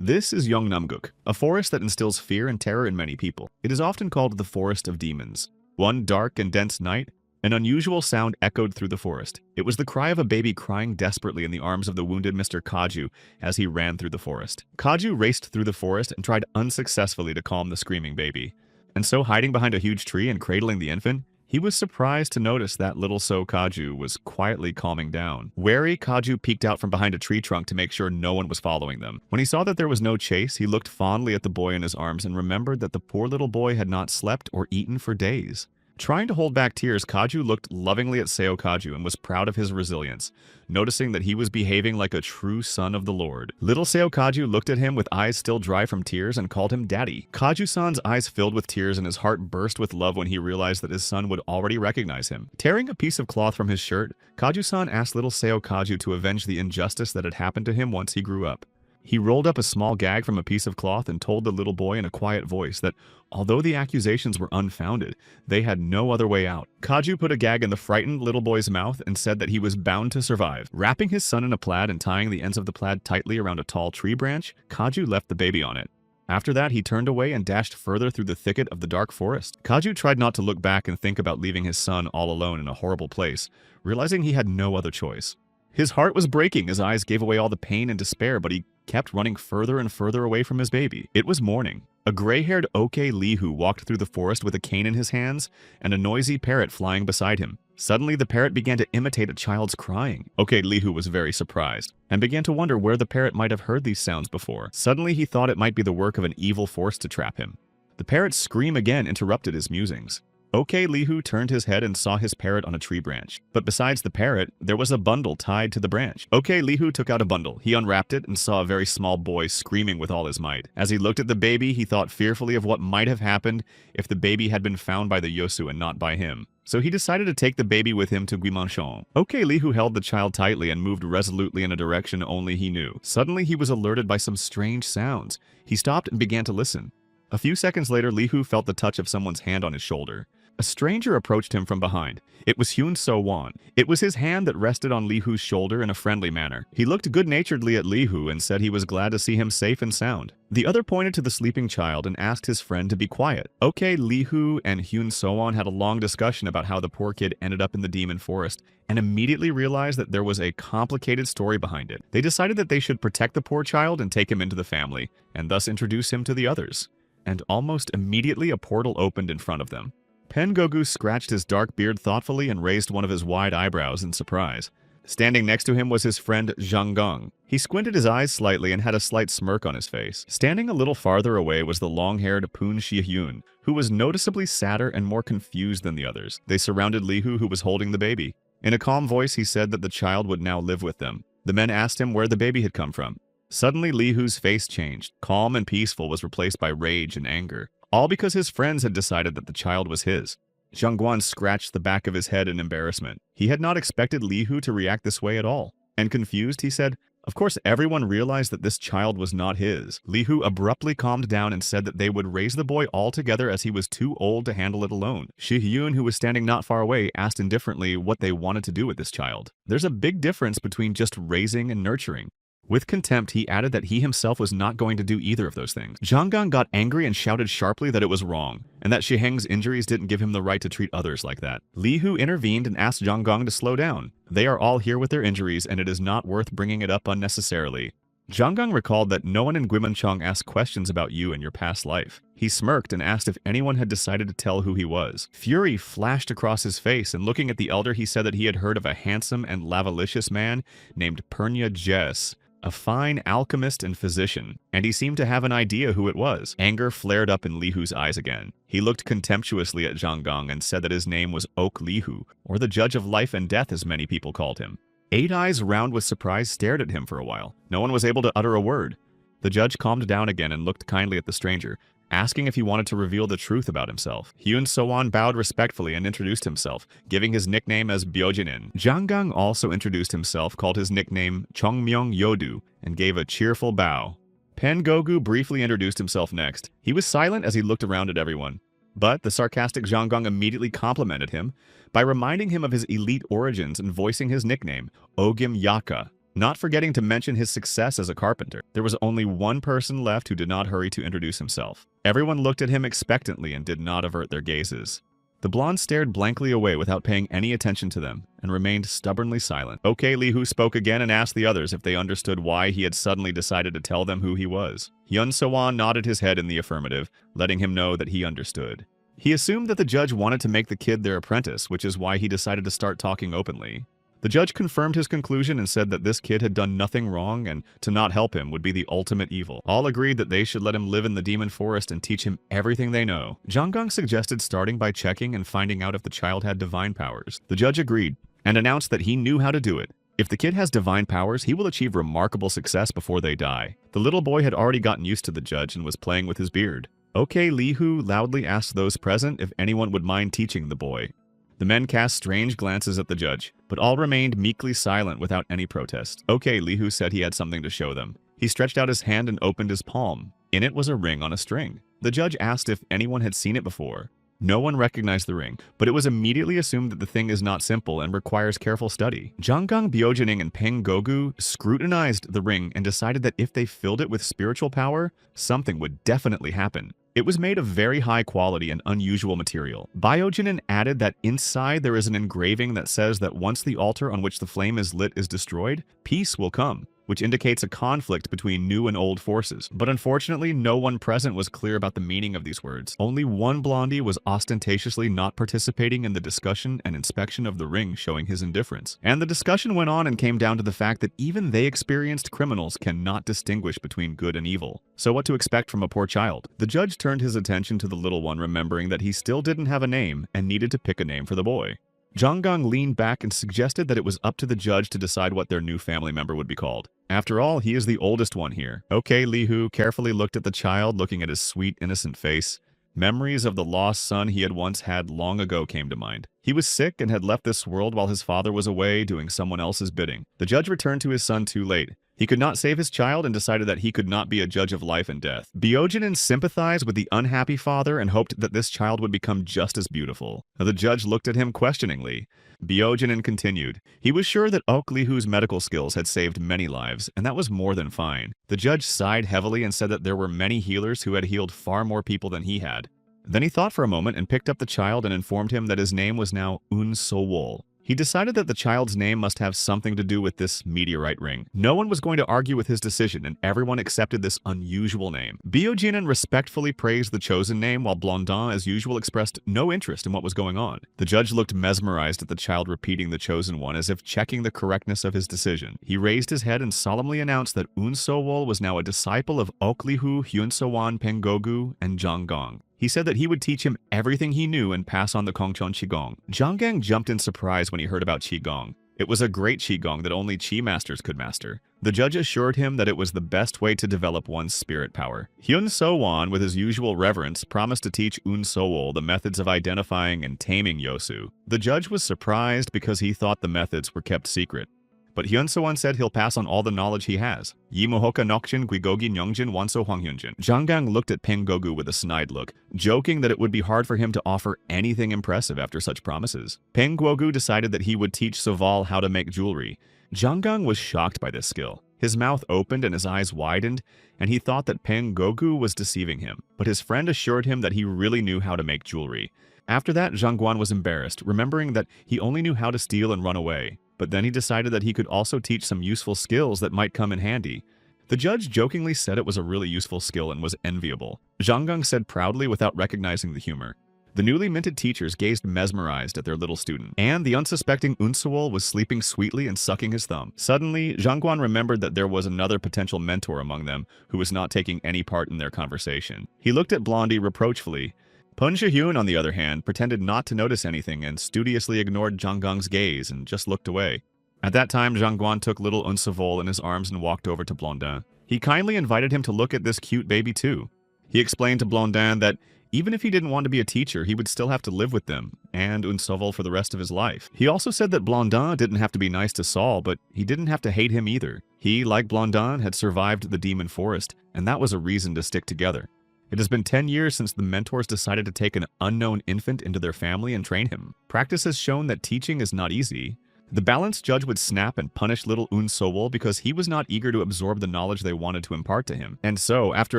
This is Yongnamguk, a forest that instills fear and terror in many people. It is often called the Forest of Demons. One dark and dense night, an unusual sound echoed through the forest. It was the cry of a baby crying desperately in the arms of the wounded Mr. Kaju as he ran through the forest. Kaju raced through the forest and tried unsuccessfully to calm the screaming baby. And so, hiding behind a huge tree and cradling the infant, he was surprised to notice that little So Kaju was quietly calming down. Wary, Kaju peeked out from behind a tree trunk to make sure no one was following them. When he saw that there was no chase, he looked fondly at the boy in his arms and remembered that the poor little boy had not slept or eaten for days. Trying to hold back tears, Kaju looked lovingly at Seo Kaju and was proud of his resilience, noticing that he was behaving like a true son of the Lord. Little Seo Kaju looked at him with eyes still dry from tears and called him Daddy. Kaju-san's eyes filled with tears and his heart burst with love when he realized that his son would already recognize him. Tearing a piece of cloth from his shirt, Kaju-san asked little Seo Kaju to avenge the injustice that had happened to him once he grew up. He rolled up a small gag from a piece of cloth and told the little boy in a quiet voice that, although the accusations were unfounded, they had no other way out. Kaju put a gag in the frightened little boy's mouth and said that he was bound to survive. Wrapping his son in a plaid and tying the ends of the plaid tightly around a tall tree branch, Kaju left the baby on it. After that, he turned away and dashed further through the thicket of the dark forest. Kaju tried not to look back and think about leaving his son all alone in a horrible place, realizing he had no other choice. His heart was breaking, his eyes gave away all the pain and despair, but he kept running further and further away from his baby. It was morning. A gray-haired Oke Lihu walked through the forest with a cane in his hands and a noisy parrot flying beside him. Suddenly, the parrot began to imitate a child's crying. Oke Lihu was very surprised and began to wonder where the parrot might have heard these sounds before. Suddenly, he thought it might be the work of an evil force to trap him. The parrot's scream again interrupted his musings. Oke Lihu turned his head and saw his parrot on a tree branch. But besides the parrot, there was a bundle tied to the branch. Oke Lihu took out a bundle. He unwrapped it and saw a very small boy screaming with all his might. As he looked at the baby, he thought fearfully of what might have happened if the baby had been found by the Yosu and not by him. So he decided to take the baby with him to Guimanchon. Oke Lihu held the child tightly and moved resolutely in a direction only he knew. Suddenly, he was alerted by some strange sounds. He stopped and began to listen. A few seconds later, Lihu felt the touch of someone's hand on his shoulder. A stranger approached him from behind. It was Hyun So-won. It was his hand that rested on Lihu's shoulder in a friendly manner. He looked good-naturedly at Lihu and said he was glad to see him safe and sound. The other pointed to the sleeping child and asked his friend to be quiet. Oke Lihu and Hyun So-won had a long discussion about how the poor kid ended up in the demon forest and immediately realized that there was a complicated story behind it. They decided that they should protect the poor child and take him into the family, and thus introduce him to the others. And almost immediately a portal opened in front of them. Pengogu scratched his dark beard thoughtfully and raised one of his wide eyebrows in surprise. Standing next to him was his friend Zhang Gong. He squinted his eyes slightly and had a slight smirk on his face. Standing a little farther away was the long-haired Poon Shi-hyun, who was noticeably sadder and more confused than the others. They surrounded Lihu, who was holding the baby. In a calm voice, he said that the child would now live with them. The men asked him where the baby had come from. Suddenly, Lihu's face changed. Calm and peaceful was replaced by rage and anger. All because his friends had decided that the child was his. Zhang Guan scratched the back of his head in embarrassment. He had not expected Lihu to react this way at all. And confused, he said, "Of course everyone realized that this child was not his." Lihu abruptly calmed down and said that they would raise the boy altogether as he was too old to handle it alone. Shi-hyun, who was standing not far away, asked indifferently what they wanted to do with this child. There's a big difference between just raising and nurturing. With contempt, he added that he himself was not going to do either of those things. Zhang Gang got angry and shouted sharply that it was wrong, and that Shiheng's injuries didn't give him the right to treat others like that. Lihu intervened and asked Zhang Gang to slow down. They are all here with their injuries, and it is not worth bringing it up unnecessarily. Zhang Gang recalled that no one in Guimanchong asked questions about you and your past life. He smirked and asked if anyone had decided to tell who he was. Fury flashed across his face, and looking at the elder, he said that he had heard of a handsome and lavalicious man named Pernya Jess, a fine alchemist and physician, and he seemed to have an idea who it was. Anger flared up in Lihu's eyes again. He looked contemptuously at Zhang Gang and said that his name was Ok Lihu, or the Judge of Life and Death as many people called him. Eight Eyes, round with surprise, stared at him for a while. No one was able to utter a word. The judge calmed down again and looked kindly at the stranger, asking if he wanted to reveal the truth about himself. Hyun So-won bowed respectfully and introduced himself, giving his nickname as Byojinin. Zhang Gang also introduced himself, called his nickname Chongmyong Yodu, and gave a cheerful bow. Pengogu briefly introduced himself next. He was silent as he looked around at everyone. But the sarcastic Zhang Gang immediately complimented him by reminding him of his elite origins and voicing his nickname, Ogim Yaka. not forgetting to mention his success as a carpenter. There was only one person left who did not hurry to introduce himself. Everyone looked at him expectantly and did not avert their gazes. The blonde stared blankly away without paying any attention to them and remained stubbornly silent. Okay, Li Hu spoke again and asked the others if they understood why he had suddenly decided to tell them who he was. Hyun So-won nodded his head in the affirmative, letting him know that he understood. He assumed that the judge wanted to make the kid their apprentice, which is why he decided to start talking openly. The judge confirmed his conclusion and said that this kid had done nothing wrong and to not help him would be the ultimate evil. All agreed that they should let him live in the demon forest and teach him everything they know. Jang Gang suggested starting by checking and finding out if the child had divine powers. The judge agreed and announced that he knew how to do it. If the kid has divine powers, he will achieve remarkable success before they die. The little boy had already gotten used to the judge and was playing with his beard. Okay, Li Hu loudly asked those present if anyone would mind teaching the boy. The men cast strange glances at the judge, but all remained meekly silent without any protest. Okay, Li Hu said he had something to show them. He stretched out his hand and opened his palm. In it was a ring on a string. The judge asked if anyone had seen it before. No one recognized the ring, but it was immediately assumed that the thing is not simple and requires careful study. Janggang, Byojining, and Peng Gogu scrutinized the ring and decided that if they filled it with spiritual power, something would definitely happen. It was made of very high quality and unusual material. Biojinin added that inside there is an engraving that says that once the altar on which the flame is lit is destroyed, peace will come, which indicates a conflict between new and old forces. But unfortunately, no one present was clear about the meaning of these words. Only one blondie was ostentatiously not participating in the discussion and inspection of the ring, showing his indifference. And the discussion went on and came down to the fact that even they experienced criminals cannot distinguish between good and evil. So what to expect from a poor child? The judge turned his attention to the little one, remembering that he still didn't have a name and needed to pick a name for the boy. Janggang leaned back and suggested that it was up to the judge to decide what their new family member would be called. After all, he is the oldest one here. Okay, Li Hu carefully looked at the child, looking at his sweet, innocent face. Memories of the lost son he had once had long ago came to mind. He was sick and had left this world while his father was away doing someone else's bidding. The judge returned to his son too late. He could not save his child and decided that he could not be a judge of life and death. Biojinin sympathized with the unhappy father and hoped that this child would become just as beautiful. The judge looked at him questioningly. Biojinin continued. He was sure that Ok Li Hu's medical skills had saved many lives, and that was more than fine. The judge sighed heavily and said that there were many healers who had healed far more people than he had. Then he thought for a moment and picked up the child and informed him that his name was now Un So-wol. He decided that the child's name must have something to do with this meteorite ring. No one was going to argue with his decision, and everyone accepted this unusual name. Biojinin respectfully praised the chosen name, while Blondin, as usual, expressed no interest in what was going on. The judge looked mesmerized at the child repeating the chosen one, as if checking the correctness of his decision. He raised his head and solemnly announced that Un So-wol was now a disciple of Ok Li Hu, Hyun So-won, Peng Gogu, and Jang Gang. He said that he would teach him everything he knew and pass on the Kongchon Qigong. Jang Gang jumped in surprise when he heard about Qigong. It was a great Qigong that only Qi masters could master. The judge assured him that it was the best way to develop one's spirit power. Hyun So-won, with his usual reverence, promised to teach Un So-wol the methods of identifying and taming Yosu. The judge was surprised because he thought the methods were kept secret. But Hyun So-won said he'll pass on all the knowledge he has. Yimuhoka Nokjin Guigogi Nyongjin Wanso Hwanghyunjin. Jang Gang looked at Peng Gogu with a snide look, joking that it would be hard for him to offer anything impressive after such promises. Peng Gogu decided that he would teach Soval how to make jewelry. Jang Gang was shocked by this skill. His mouth opened and his eyes widened, and he thought that Peng Gogu was deceiving him. But his friend assured him that he really knew how to make jewelry. After that, Zhang Guan was embarrassed, remembering that he only knew how to steal and run away. But then he decided that he could also teach some useful skills that might come in handy. The judge jokingly said it was a really useful skill and was enviable. Zhang Gang said proudly without recognizing the humor. The newly minted teachers gazed mesmerized at their little student, and the unsuspecting Un So-wol was sleeping sweetly and sucking his thumb. Suddenly, Zhang Guan remembered that there was another potential mentor among them who was not taking any part in their conversation. He looked at Blondie reproachfully. Pun Shi-hyun, on the other hand, pretended not to notice anything and studiously ignored Zhang Gang's gaze and just looked away. At that time, Zhang Guan took little Un So-wol in his arms and walked over to Blondin. He kindly invited him to look at this cute baby too. He explained to Blondin that even if he didn't want to be a teacher, he would still have to live with them and Un So-wol for the rest of his life. He also said that Blondin didn't have to be nice to Saul, but he didn't have to hate him either. He, like Blondin, had survived the demon forest, and that was a reason to stick together. It has been 10 years since the mentors decided to take an unknown infant into their family and train him. Practice has shown that teaching is not easy. The balanced judge would snap and punish little Un Sowol because he was not eager to absorb the knowledge they wanted to impart to him. And so, after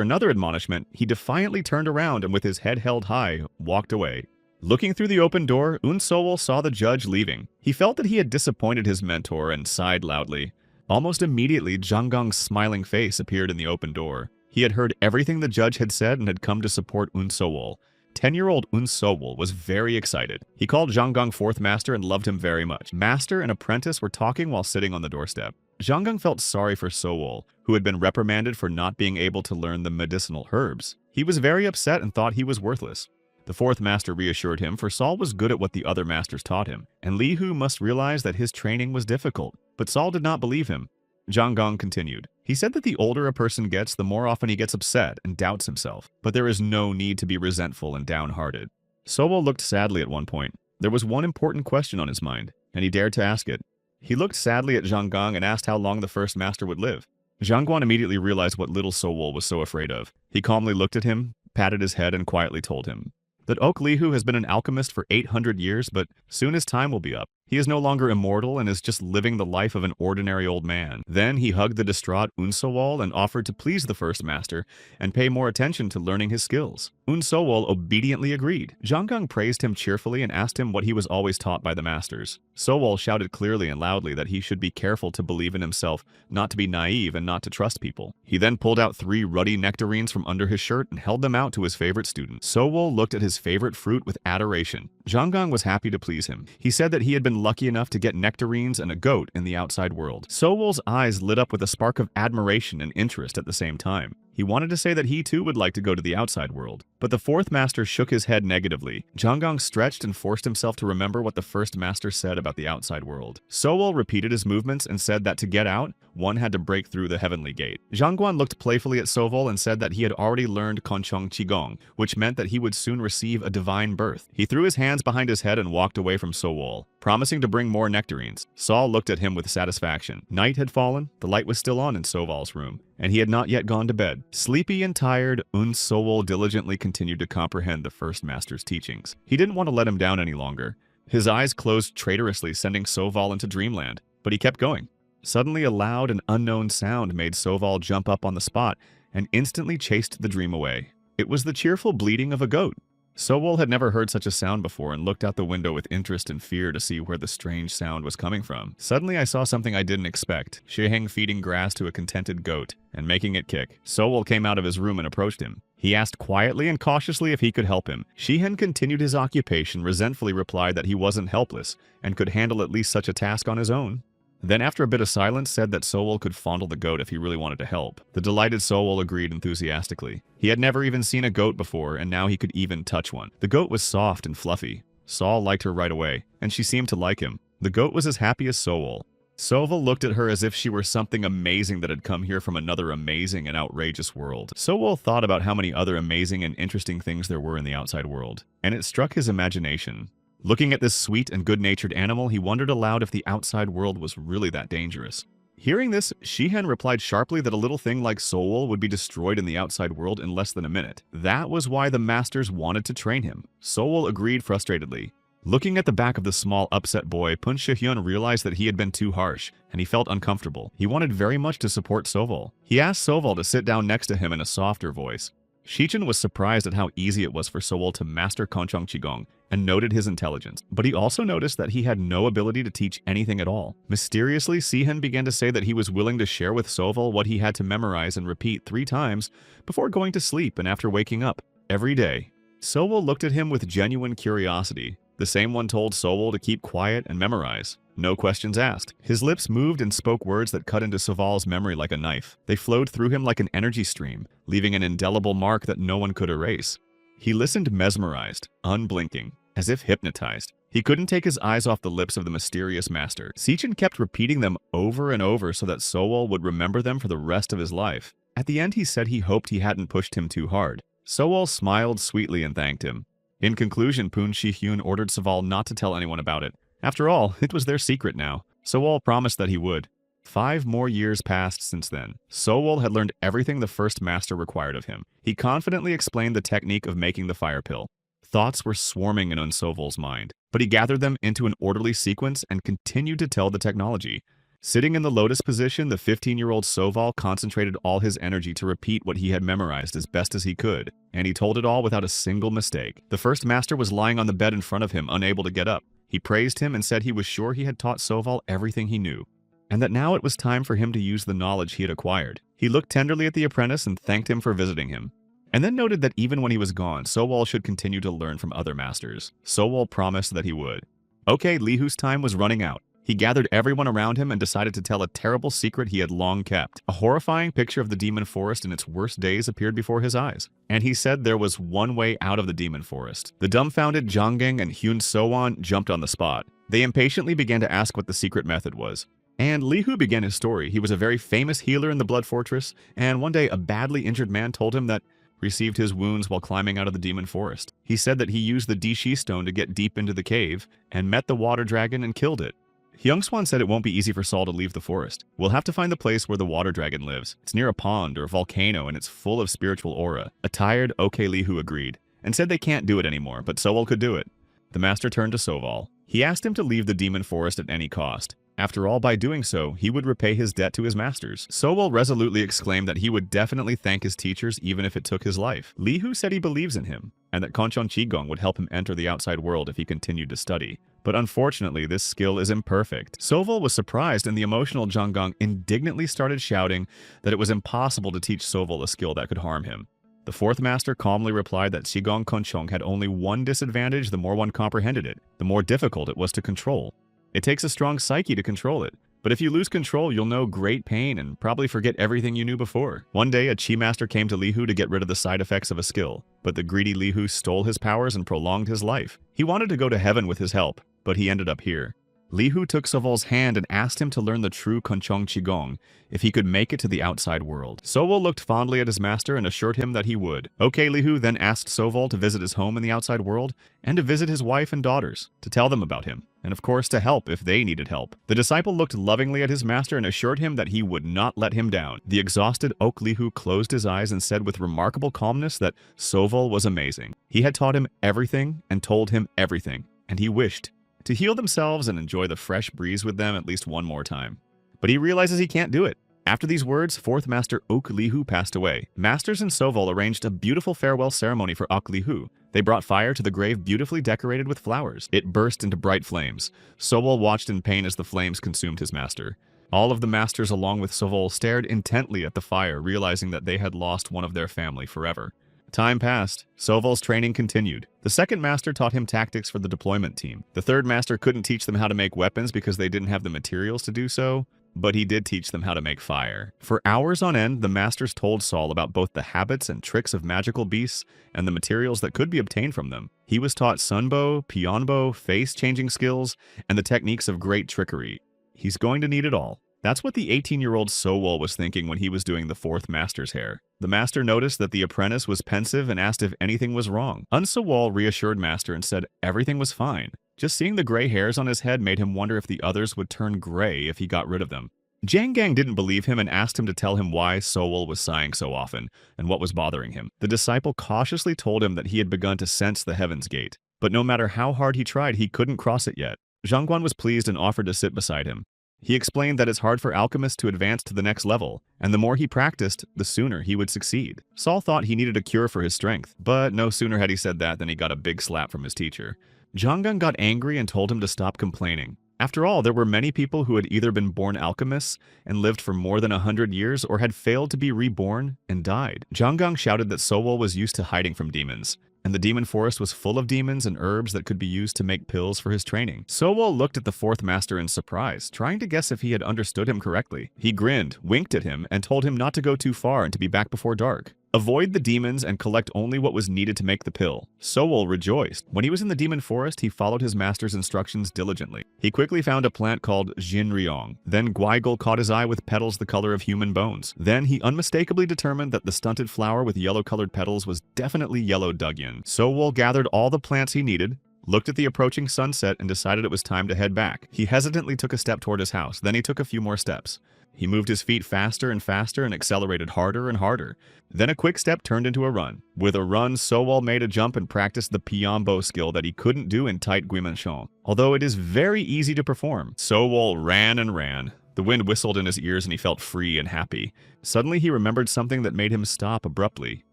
another admonishment, he defiantly turned around and with his head held high, walked away. Looking through the open door, Un Sowol saw the judge leaving. He felt that he had disappointed his mentor and sighed loudly. Almost immediately, Zhang Gong's smiling face appeared in the open door. He had heard everything the judge had said and had come to support Un Sowol. 10-year-old Un Sowol was very excited. He called Zhang Gong fourth master and loved him very much. Master and apprentice were talking while sitting on the doorstep. Zhang Gong felt sorry for Sowol, who had been reprimanded for not being able to learn the medicinal herbs. He was very upset and thought he was worthless. The fourth master reassured him, for Saul was good at what the other masters taught him, and Li Hu must realize that his training was difficult. But Saul did not believe him. Zhang Gong continued. He said that the older a person gets, the more often he gets upset and doubts himself, but there is no need to be resentful and downhearted. Sowol looked sadly at one point. There was one important question on his mind, and he dared to ask it. He looked sadly at Zhang Gong and asked how long the first master would live. Zhang Guan immediately realized what little Sowol was so afraid of. He calmly looked at him, patted his head, and quietly told him that Oak Lihu has been an alchemist for 800 years, but soon his time will be up. He is no longer immortal and is just living the life of an ordinary old man. Then he hugged the distraught Un Sowol and offered to please the first master and pay more attention to learning his skills. Un Sowol obediently agreed. Zhang Gong praised him cheerfully and asked him what he was always taught by the masters. Sowol shouted clearly and loudly that he should be careful to believe in himself, not to be naive and not to trust people. He then pulled out 3 ruddy nectarines from under his shirt and held them out to his favorite student. Sowol looked at his favorite fruit with adoration. Zhang Gong was happy to please him. He said that he had been lucky enough to get nectarines and a goat in the outside world. Sowol's eyes lit up with a spark of admiration and interest at the same time. He wanted to say that he too would like to go to the outside world. But the fourth master shook his head negatively. Zhang Gong stretched and forced himself to remember what the first master said about the outside world. Sowol repeated his movements and said that to get out, one had to break through the heavenly gate. Zhang Guan looked playfully at Sowol and said that he had already learned Konchong Qigong, which meant that he would soon receive a divine birth. He threw his hands behind his head and walked away from Sowol, promising to bring more nectarines. Saul looked at him with satisfaction. Night had fallen, the light was still on in Sowol's room, and he had not yet gone to bed. Sleepy and tired, Un Sowol diligently continued to comprehend the first master's teachings. He didn't want to let him down any longer. His eyes closed traitorously, sending Sowol into dreamland, but he kept going. Suddenly, a loud and unknown sound made Sowol jump up on the spot and instantly chased the dream away. It was the cheerful bleating of a goat. Sowol had never heard such a sound before and looked out the window with interest and fear to see where the strange sound was coming from. Suddenly, I saw something I didn't expect. Shiheng feeding grass to a contented goat and making it kick. Sowol came out of his room and approached him. He asked quietly and cautiously if he could help him. Shiheng continued his occupation, resentfully replied that he wasn't helpless and could handle at least such a task on his own. Then after a bit of silence said that Sowol could fondle the goat if he really wanted to help. The delighted Sowol agreed enthusiastically. He had never even seen a goat before, and now he could even touch one. The goat was soft and fluffy. Saul liked her right away, and she seemed to like him. The goat was as happy as Sowol. Sowol looked at her as if she were something amazing that had come here from another amazing and outrageous world. Sowol thought about how many other amazing and interesting things there were in the outside world, and it struck his imagination. Looking at this sweet and good-natured animal, he wondered aloud if the outside world was really that dangerous. Hearing this, Shiheng replied sharply that a little thing like Sowol would be destroyed in the outside world in less than a minute. That was why the masters wanted to train him. Sowol agreed frustratedly. Looking at the back of the small, upset boy, Pun Shihyun realized that he had been too harsh, and he felt uncomfortable. He wanted very much to support Sowol. He asked Sowol to sit down next to him in a softer voice. Shichen was surprised at how easy it was for Sowol to master Konchong Qigong and noted his intelligence, but he also noticed that he had no ability to teach anything at all. Mysteriously, Shiheng began to say that he was willing to share with Sowol what he had to memorize and repeat 3 times before going to sleep and after waking up every day. Sowol looked at him with genuine curiosity. The same one told Sowol to keep quiet and memorize. No questions asked. His lips moved and spoke words that cut into Sowol's memory like a knife. They flowed through him like an energy stream, leaving an indelible mark that no one could erase. He listened mesmerized, unblinking, as if hypnotized. He couldn't take his eyes off the lips of the mysterious master. Shichen kept repeating them over and over so that Sowol would remember them for the rest of his life. At the end, he said he hoped he hadn't pushed him too hard. Sowol smiled sweetly and thanked him. In conclusion, Pun Shihyun ordered Sowol not to tell anyone about it. After all, it was their secret now. Sowol promised that he would. 5 more years passed since then. Sowol had learned everything the first master required of him. He confidently explained the technique of making the fire pill. Thoughts were swarming in Sovol's mind, but he gathered them into an orderly sequence and continued to tell the technology. Sitting in the lotus position, the 15-year-old Sovol concentrated all his energy to repeat what he had memorized as best as he could, and he told it all without a single mistake. The first master was lying on the bed in front of him, unable to get up. He praised him and said he was sure he had taught Sovol everything he knew, and that now it was time for him to use the knowledge he had acquired. He looked tenderly at the apprentice and thanked him for visiting him, and then noted that even when he was gone, Sovol should continue to learn from other masters. Sovol promised that he would. Okay, Lihu's time was running out. He gathered everyone around him and decided to tell a terrible secret he had long kept. A horrifying picture of the demon forest in its worst days appeared before his eyes, and he said there was one way out of the demon forest. The dumbfounded Zhanggang and Hyun Sowan jumped on the spot. They impatiently began to ask what the secret method was. And Lihu began his story. He was a very famous healer in the Blood Fortress, and one day a badly injured man told him that received his wounds while climbing out of the demon forest. He said that he used the Dishi stone to get deep into the cave and met the water dragon and killed it. Hyungswan said it won't be easy for Saul to leave the forest. We'll have to find the place where the water dragon lives. It's near a pond or volcano and it's full of spiritual aura. A tired Lihu agreed and said they can't do it anymore, but Sowol could do it. The master turned to Sovol. He asked him to leave the demon forest at any cost. After all, by doing so, he would repay his debt to his masters. Sowol resolutely exclaimed that he would definitely thank his teachers even if it took his life. Lihu said he believes in him, and that Konchon Qigong would help him enter the outside world if he continued to study. But unfortunately, this skill is imperfect. Sovol was surprised, and the emotional Zhanggang indignantly started shouting that it was impossible to teach Sovol a skill that could harm him. The fourth master calmly replied that Qigong Konchong had only one disadvantage: the more one comprehended it, the more difficult it was to control. It takes a strong psyche to control it, but if you lose control, you'll know great pain and probably forget everything you knew before. One day, a Qi master came to Lihu to get rid of the side effects of a skill, but the greedy Lihu stole his powers and prolonged his life. He wanted to go to heaven with his help, but he ended up here. Lihu took Sovol's hand and asked him to learn the true Konchong Qigong if he could make it to the outside world. Sovol looked fondly at his master and assured him that he would. Okay, Lihu then asked Sovol to visit his home in the outside world and to visit his wife and daughters, to tell them about him, and of course to help if they needed help. The disciple looked lovingly at his master and assured him that he would not let him down. The exhausted Lihu closed his eyes and said with remarkable calmness that Sovol was amazing. He had taught him everything and told him everything, and he wished to heal themselves and enjoy the fresh breeze with them at least one more time. But he realizes he can't do it. After these words, fourth master Lihu passed away. Masters and Sovol arranged a beautiful farewell ceremony for Lihu. They brought fire to the grave beautifully decorated with flowers. It burst into bright flames. Sovol watched in pain as the flames consumed his master. All of the masters along with Sovol stared intently at the fire, realizing that they had lost one of their family forever. Time passed. Sovol's training continued. The second master taught him tactics for the deployment team. The third master couldn't teach them how to make weapons because they didn't have the materials to do so, but he did teach them how to make fire. For hours on end, the masters told Saul about both the habits and tricks of magical beasts and the materials that could be obtained from them. He was taught sunbow, pionbow, face-changing skills, and the techniques of great trickery. He's going to need it all. That's what the 18-year-old Sowol was thinking when he was doing the fourth master's hair. The master noticed that the apprentice was pensive and asked if anything was wrong. Sowol reassured master and said everything was fine. Just seeing the gray hairs on his head made him wonder if the others would turn gray if he got rid of them. Zhanggang didn't believe him and asked him to tell him why Sowol was sighing so often and what was bothering him. The disciple cautiously told him that he had begun to sense the Heaven's Gate, but no matter how hard he tried, he couldn't cross it yet. Zhangguan was pleased and offered to sit beside him. He explained that it's hard for alchemists to advance to the next level, and the more he practiced, the sooner he would succeed. Saul thought he needed a cure for his strength, but no sooner had he said that than he got a big slap from his teacher. Zhanggang got angry and told him to stop complaining. After all, there were many people who had either been born alchemists and lived for more than 100 years or had failed to be reborn and died. Zhanggang shouted that Sowol was used to hiding from demons, and the demon forest was full of demons and herbs that could be used to make pills for his training. Sowol looked at the fourth master in surprise, trying to guess if he had understood him correctly. He grinned, winked at him, and told him not to go too far and to be back before dark. Avoid the demons and collect only what was needed to make the pill. Sowol rejoiced. When he was in the demon forest, he followed his master's instructions diligently. He quickly found a plant called Jinryong. Then Guigol caught his eye with petals the color of human bones. Then he unmistakably determined that the stunted flower with yellow-colored petals was definitely yellow dugyan. Sowol gathered all the plants he needed, looked at the approaching sunset, and decided it was time to head back. He hesitantly took a step toward his house. Then he took a few more steps. He moved his feet faster and faster and accelerated harder and harder. Then a quick step turned into a run. With a run, Sowol made a jump and practiced the Pyonbo skill that he couldn't do in tight Guimanchon, although it is very easy to perform. Sowol ran and ran. The wind whistled in his ears and he felt free and happy. Suddenly he remembered something that made him stop abruptly.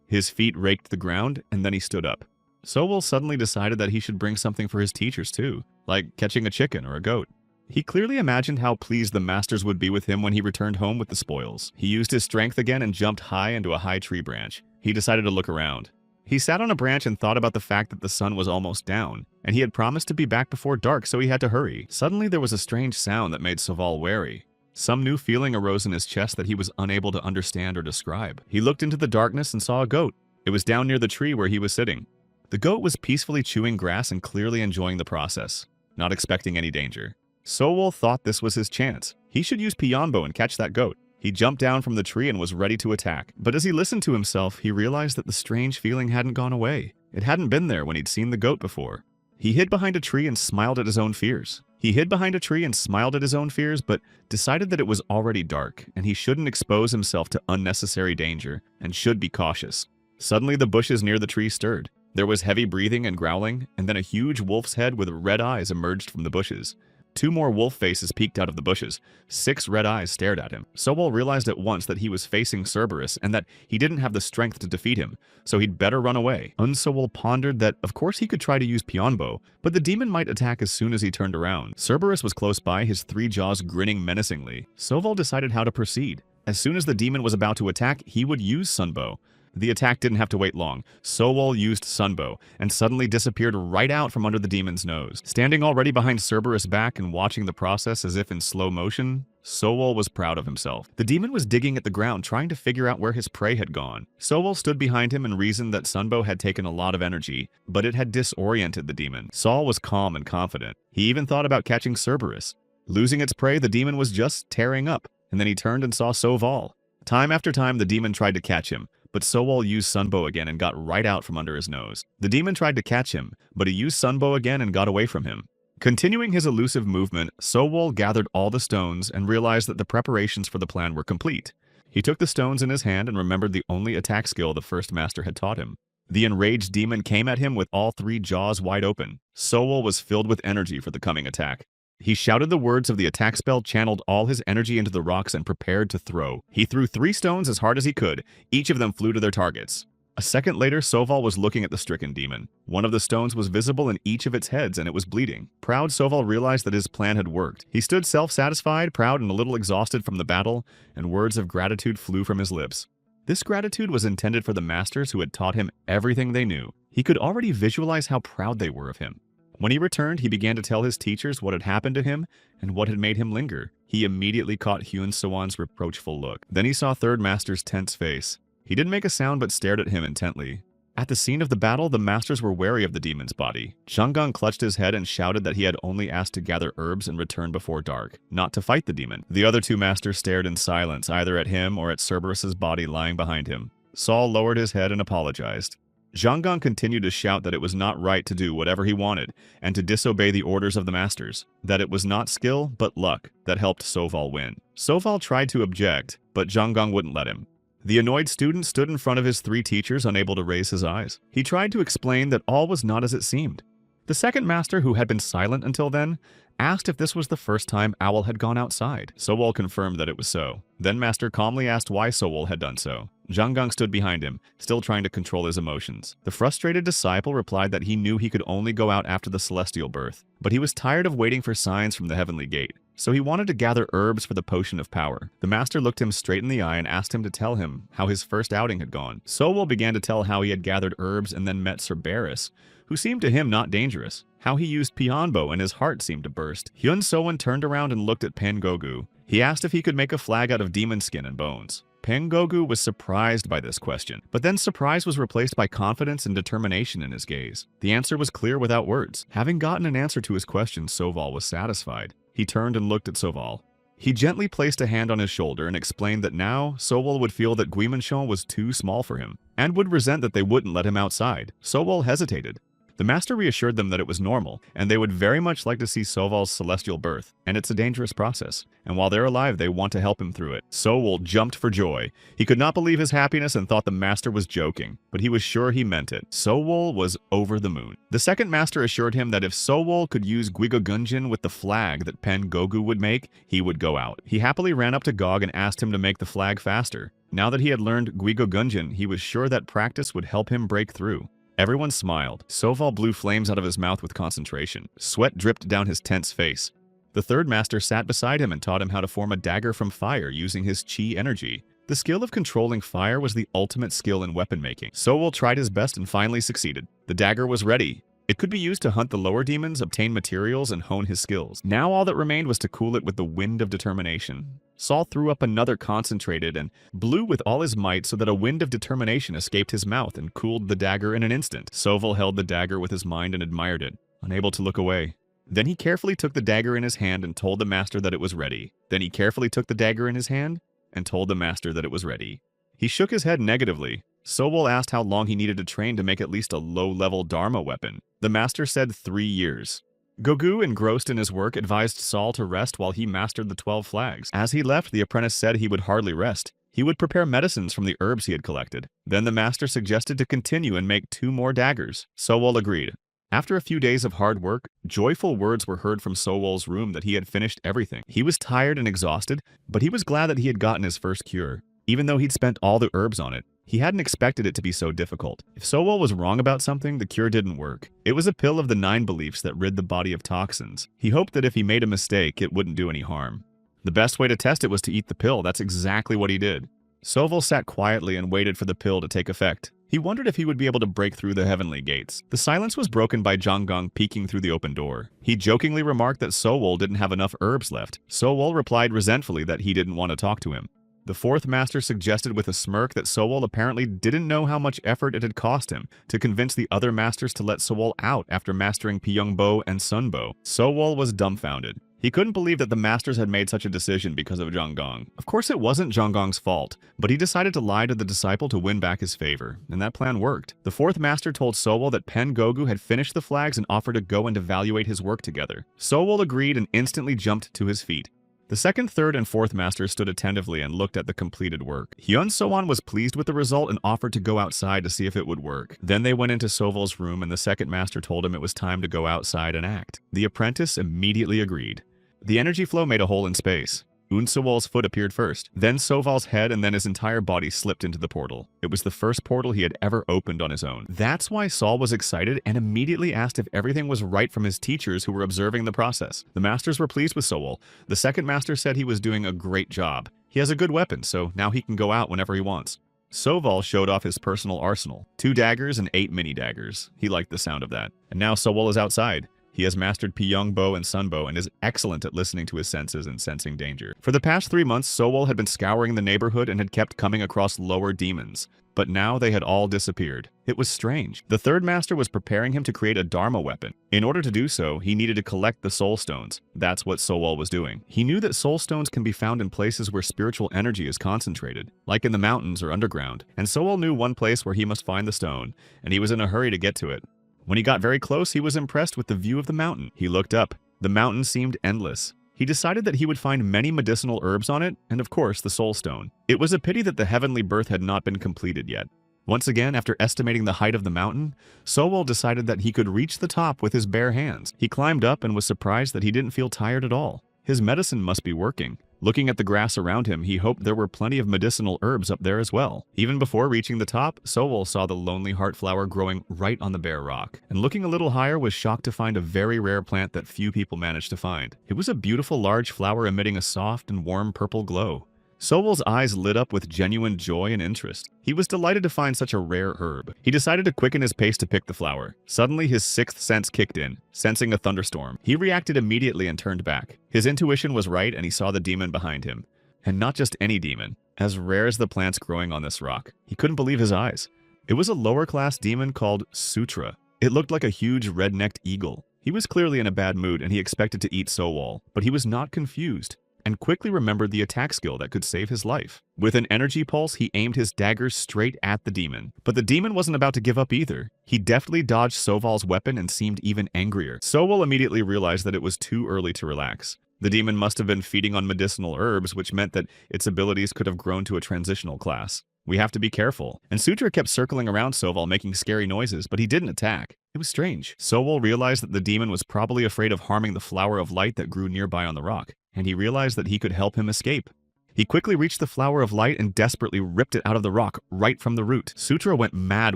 His feet raked the ground, and then he stood up. Sowol suddenly decided that he should bring something for his teachers too, like catching a chicken or a goat. He clearly imagined how pleased the masters would be with him when he returned home with the spoils. He used his strength again and jumped high into a high tree branch. He decided to look around. He sat on a branch and thought about the fact that the sun was almost down, and he had promised to be back before dark, so he had to hurry. Suddenly there was a strange sound that made Sowol wary. Some new feeling arose in his chest that he was unable to understand or describe. He looked into the darkness and saw a goat. It was down near the tree where he was sitting. The goat was peacefully chewing grass and clearly enjoying the process, not expecting any danger. Sowol thought this was his chance. He should use Pyonbo and catch that goat. He jumped down from the tree and was ready to attack. But as he listened to himself, he realized that the strange feeling hadn't gone away. It hadn't been there when he'd seen the goat before. He hid behind a tree and smiled at his own fears. But decided that it was already dark, and he shouldn't expose himself to unnecessary danger, and should be cautious. Suddenly the bushes near the tree stirred. There was heavy breathing and growling, and then a huge wolf's head with red eyes emerged from the bushes. 2 more wolf faces peeked out of the bushes. 6 red eyes stared at him. Sowol realized at once that he was facing Cerberus and that he didn't have the strength to defeat him, so he'd better run away. Sowol pondered that of course he could try to use Pyonbo, but the demon might attack as soon as he turned around. Cerberus was close by, his 3 jaws grinning menacingly. Sowol decided how to proceed. As soon as the demon was about to attack, he would use Sunbow. The attack didn't have to wait long. Sowol used Sunbow, and suddenly disappeared right out from under the demon's nose. Standing already behind Cerberus' back and watching the process as if in slow motion, Sowol was proud of himself. The demon was digging at the ground, trying to figure out where his prey had gone. Sowol stood behind him and reasoned that Sunbow had taken a lot of energy, but it had disoriented the demon. Saul was calm and confident. He even thought about catching Cerberus. Losing its prey, the demon was just tearing up, and then he turned and saw Sowol. Time after time, the demon tried to catch him, but Sowol used Sunbow again and got right out from under his nose. The demon tried to catch him, but he used Sunbow again and got away from him. Continuing his elusive movement, Sowol gathered all the stones and realized that the preparations for the plan were complete. He took the stones in his hand and remembered the only attack skill the first master had taught him. The enraged demon came at him with all 3 jaws wide open. Sowol was filled with energy for the coming attack. He shouted the words of the attack spell, channeled all his energy into the rocks, and prepared to throw. He threw 3 stones as hard as he could. Each of them flew to their targets. A second later, Sowol was looking at the stricken demon. One of the stones was visible in each of its heads, and it was bleeding. Proud, Sowol realized that his plan had worked. He stood self-satisfied, proud, and a little exhausted from the battle, and words of gratitude flew from his lips. This gratitude was intended for the masters who had taught him everything they knew. He could already visualize how proud they were of him. When he returned, he began to tell his teachers what had happened to him and what had made him linger. He immediately caught Hyun Sowon's reproachful look. Then he saw Third Master's tense face. He didn't make a sound but stared at him intently. At the scene of the battle, the masters were wary of the demon's body. Jeonggang clutched his head and shouted that he had only asked to gather herbs and return before dark, not to fight the demon. The other 2 masters stared in silence, either at him or at Cerberus's body lying behind him. Saul lowered his head and apologized. Jeonggang continued to shout that it was not right to do whatever he wanted and to disobey the orders of the masters, that it was not skill but luck that helped Sowol win. Sowol tried to object, but Jeonggang wouldn't let him. The annoyed student stood in front of his 3 teachers, unable to raise his eyes. He tried to explain that all was not as it seemed. The second master, who had been silent until then, asked if this was the first time Owl had gone outside. Sowol confirmed that it was so. Then Master calmly asked why Sowol had done so. Jeonggang stood behind him, still trying to control his emotions. The frustrated disciple replied that he knew he could only go out after the celestial birth, but he was tired of waiting for signs from the heavenly gate, so he wanted to gather herbs for the potion of power. The master looked him straight in the eye and asked him to tell him how his first outing had gone. Sowol began to tell how he had gathered herbs and then met Cerberus, who seemed to him not dangerous, how he used Pyonbo and his heart seemed to burst. Hyun Sowon turned around and looked at Pengogu. He asked if he could make a flag out of demon skin and bones. Pengogu was surprised by this question, but then surprise was replaced by confidence and determination in his gaze. The answer was clear without words. Having gotten an answer to his question, Sowol was satisfied. He turned and looked at Sowol. He gently placed a hand on his shoulder and explained that now Sowol would feel that Guimanchon was too small for him, and would resent that they wouldn't let him outside. Sowol hesitated. The master reassured them that it was normal, and they would very much like to see Soval's celestial birth, and it's a dangerous process, and while they're alive they want to help him through it. Sowol jumped for joy. He could not believe his happiness and thought the master was joking, but he was sure he meant it. Sowol was over the moon. The second master assured him that if Sowol could use Guigogunjin with the flag that Pen Gogu would make, he would go out. He happily ran up to Gog and asked him to make the flag faster. Now that he had learned Guigogunjin, he was sure that practice would help him break through. Everyone smiled. Soval blew flames out of his mouth with concentration. Sweat dripped down his tense face. The third master sat beside him and taught him how to form a dagger from fire using his chi energy. The skill of controlling fire was the ultimate skill in weapon making. Sowol tried his best and finally succeeded. The dagger was ready. It could be used to hunt the lower demons, obtain materials, and hone his skills. Now all that remained was to cool it with the wind of determination. Saul threw up another concentrated and blew with all his might so that a wind of determination escaped his mouth and cooled the dagger in an instant. Sowol held the dagger with his mind and admired it, unable to look away. Then he carefully took the dagger in his hand and told the master that it was ready. Then he carefully took the dagger in his hand and told the master that it was ready. He shook his head negatively. Sowol asked how long he needed to train to make at least a low-level Dharma weapon. The master said 3 years. Gogu, engrossed in his work, advised Saul to rest while he mastered the 12 flags. As he left, the apprentice said he would hardly rest. He would prepare medicines from the herbs he had collected. Then the master suggested to continue and make 2 more daggers. Sowol agreed. After a few days of hard work, joyful words were heard from Sowol's room that he had finished everything. He was tired and exhausted, but he was glad that he had gotten his first cure, even though he'd spent all the herbs on it. He hadn't expected it to be so difficult. If Sowol was wrong about something, the cure didn't work. It was a pill of the 9 beliefs that rid the body of toxins. He hoped that if he made a mistake, it wouldn't do any harm. The best way to test it was to eat the pill. That's exactly what he did. Sowol sat quietly and waited for the pill to take effect. He wondered if he would be able to break through the heavenly gates. The silence was broken by Zhonggong peeking through the open door. He jokingly remarked that Sowol didn't have enough herbs left. Sowol replied resentfully that he didn't want to talk to him. The fourth master suggested with a smirk that Sowol apparently didn't know how much effort it had cost him to convince the other masters to let Sowol out after mastering Pyongbo and Sunbo. Sowol was dumbfounded. He couldn't believe that the masters had made such a decision because of Zhonggong. Of course it wasn't Zhonggong's fault, but he decided to lie to the disciple to win back his favor, and that plan worked. The fourth master told Sowol that Pen Gogu had finished the flags and offered to go and evaluate his work together. Sowol agreed and instantly jumped to his feet. The second, third, and fourth masters stood attentively and looked at the completed work. Hyun Soan was pleased with the result and offered to go outside to see if it would work. Then they went into Sowol's room and the second master told him it was time to go outside and act. The apprentice immediately agreed. The energy flow made a hole in space. Unsowol's foot appeared first, then Soval's head, and then his entire body slipped into the portal. It was the first portal he had ever opened on his own. That's why Saul was excited and immediately asked if everything was right from his teachers who were observing the process. The masters were pleased with Sowol. The second master said he was doing a great job. He has a good weapon, so now he can go out whenever he wants. Sowol showed off his personal arsenal, 2 daggers and 8 mini daggers. He liked the sound of that. And now Sowol is outside. He has mastered Pyongbo and Sunbo and is excellent at listening to his senses and sensing danger. For the past 3 months, Sowol had been scouring the neighborhood and had kept coming across lower demons. But now they had all disappeared. It was strange. The third master was preparing him to create a Dharma weapon. In order to do so, he needed to collect the soul stones. That's what Sowol was doing. He knew that soul stones can be found in places where spiritual energy is concentrated, like in the mountains or underground. And Sowol knew one place where he must find the stone, and he was in a hurry to get to it. When he got very close, he was impressed with the view of the mountain. He looked up. The mountain seemed endless. He decided that he would find many medicinal herbs on it, and of course, the soul stone. It was a pity that the heavenly birth had not been completed yet. Once again, after estimating the height of the mountain, Sowol decided that he could reach the top with his bare hands. He climbed up and was surprised that he didn't feel tired at all. His medicine must be working. Looking at the grass around him, he hoped there were plenty of medicinal herbs up there as well. Even before reaching the top, Sowol saw the lonely heart flower growing right on the bare rock, and looking a little higher was shocked to find a very rare plant that few people managed to find. It was a beautiful large flower emitting a soft and warm purple glow. Sowol's eyes lit up with genuine joy and interest. He was delighted to find such a rare herb. He decided to quicken his pace to pick the flower. Suddenly, his 6th sense kicked in, sensing a thunderstorm. He reacted immediately and turned back. His intuition was right and he saw the demon behind him. And not just any demon, as rare as the plants growing on this rock. He couldn't believe his eyes. It was a lower-class demon called Sutra. It looked like a huge red-necked eagle. He was clearly in a bad mood and he expected to eat Sowol, but he was not confused. and quickly remembered the attack skill that could save his life. With an energy pulse, he aimed his dagger straight at the demon. But the demon wasn't about to give up either. He deftly dodged Soval's weapon and seemed even angrier. Soval immediately realized that it was too early to relax. The demon must have been feeding on medicinal herbs, which meant that its abilities could have grown to a transitional class. We have to be careful. And Sutra kept circling around Soval, making scary noises, but he didn't attack. It was strange. Soval realized that the demon was probably afraid of harming the flower of light that grew nearby on the rock, and he realized that he could help him escape. He quickly reached the flower of light and desperately ripped it out of the rock right from the root. Sutra went mad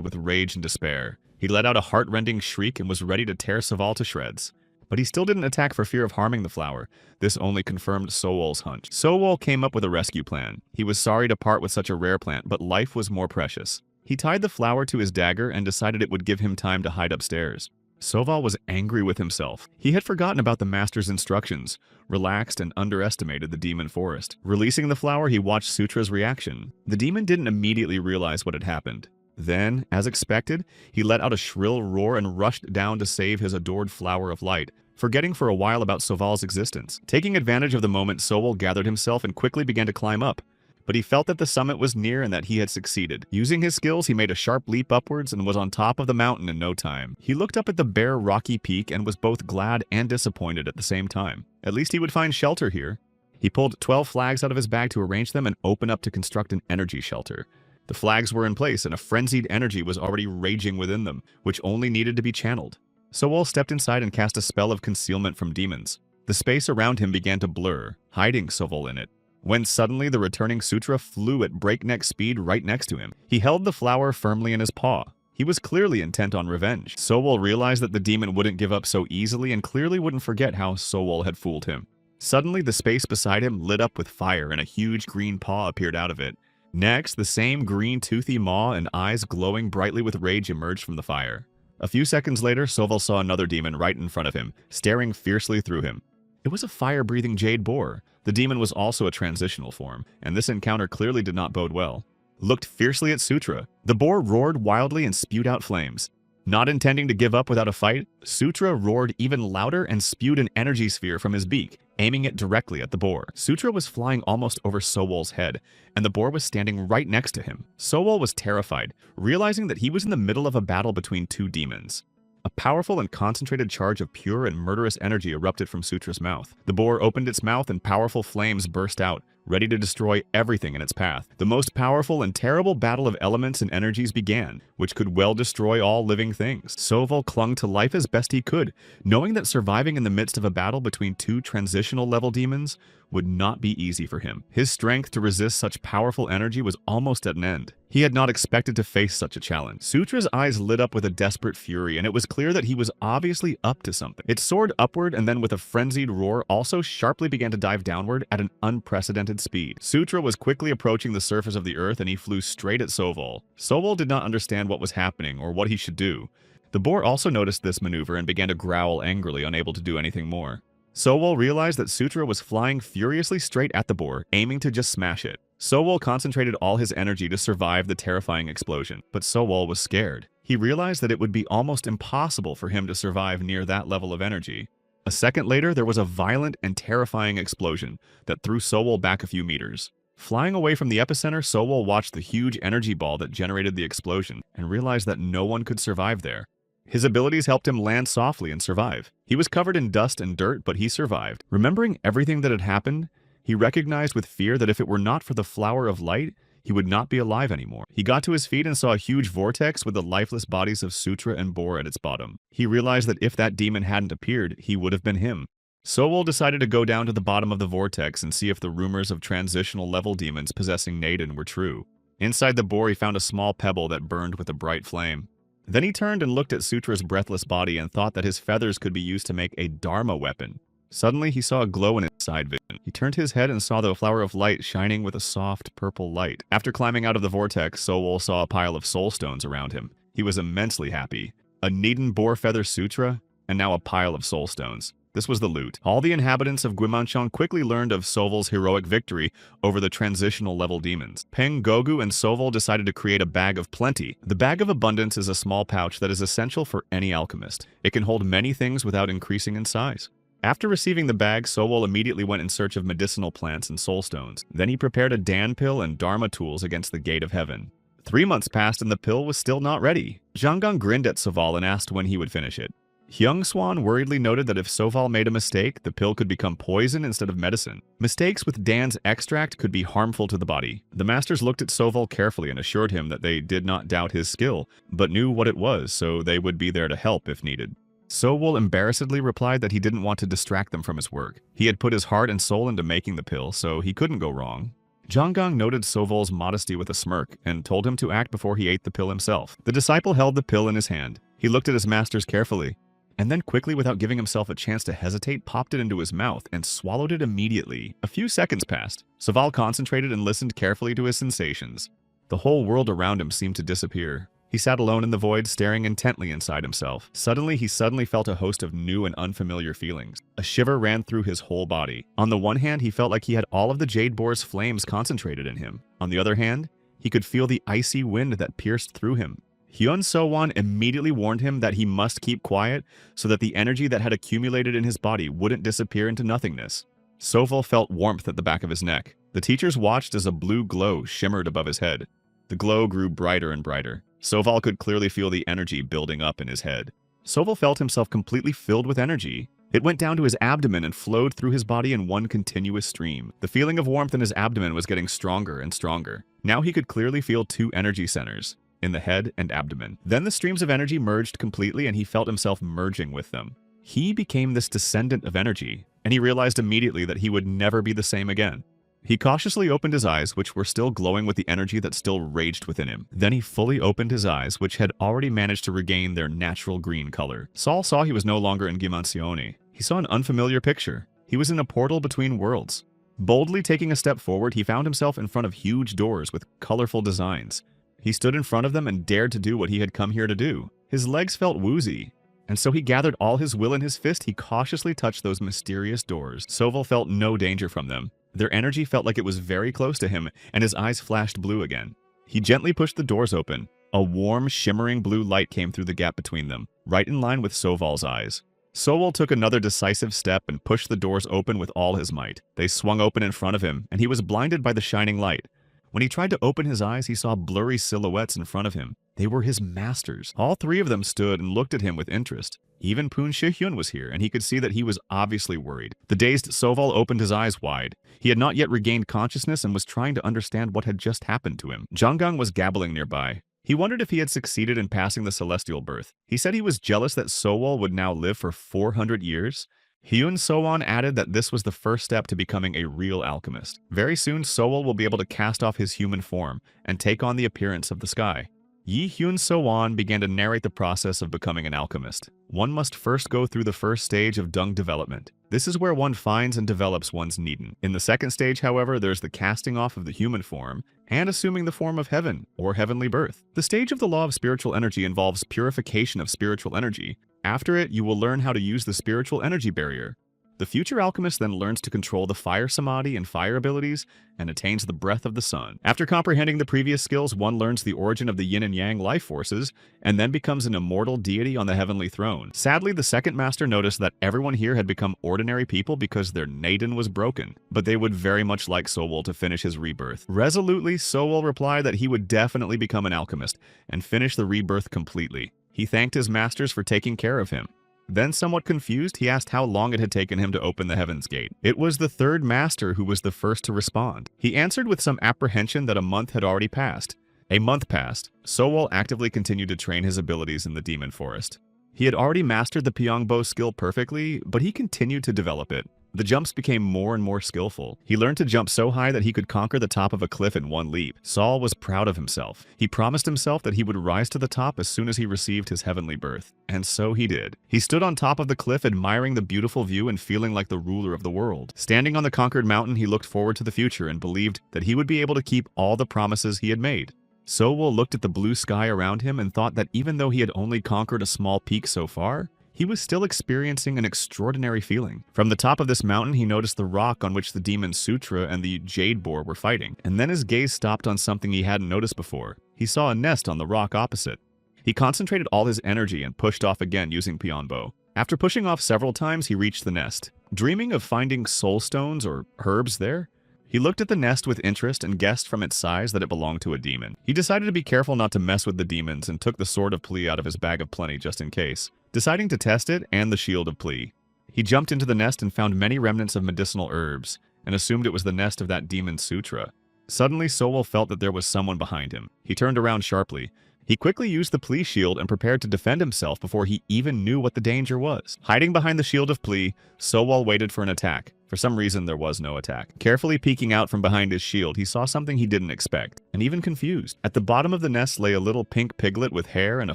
with rage and despair. He let out a heart-rending shriek and was ready to tear Soval to shreds. But he still didn't attack for fear of harming the flower. This only confirmed Soval's hunch. Soval came up with a rescue plan. He was sorry to part with such a rare plant, but life was more precious. He tied the flower to his dagger and decided it would give him time to hide upstairs. Soval was angry with himself. He had forgotten about the master's instructions, relaxed and underestimated the demon forest. Releasing the flower, he watched Sutra's reaction. The demon didn't immediately realize what had happened. Then, as expected, he let out a shrill roar and rushed down to save his adored flower of light, forgetting for a while about Soval's existence. Taking advantage of the moment, Soval gathered himself and quickly began to climb up. But he felt that the summit was near and that he had succeeded. Using his skills, he made a sharp leap upwards and was on top of the mountain in no time. He looked up at the bare, rocky peak and was both glad and disappointed at the same time. At least he would find shelter here. He pulled 12 flags out of his bag to arrange them and open up to construct an energy shelter. The flags were in place and a frenzied energy was already raging within them, which only needed to be channeled. Soval stepped inside and cast a spell of concealment from demons. The space around him began to blur, hiding Soval in it. When suddenly the returning Sutra flew at breakneck speed right next to him. He held the flower firmly in his paw. He was clearly intent on revenge. Soval realized that the demon wouldn't give up so easily and clearly wouldn't forget how Soval had fooled him. Suddenly, the space beside him lit up with fire and a huge green paw appeared out of it. Next, the same green toothy maw and eyes glowing brightly with rage emerged from the fire. A few seconds later, Soval saw another demon right in front of him, staring fiercely through him. It was a fire-breathing jade boar. The demon was also a transitional form, and this encounter clearly did not bode well. Looked fiercely at Sutra. The boar roared wildly and spewed out flames. Not intending to give up without a fight, Sutra roared even louder and spewed an energy sphere from his beak, aiming it directly at the boar. Sutra was flying almost over Soval's head, and the boar was standing right next to him. Soval was terrified, realizing that he was in the middle of a battle between two demons. A powerful and concentrated charge of pure and murderous energy erupted from Sutra's mouth. The boar opened its mouth and powerful flames burst out, ready to destroy everything in its path. The most powerful and terrible battle of elements and energies began, which could well destroy all living things. Soval clung to life as best he could, knowing that surviving in the midst of a battle between two transitional level demons would not be easy for him. His strength to resist such powerful energy was almost at an end. He had not expected to face such a challenge. Sutra's eyes lit up with a desperate fury, and it was clear that he was obviously up to something. It soared upward and then with a frenzied roar also sharply began to dive downward at an unprecedented speed. Sutra was quickly approaching the surface of the earth and he flew straight at Soval. Soval did not understand what was happening or what he should do. The boar also noticed this maneuver and began to growl angrily, unable to do anything more. Soval realized that Sutra was flying furiously straight at the boar, aiming to just smash it. Soval concentrated all his energy to survive the terrifying explosion, but Soval was scared. He realized that it would be almost impossible for him to survive near that level of energy. A second later, there was a violent and terrifying explosion that threw Soval back a few meters. Flying away from the epicenter, Soval watched the huge energy ball that generated the explosion and realized that no one could survive there. His abilities helped him land softly and survive. He was covered in dust and dirt, but he survived. Remembering everything that had happened, he recognized with fear that if it were not for the flower of light, he would not be alive anymore. He got to his feet and saw a huge vortex with the lifeless bodies of Sutra and boar at its bottom. He realized that if that demon hadn't appeared, he would have been him. Soval decided to go down to the bottom of the vortex and see if the rumors of transitional level demons possessing Naden were true. Inside the boar, he found a small pebble that burned with a bright flame. Then he turned and looked at Sutra's breathless body and thought that his feathers could be used to make a dharma weapon. Suddenly, he saw a glow in his side vision. He turned his head and saw the flower of light shining with a soft purple light. After climbing out of the vortex, Soval saw a pile of soul stones around him. He was immensely happy. A Naden boar feather sutra, and now a pile of soul stones. This was the loot. All the inhabitants of Guimanchong quickly learned of Soval's heroic victory over the transitional level demons. Peng Gogu and Soval decided to create a bag of plenty. The bag of abundance is a small pouch that is essential for any alchemist. It can hold many things without increasing in size. After receiving the bag, Sowol immediately went in search of medicinal plants and soul stones. Then he prepared a Dan pill and Dharma tools against the gate of heaven. 3 months passed and the pill was still not ready. Zhanggang grinned at Sowol and asked when he would finish it. Hyung Swan worriedly noted that if Sowol made a mistake, the pill could become poison instead of medicine. Mistakes with Dan's extract could be harmful to the body. The masters looked at Sowol carefully and assured him that they did not doubt his skill, but knew what it was, so they would be there to help if needed. Sowol embarrassedly replied that he didn't want to distract them from his work. He had put his heart and soul into making the pill, so he couldn't go wrong. Zhanggang noted Sowol's modesty with a smirk and told him to act before he ate the pill himself. The disciple held the pill in his hand. He looked at his masters carefully, and then quickly, without giving himself a chance to hesitate, popped it into his mouth and swallowed it immediately. A few seconds passed. Sowol concentrated and listened carefully to his sensations. The whole world around him seemed to disappear. He sat alone in the void, staring intently inside himself. Suddenly, he felt a host of new and unfamiliar feelings. A shiver ran through his whole body. On the one hand, he felt like he had all of the Jade Boar's flames concentrated in him. On the other hand, he could feel the icy wind that pierced through him. Hyun Sowon immediately warned him that he must keep quiet so that the energy that had accumulated in his body wouldn't disappear into nothingness. Sowol felt warmth at the back of his neck. The teachers watched as a blue glow shimmered above his head. The glow grew brighter and brighter. Sowol could clearly feel the energy building up in his head. Sowol felt himself completely filled with energy. It went down to his abdomen and flowed through his body in one continuous stream. The feeling of warmth in his abdomen was getting stronger and stronger. Now he could clearly feel 2 energy centers, in the head and abdomen. Then the streams of energy merged completely and he felt himself merging with them. He became this descendant of energy, and he realized immediately that he would never be the same again. He cautiously opened his eyes, which were still glowing with the energy that still raged within him. Then he fully opened his eyes, which had already managed to regain their natural green color. Saul saw he was no longer in Gimansione. He saw an unfamiliar picture. He was in a portal between worlds. Boldly taking a step forward, he found himself in front of huge doors with colorful designs. He stood in front of them and dared to do what he had come here to do. His legs felt woozy, and so he gathered all his will in his fist. He cautiously touched those mysterious doors. Sowol felt no danger from them. Their energy felt like it was very close to him, and his eyes flashed blue again. He gently pushed the doors open. A warm, shimmering blue light came through the gap between them, right in line with Sowol's eyes. Sowol took another decisive step and pushed the doors open with all his might. They swung open in front of him, and he was blinded by the shining light. When he tried to open his eyes, he saw blurry silhouettes in front of him. They were his masters. All 3 of them stood and looked at him with interest. Even Poon Shihyun was here, and he could see that he was obviously worried. The dazed Sowol opened his eyes wide. He had not yet regained consciousness and was trying to understand what had just happened to him. Zhanggang was gabbling nearby. He wondered if he had succeeded in passing the celestial birth. He said he was jealous that Sowol would now live for 400 years. Hyun Sowon added that this was the first step to becoming a real alchemist. Very soon, Sowol will be able to cast off his human form and take on the appearance of the sky. Yi Hyun Sowon began to narrate the process of becoming an alchemist. One must first go through the first stage of dung development. This is where one finds and develops one's Niden. In the second stage, however, there's the casting off of the human form and assuming the form of heaven or heavenly birth. The stage of the law of spiritual energy involves purification of spiritual energy. After it, you will learn how to use the spiritual energy barrier. The future alchemist then learns to control the fire samadhi and fire abilities and attains the breath of the sun. After comprehending the previous skills, one learns the origin of the yin and yang life forces and then becomes an immortal deity on the heavenly throne. Sadly, the second master noticed that everyone here had become ordinary people because their Naden was broken, but they would very much like Sowol to finish his rebirth. Resolutely, Sowol replied that he would definitely become an alchemist and finish the rebirth completely. He thanked his masters for taking care of him. Then, somewhat confused, he asked how long it had taken him to open the Heaven's Gate. It was the third master who was the first to respond. He answered with some apprehension that a month had already passed. A month passed. Sowol actively continued to train his abilities in the Demon Forest. He had already mastered the Pyongbo skill perfectly, but he continued to develop it. The jumps became more and more skillful. He learned to jump so high that he could conquer the top of a cliff in one leap. Saul was proud of himself. He promised himself that he would rise to the top as soon as he received his heavenly birth. And so he did. He stood on top of the cliff, admiring the beautiful view and feeling like the ruler of the world. Standing on the conquered mountain, he looked forward to the future and believed that he would be able to keep all the promises he had made. Sowol looked at the blue sky around him and thought that even though he had only conquered a small peak so far, he was still experiencing an extraordinary feeling. From the top of this mountain, he noticed the rock on which the Demon Sutra and the Jade Boar were fighting, and then his gaze stopped on something he hadn't noticed before. He saw a nest on the rock opposite. He concentrated all his energy and pushed off again using Pyonbo. After pushing off several times, he reached the nest. Dreaming of finding soul stones or herbs there, he looked at the nest with interest and guessed from its size that it belonged to a demon. He decided to be careful not to mess with the demons and took the Sword of Plea out of his bag of plenty just in case, deciding to test it and the Shield of Plea. He jumped into the nest and found many remnants of medicinal herbs, and assumed it was the nest of that demon Sutra. Suddenly, Sowell felt that there was someone behind him. He turned around sharply. He quickly used the Plea Shield and prepared to defend himself before he even knew what the danger was. Hiding behind the Shield of Plea, Sowell waited for an attack. For some reason, there was no attack. Carefully peeking out from behind his shield, he saw something he didn't expect, and even confused. At the bottom of the nest lay a little pink piglet with hair and a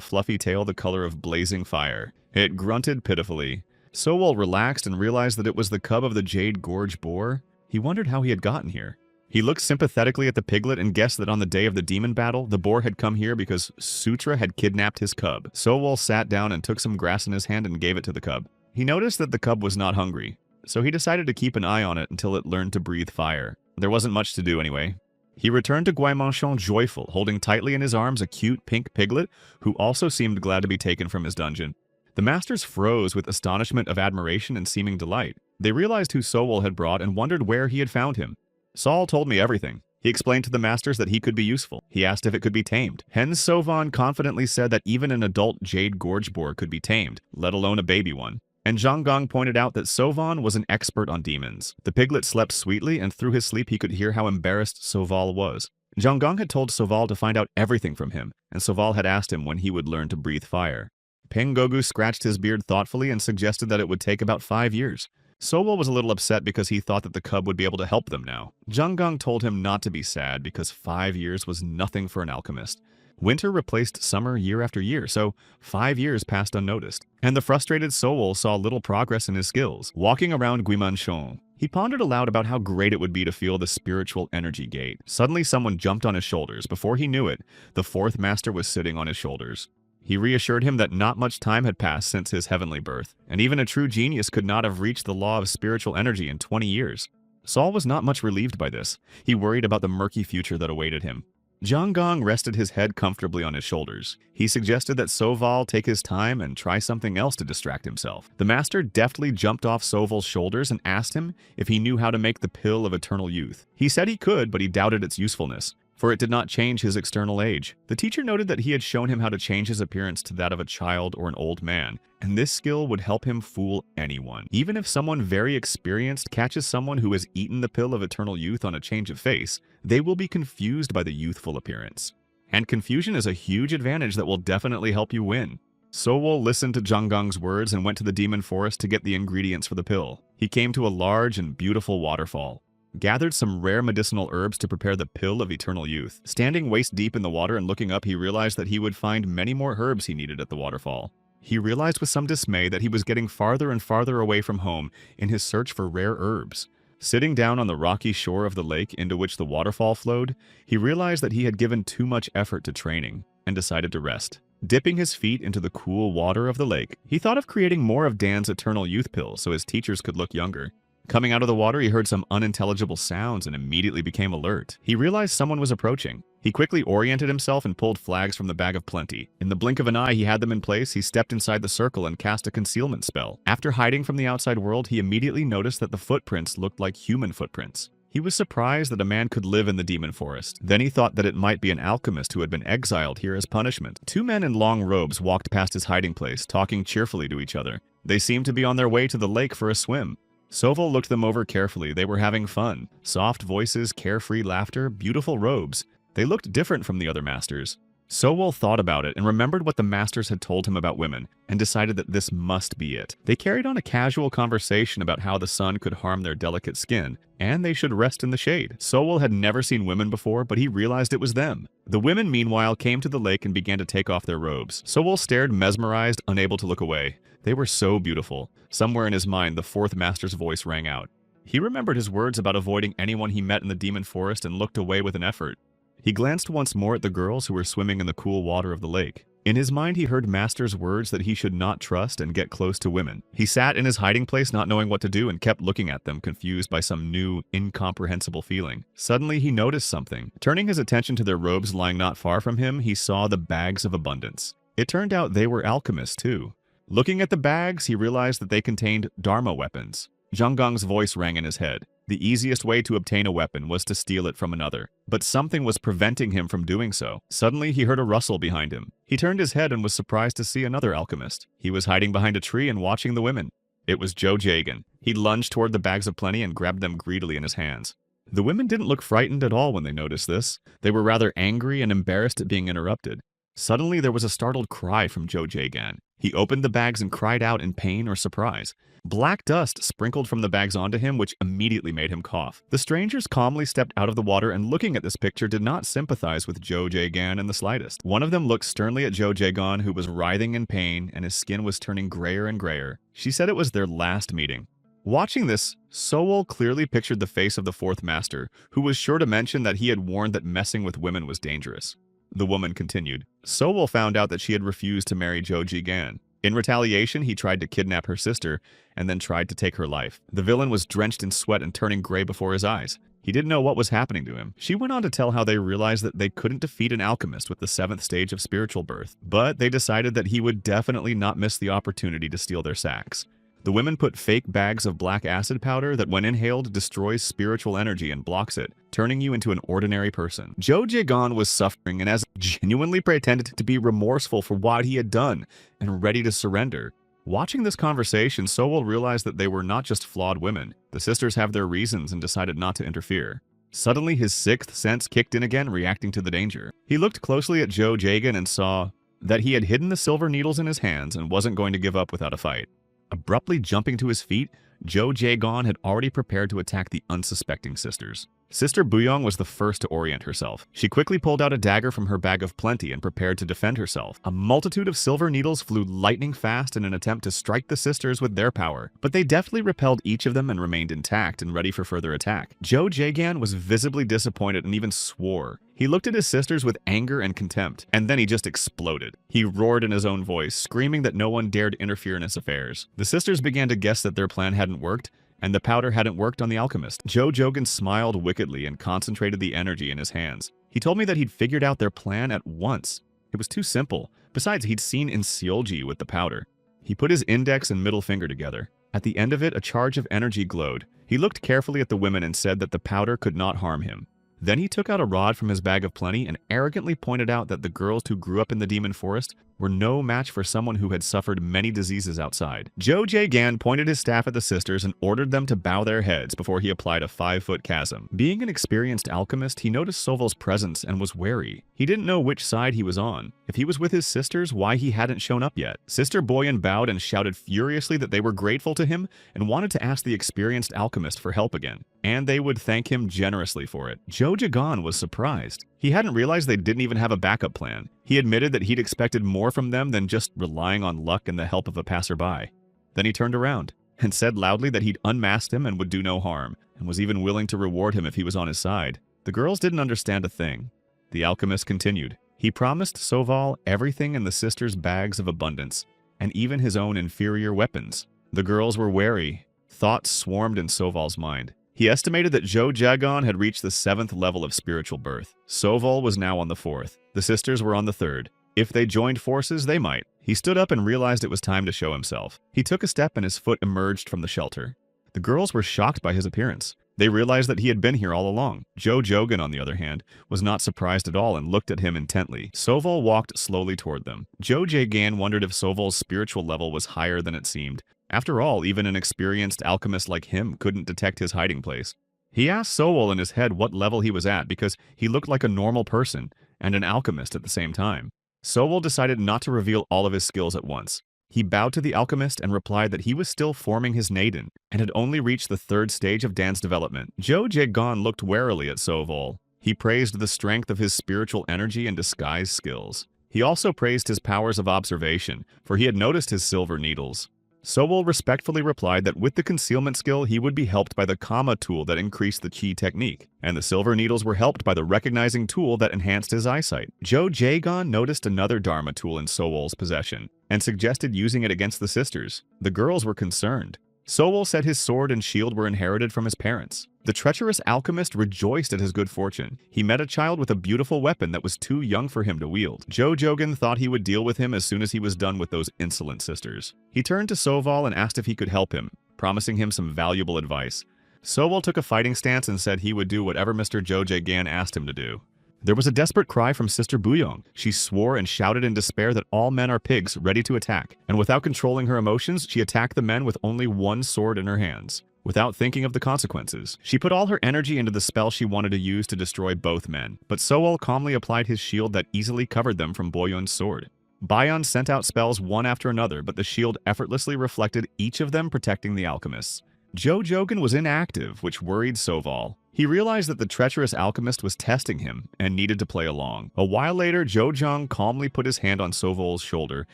fluffy tail the color of blazing fire. It grunted pitifully. Sowell relaxed and realized that it was the cub of the Jade Gorge boar. He wondered how he had gotten here. He looked sympathetically at the piglet and guessed that on the day of the demon battle, the boar had come here because Sutra had kidnapped his cub. Sowell sat down and took some grass in his hand and gave it to the cub. He noticed that the cub was not hungry, so he decided to keep an eye on it until it learned to breathe fire. There wasn't much to do anyway. He returned to Guaymanchon joyful, holding tightly in his arms a cute pink piglet who also seemed glad to be taken from his dungeon. The masters froze with astonishment of admiration and seeming delight. They realized who Sowell had brought and wondered where he had found him. Saul told me everything. He explained to the masters that he could be useful. He asked if it could be tamed. Hen Sovan confidently said that even an adult Jade Gorge boar could be tamed, let alone a baby one. And Zhang Gong pointed out that Sovan was an expert on demons. The piglet slept sweetly, and through his sleep he could hear how embarrassed Soval was. Zhang Gong had told Soval to find out everything from him, and Soval had asked him when he would learn to breathe fire. Peng Gogu scratched his beard thoughtfully and suggested that it would take about 5 years. Sowell was a little upset because he thought that the cub would be able to help them now. Zhang Gong told him not to be sad because 5 years was nothing for an alchemist. Winter replaced summer year after year, so 5 years passed unnoticed. And the frustrated Sowell saw little progress in his skills. Walking around Guimanchon, he pondered aloud about how great it would be to feel the spiritual energy gate. Suddenly someone jumped on his shoulders. Before he knew it, the fourth master was sitting on his shoulders. He reassured him that not much time had passed since his heavenly birth, and even a true genius could not have reached the law of spiritual energy in 20 years. Saul was not much relieved by this. He worried about the murky future that awaited him. Zhang Gong rested his head comfortably on his shoulders. He suggested that Soval take his time and try something else to distract himself. The master deftly jumped off Soval's shoulders and asked him if he knew how to make the pill of eternal youth. He said he could, but he doubted its usefulness, for it did not change his external age. The teacher noted that he had shown him how to change his appearance to that of a child or an old man, and this skill would help him fool anyone. Even if someone very experienced catches someone who has eaten the pill of eternal youth on a change of face, they will be confused by the youthful appearance. And confusion is a huge advantage that will definitely help you win. Sowell listened to Zhang Gong's words and went to the demon forest to get the ingredients for the pill. He came to a large and beautiful waterfall, gathered some rare medicinal herbs to prepare the pill of eternal youth. Standing waist deep in the water and looking up, he realized that he would find many more herbs he needed at the waterfall. He realized with some dismay that he was getting farther and farther away from home in his search for rare herbs. Sitting down on the rocky shore of the lake into which the waterfall flowed, he realized that he had given too much effort to training and decided to rest. Dipping his feet into the cool water of the lake, he thought of creating more of Dan's eternal youth pill so his teachers could look younger. Coming out of the water, he heard some unintelligible sounds and immediately became alert. He realized someone was approaching. He quickly oriented himself and pulled flags from the bag of plenty. In the blink of an eye, he had them in place. He stepped inside the circle and cast a concealment spell. After hiding from the outside world, he immediately noticed that the footprints looked like human footprints. He was surprised that a man could live in the demon forest. Then he thought that it might be an alchemist who had been exiled here as punishment. 2 men in long robes walked past his hiding place, talking cheerfully to each other. They seemed to be on their way to the lake for a swim. Sowell looked them over carefully. They were having fun. Soft voices, carefree laughter, beautiful robes. They looked different from the other masters. Sowell thought about it and remembered what the masters had told him about women, and decided that this must be it. They carried on a casual conversation about how the sun could harm their delicate skin, and they should rest in the shade. Sowell had never seen women before, but he realized it was them. The women, meanwhile, came to the lake and began to take off their robes. Sowell stared mesmerized, unable to look away. They were so beautiful. Somewhere in his mind, the fourth master's voice rang out. He remembered his words about avoiding anyone he met in the demon forest and looked away with an effort. He glanced once more at the girls who were swimming in the cool water of the lake. In his mind, he heard Master's words that he should not trust and get close to women. He sat in his hiding place not knowing what to do and kept looking at them, confused by some new, incomprehensible feeling. Suddenly, he noticed something. Turning his attention to their robes lying not far from him, he saw the bags of abundance. It turned out they were alchemists, too. Looking at the bags, he realized that they contained Dharma weapons. Zhonggong's voice rang in his head. The easiest way to obtain a weapon was to steal it from another, but something was preventing him from doing so. Suddenly, he heard a rustle behind him. He turned his head and was surprised to see another alchemist. He was hiding behind a tree and watching the women. It was Zhou Jagan. He lunged toward the bags of plenty and grabbed them greedily in his hands. The women didn't look frightened at all when they noticed this. They were rather angry and embarrassed at being interrupted. Suddenly, there was a startled cry from Zhou Jagan. He opened the bags and cried out in pain or surprise. Black dust sprinkled from the bags onto him, which immediately made him cough. The strangers calmly stepped out of the water and, looking at this picture, did not sympathize with Zhou Jagan in the slightest. One of them looked sternly at Zhou Jagan, who was writhing in pain, and his skin was turning grayer and grayer. She said it was their last meeting. Watching this, Sowol clearly pictured the face of the fourth master, who was sure to mention that he had warned that messing with women was dangerous. The woman continued. Sowol found out that she had refused to marry Zhou Jagan. In retaliation, he tried to kidnap her sister and then tried to take her life. The villain was drenched in sweat and turning gray before his eyes. He didn't know what was happening to him. She went on to tell how they realized that they couldn't defeat an alchemist with the 7th stage of spiritual birth, but they decided that he would definitely not miss the opportunity to steal their sacks. The women put fake bags of black acid powder that, when inhaled, destroys spiritual energy and blocks it, turning you into an ordinary person. Zhou Jagan was suffering and, as genuinely pretended to be remorseful for what he had done and ready to surrender. Watching this conversation, Sowol realized that they were not just flawed women. The sisters have their reasons and decided not to interfere. Suddenly, his 6th sense kicked in again, reacting to the danger. He looked closely at Zhou Jagan and saw that he had hidden the silver needles in his hands and wasn't going to give up without a fight. Abruptly jumping to his feet, Zhou Jagan had already prepared to attack the unsuspecting sisters. Sister Buyong was the first to orient herself. She quickly pulled out a dagger from her bag of plenty and prepared to defend herself. A multitude of silver needles flew lightning fast in an attempt to strike the sisters with their power, but they deftly repelled each of them and remained intact and ready for further attack. Zhou Jagan was visibly disappointed and even swore. He looked at his sisters with anger and contempt, and then he just exploded. He roared in his own voice, screaming that no one dared interfere in his affairs. The sisters began to guess that their plan hadn't worked, and the powder hadn't worked on the alchemist. Zhou Jagan smiled wickedly and concentrated the energy in his hands. He told me that he'd figured out their plan at once. It was too simple. Besides, he'd seen in Seolji with the powder. He put his index and middle finger together. At the end of it, a charge of energy glowed. He looked carefully at the women and said that the powder could not harm him. Then he took out a rod from his bag of plenty and arrogantly pointed out that the girls who grew up in the demon forest were no match for someone who had suffered many diseases outside. Zhou Jagan pointed his staff at the sisters and ordered them to bow their heads before he applied a 5-foot chasm. Being an experienced alchemist, he noticed Sowol's presence and was wary. He didn't know which side he was on. If he was with his sisters, why he hadn't shown up yet. Sister Boyan bowed and shouted furiously that they were grateful to him and wanted to ask the experienced alchemist for help again, and they would thank him generously for it. Zhou Jagan was surprised. He hadn't realized they didn't even have a backup plan. He admitted that he'd expected more from them than just relying on luck and the help of a passerby. Then he turned around and said loudly that he'd unmasked him and would do no harm, and was even willing to reward him if he was on his side. The girls didn't understand a thing. The alchemist continued. He promised Sowol everything in the sisters' bags of abundance, and even his own inferior weapons. The girls were wary. Thoughts swarmed in Sowol's mind. He estimated that Zhou Jagan had reached the 7th level of spiritual birth. Sowol was now on the 4th. The sisters were on the 3rd. If they joined forces, they might. He stood up and realized it was time to show himself. He took a step and his foot emerged from the shelter. The girls were shocked by his appearance. They realized that he had been here all along. Zhou Jagan, on the other hand, was not surprised at all and looked at him intently. Sowol walked slowly toward them. Zhou Jagan wondered if Sowol's spiritual level was higher than it seemed. After all, even an experienced alchemist like him couldn't detect his hiding place. He asked Sowol in his head what level he was at because he looked like a normal person and an alchemist at the same time. Sowol decided not to reveal all of his skills at once. He bowed to the alchemist and replied that he was still forming his naden and had only reached the 3rd stage of dance development. Zhou Jagan looked warily at Sowol. He praised the strength of his spiritual energy and disguise skills. He also praised his powers of observation, for he had noticed his silver needles. Sowol respectfully replied that with the concealment skill, he would be helped by the Kama tool that increased the Qi technique, and the silver needles were helped by the recognizing tool that enhanced his eyesight. Zhou Jagan noticed another Dharma tool in Sowol's possession, and suggested using it against the sisters. The girls were concerned. Sowol said his sword and shield were inherited from his parents. The treacherous alchemist rejoiced at his good fortune. He met a child with a beautiful weapon that was too young for him to wield. Jo Jogan thought he would deal with him as soon as he was done with those insolent sisters. He turned to Soval and asked if he could help him, promising him some valuable advice. Soval took a fighting stance and said he would do whatever Mr. Jo Jagan asked him to do. There was a desperate cry from Sister Buyong. She swore and shouted in despair that all men are pigs, ready to attack. And without controlling her emotions, she attacked the men with only one sword in her hands. Without thinking of the consequences, she put all her energy into the spell she wanted to use to destroy both men. But Soal calmly applied his shield that easily covered them from Boyon's sword. Bayon sent out spells one after another, but the shield effortlessly reflected each of them, protecting the alchemists. Jo Jogan was inactive, which worried Soval. He realized that the treacherous alchemist was testing him and needed to play along. A while later, Jo Jong calmly put his hand on Sovol's shoulder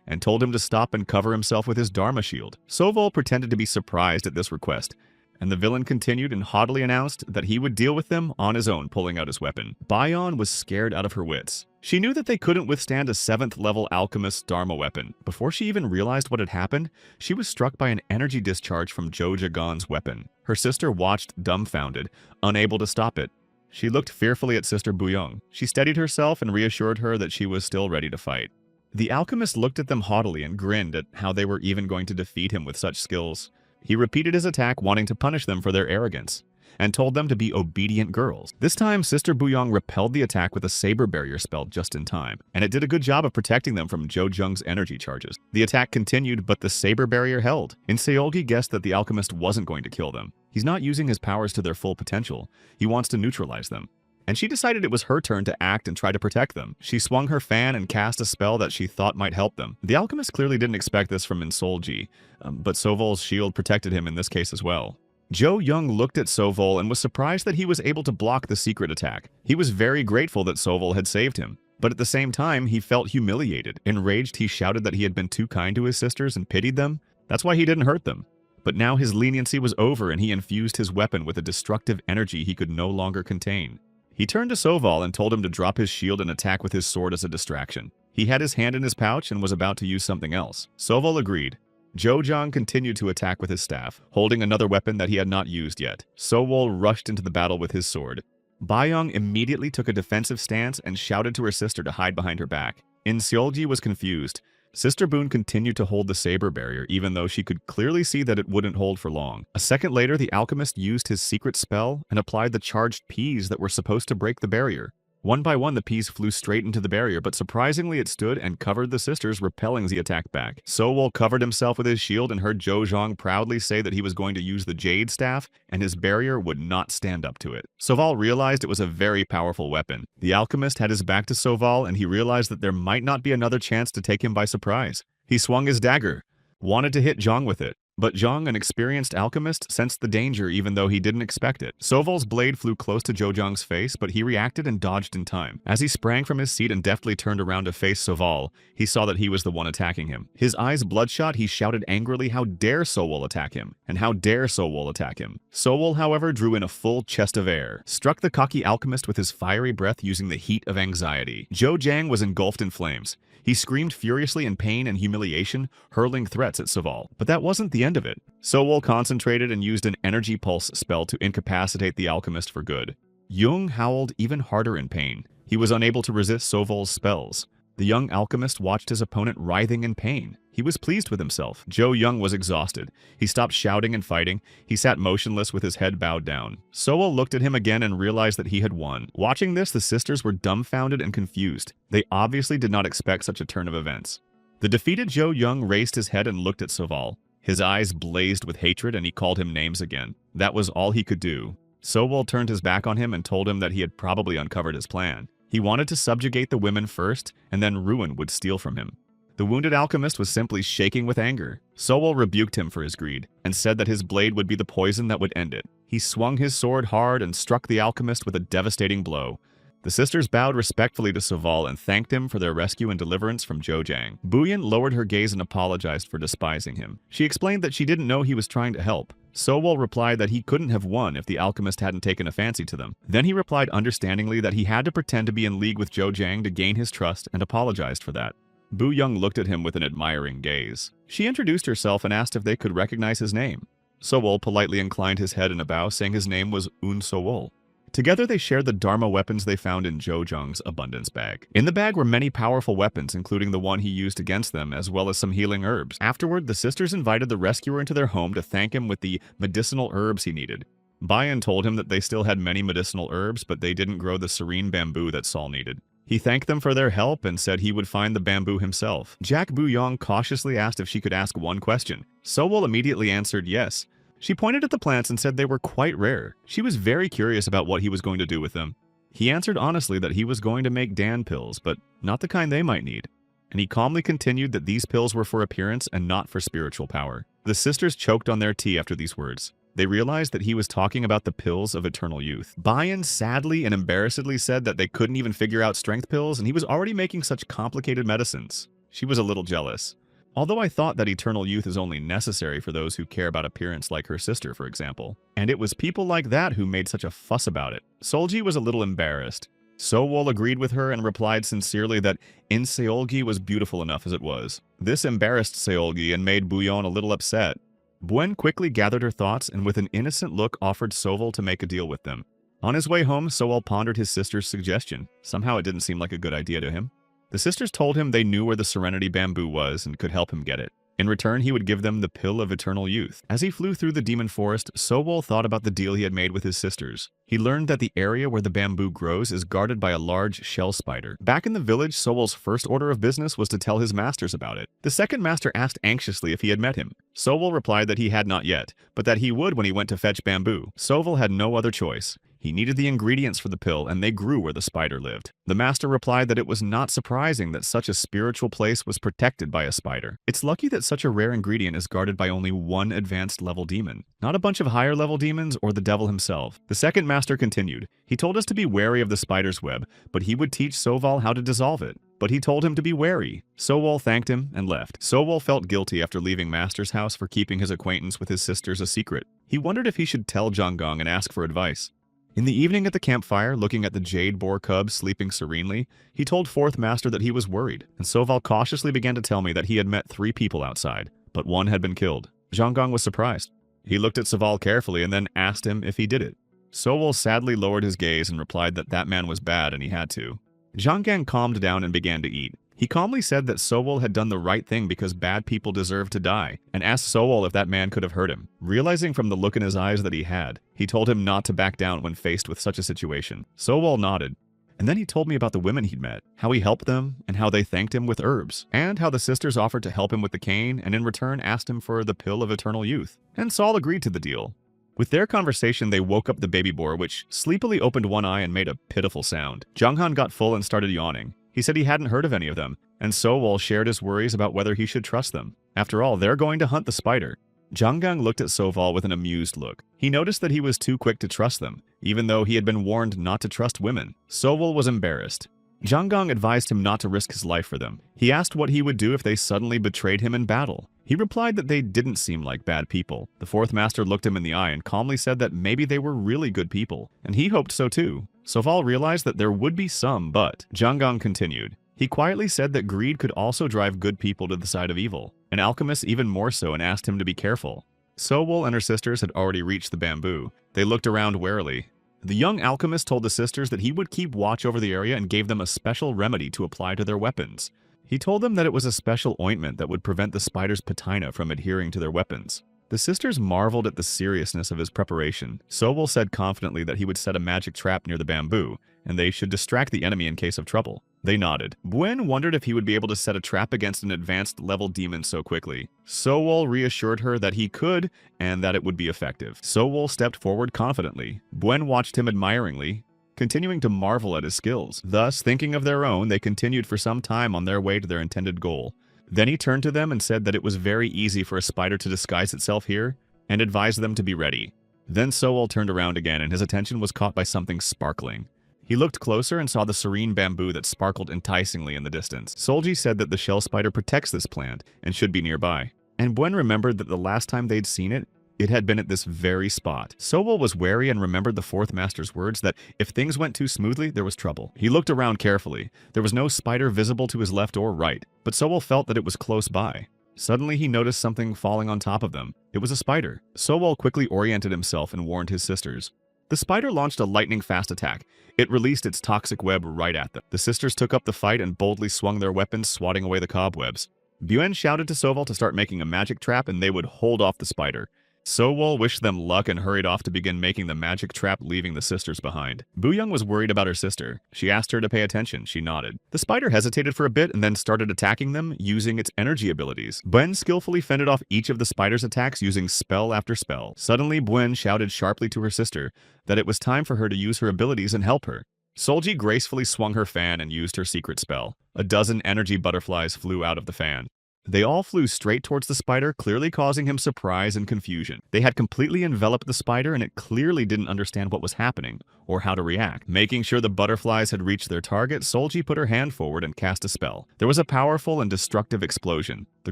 and told him to stop and cover himself with his Dharma shield. Sovol pretended to be surprised at this request, and the villain continued and haughtily announced that he would deal with them on his own, pulling out his weapon. Bayon was scared out of her wits. She knew that they couldn't withstand a 7th-level alchemist's Dharma weapon. Before she even realized what had happened, she was struck by an energy discharge from Jo Jagan's weapon. Her sister watched dumbfounded, unable to stop it. She looked fearfully at Sister Buyong. She steadied herself and reassured her that she was still ready to fight. The alchemist looked at them haughtily and grinned at how they were even going to defeat him with such skills. He repeated his attack, wanting to punish them for their arrogance, and told them to be obedient girls. This time, Sister Buyong repelled the attack with a saber barrier spell just in time, and it did a good job of protecting them from Jo Jung's energy charges. The attack continued, but the saber barrier held. And Seolgi guessed that the alchemist wasn't going to kill them. He's not using his powers to their full potential. He wants to neutralize them. And she decided it was her turn to act and try to protect them. She swung her fan and cast a spell that she thought might help them. The alchemist clearly didn't expect this from Insolji, but Sovol's shield protected him in this case as well. Jo Young looked at Sovol and was surprised that he was able to block the secret attack. He was very grateful that Sovol had saved him, but at the same time, he felt humiliated. Enraged, he shouted that he had been too kind to his sisters and pitied them. That's why he didn't hurt them. But now his leniency was over and he infused his weapon with a destructive energy he could no longer contain. He turned to Sovol and told him to drop his shield and attack with his sword as a distraction. He had his hand in his pouch and was about to use something else. Sovol agreed. Jo Jong continued to attack with his staff, holding another weapon that he had not used yet. Sowol rushed into the battle with his sword. Bayong immediately took a defensive stance and shouted to her sister to hide behind her back. In Seolji was confused. Sister Boon continued to hold the saber barrier, even though she could clearly see that it wouldn't hold for long. A second later, the alchemist used his secret spell and applied the charged peas that were supposed to break the barrier. One by one, the peas flew straight into the barrier, but surprisingly it stood and covered the sisters, repelling the attack back. Sowol covered himself with his shield and heard Jo Jong proudly say that he was going to use the Jade Staff, and his barrier would not stand up to it. Soval realized it was a very powerful weapon. The alchemist had his back to Soval, and he realized that there might not be another chance to take him by surprise. He swung his dagger, wanted to hit Jong with it. But Jong, an experienced alchemist, sensed the danger even though he didn't expect it. Sovol's blade flew close to Jo Jong's face, but he reacted and dodged in time. As he sprang from his seat and deftly turned around to face Soval, he saw that he was the one attacking him. His eyes bloodshot, he shouted angrily, "How dare Sowol attack him? And how dare Sowol attack him?" Sowol, however, drew in a full chest of air, struck the cocky alchemist with his fiery breath using the heat of anxiety. Jo Jang was engulfed in flames. He screamed furiously in pain and humiliation, hurling threats at Soval. But that wasn't the end of it. Sowol concentrated and used an energy pulse spell to incapacitate the alchemist for good. Jung howled even harder in pain. He was unable to resist Sovol's spells. The young alchemist watched his opponent writhing in pain. He was pleased with himself. Jo Young was exhausted. He stopped shouting and fighting. He sat motionless with his head bowed down. Sowol looked at him again and realized that he had won. Watching this, the sisters were dumbfounded and confused. They obviously did not expect such a turn of events. The defeated Jo Young raised his head and looked at Soval. His eyes blazed with hatred and he called him names again. That was all he could do. Sowol turned his back on him and told him that he had probably uncovered his plan. He wanted to subjugate the women first, and then ruin would steal from him. The wounded alchemist was simply shaking with anger. Sowol rebuked him for his greed, and said that his blade would be the poison that would end it. He swung his sword hard and struck the alchemist with a devastating blow. The sisters bowed respectfully to Soval and thanked him for their rescue and deliverance from Jo Jang. Buyin lowered her gaze and apologized for despising him. She explained that she didn't know he was trying to help. Sowol replied that he couldn't have won if the alchemist hadn't taken a fancy to them. Then he replied understandingly that he had to pretend to be in league with Jo Jang to gain his trust and apologized for that. Bu Young looked at him with an admiring gaze. She introduced herself and asked if they could recognize his name. Sowol politely inclined his head in a bow, saying his name was Sowol. Together they shared the Dharma weapons they found in Jojong's abundance bag. In the bag were many powerful weapons, including the one he used against them, as well as some healing herbs. Afterward, the sisters invited the rescuer into their home to thank him with the medicinal herbs he needed. Bayan told him that they still had many medicinal herbs, but they didn't grow the serene bamboo that Saul needed. He thanked them for their help and said he would find the bamboo himself. Jack Buyong cautiously asked if she could ask one question. Sowol immediately answered yes. She pointed at the plants and said they were quite rare. She was very curious about what he was going to do with them. He answered honestly that he was going to make Dan pills, but not the kind they might need. And he calmly continued that these pills were for appearance and not for spiritual power. The sisters choked on their tea after these words. They realized that he was talking about the pills of eternal youth. Bayan sadly and embarrassedly said that they couldn't even figure out strength pills, and he was already making such complicated medicines. She was a little jealous. Although I thought that eternal youth is only necessary for those who care about appearance, like her sister, for example. And it was people like that who made such a fuss about it. Solji was a little embarrassed. Sowol agreed with her and replied sincerely that Seolgi was beautiful enough as it was. This embarrassed Seolgi and made Buyon a little upset. Buen quickly gathered her thoughts and with an innocent look offered Sowol to make a deal with them. On his way home, Sowol pondered his sister's suggestion. Somehow it didn't seem like a good idea to him. The sisters told him they knew where the Serenity Bamboo was and could help him get it. In return, he would give them the Pill of Eternal Youth. As he flew through the demon forest, Sowol thought about the deal he had made with his sisters. He learned that the area where the bamboo grows is guarded by a large shell spider. Back in the village, Sowol's first order of business was to tell his masters about it. The second master asked anxiously if he had met him. Sowol replied that he had not yet, but that he would when he went to fetch bamboo. Sowol had no other choice. He needed the ingredients for the pill, and they grew where the spider lived. The master replied that it was not surprising that such a spiritual place was protected by a spider. It's lucky that such a rare ingredient is guarded by only one advanced level demon, not a bunch of higher level demons or the devil himself. The second master continued. He told us to be wary of the spider's web, but he would teach Sowol how to dissolve it. But he told him to be wary. Sowol thanked him and left. Sowol felt guilty after leaving Master's house for keeping his acquaintance with his sisters a secret. He wondered if he should tell Jonggong and ask for advice. In the evening at the campfire, looking at the jade boar cub sleeping serenely, he told Fourth Master that he was worried, and Sowol cautiously began to tell me that he had met 3 people outside, but one had been killed. Jonggong was surprised. He looked at Sowol carefully and then asked him if he did it. Sowol sadly lowered his gaze and replied that that man was bad and he had to. Jonggong calmed down and began to eat. He calmly said that Sowol had done the right thing because bad people deserve to die, and asked Sowol if that man could have hurt him. Realizing from the look in his eyes that he had, he told him not to back down when faced with such a situation. Sowol nodded. And then he told me about the women he'd met, how he helped them, and how they thanked him with herbs, and how the sisters offered to help him with the cane, and in return asked him for the Pill of Eternal Youth. And Saul agreed to the deal. With their conversation, they woke up the baby boar, which sleepily opened one eye and made a pitiful sound. Jonghan got full and started yawning. He said he hadn't heard of any of them, and Sowol shared his worries about whether he should trust them. After all, they're going to hunt the spider. Jonggong looked at Sowol with an amused look. He noticed that he was too quick to trust them, even though he had been warned not to trust women. Sowol was embarrassed. Jonggong advised him not to risk his life for them. He asked what he would do if they suddenly betrayed him in battle. He replied that they didn't seem like bad people. The Fourth Master looked him in the eye and calmly said that maybe they were really good people, and he hoped so too. Sowol realized that there would be some, but Jonggong continued. He quietly said that greed could also drive good people to the side of evil, and alchemists even more so, and asked him to be careful. Sowol and her sisters had already reached the bamboo. They looked around warily. The young alchemist told the sisters that he would keep watch over the area and gave them a special remedy to apply to their weapons. He told them that it was a special ointment that would prevent the spider's patina from adhering to their weapons. The sisters marveled at the seriousness of his preparation. Sowol said confidently that he would set a magic trap near the bamboo, and they should distract the enemy in case of trouble. They nodded. Buen wondered if he would be able to set a trap against an advanced level demon so quickly. Sowol reassured her that he could, and that it would be effective. Sowol stepped forward confidently. Buen watched him admiringly, continuing to marvel at his skills. Thus, thinking of their own, they continued for some time on their way to their intended goal. Then he turned to them and said that it was very easy for a spider to disguise itself here, and advised them to be ready. Then Sowol turned around again, and his attention was caught by something sparkling. He looked closer and saw the serene bamboo that sparkled enticingly in the distance. Solji said that the shell spider protects this plant and should be nearby. And Buen remembered that the last time they'd seen it, it had been at this very spot. Sowol was wary and remembered the Fourth Master's words that if things went too smoothly, there was trouble. He looked around carefully. There was no spider visible to his left or right, but Sowol felt that it was close by. Suddenly, he noticed something falling on top of them. It was a spider. Sowol quickly oriented himself and warned his sisters. The spider launched a lightning-fast attack. It released its toxic web right at them. The sisters took up the fight and boldly swung their weapons, swatting away the cobwebs. Buen shouted to Sowol to start making a magic trap and they would hold off the spider. Sowol wished them luck and hurried off to begin making the magic trap, leaving the sisters behind. Buyang was worried about her sister. She asked her to pay attention. She nodded. The spider hesitated for a bit and then started attacking them using its energy abilities. Buen skillfully fended off each of the spider's attacks using spell after spell. Suddenly, Buen shouted sharply to her sister that it was time for her to use her abilities and help her. Solji gracefully swung her fan and used her secret spell. A dozen energy butterflies flew out of the fan. They all flew straight towards the spider, clearly causing him surprise and confusion. They had completely enveloped the spider and it clearly didn't understand what was happening or how to react. Making sure the butterflies had reached their target, Solji put her hand forward and cast a spell. There was a powerful and destructive explosion. The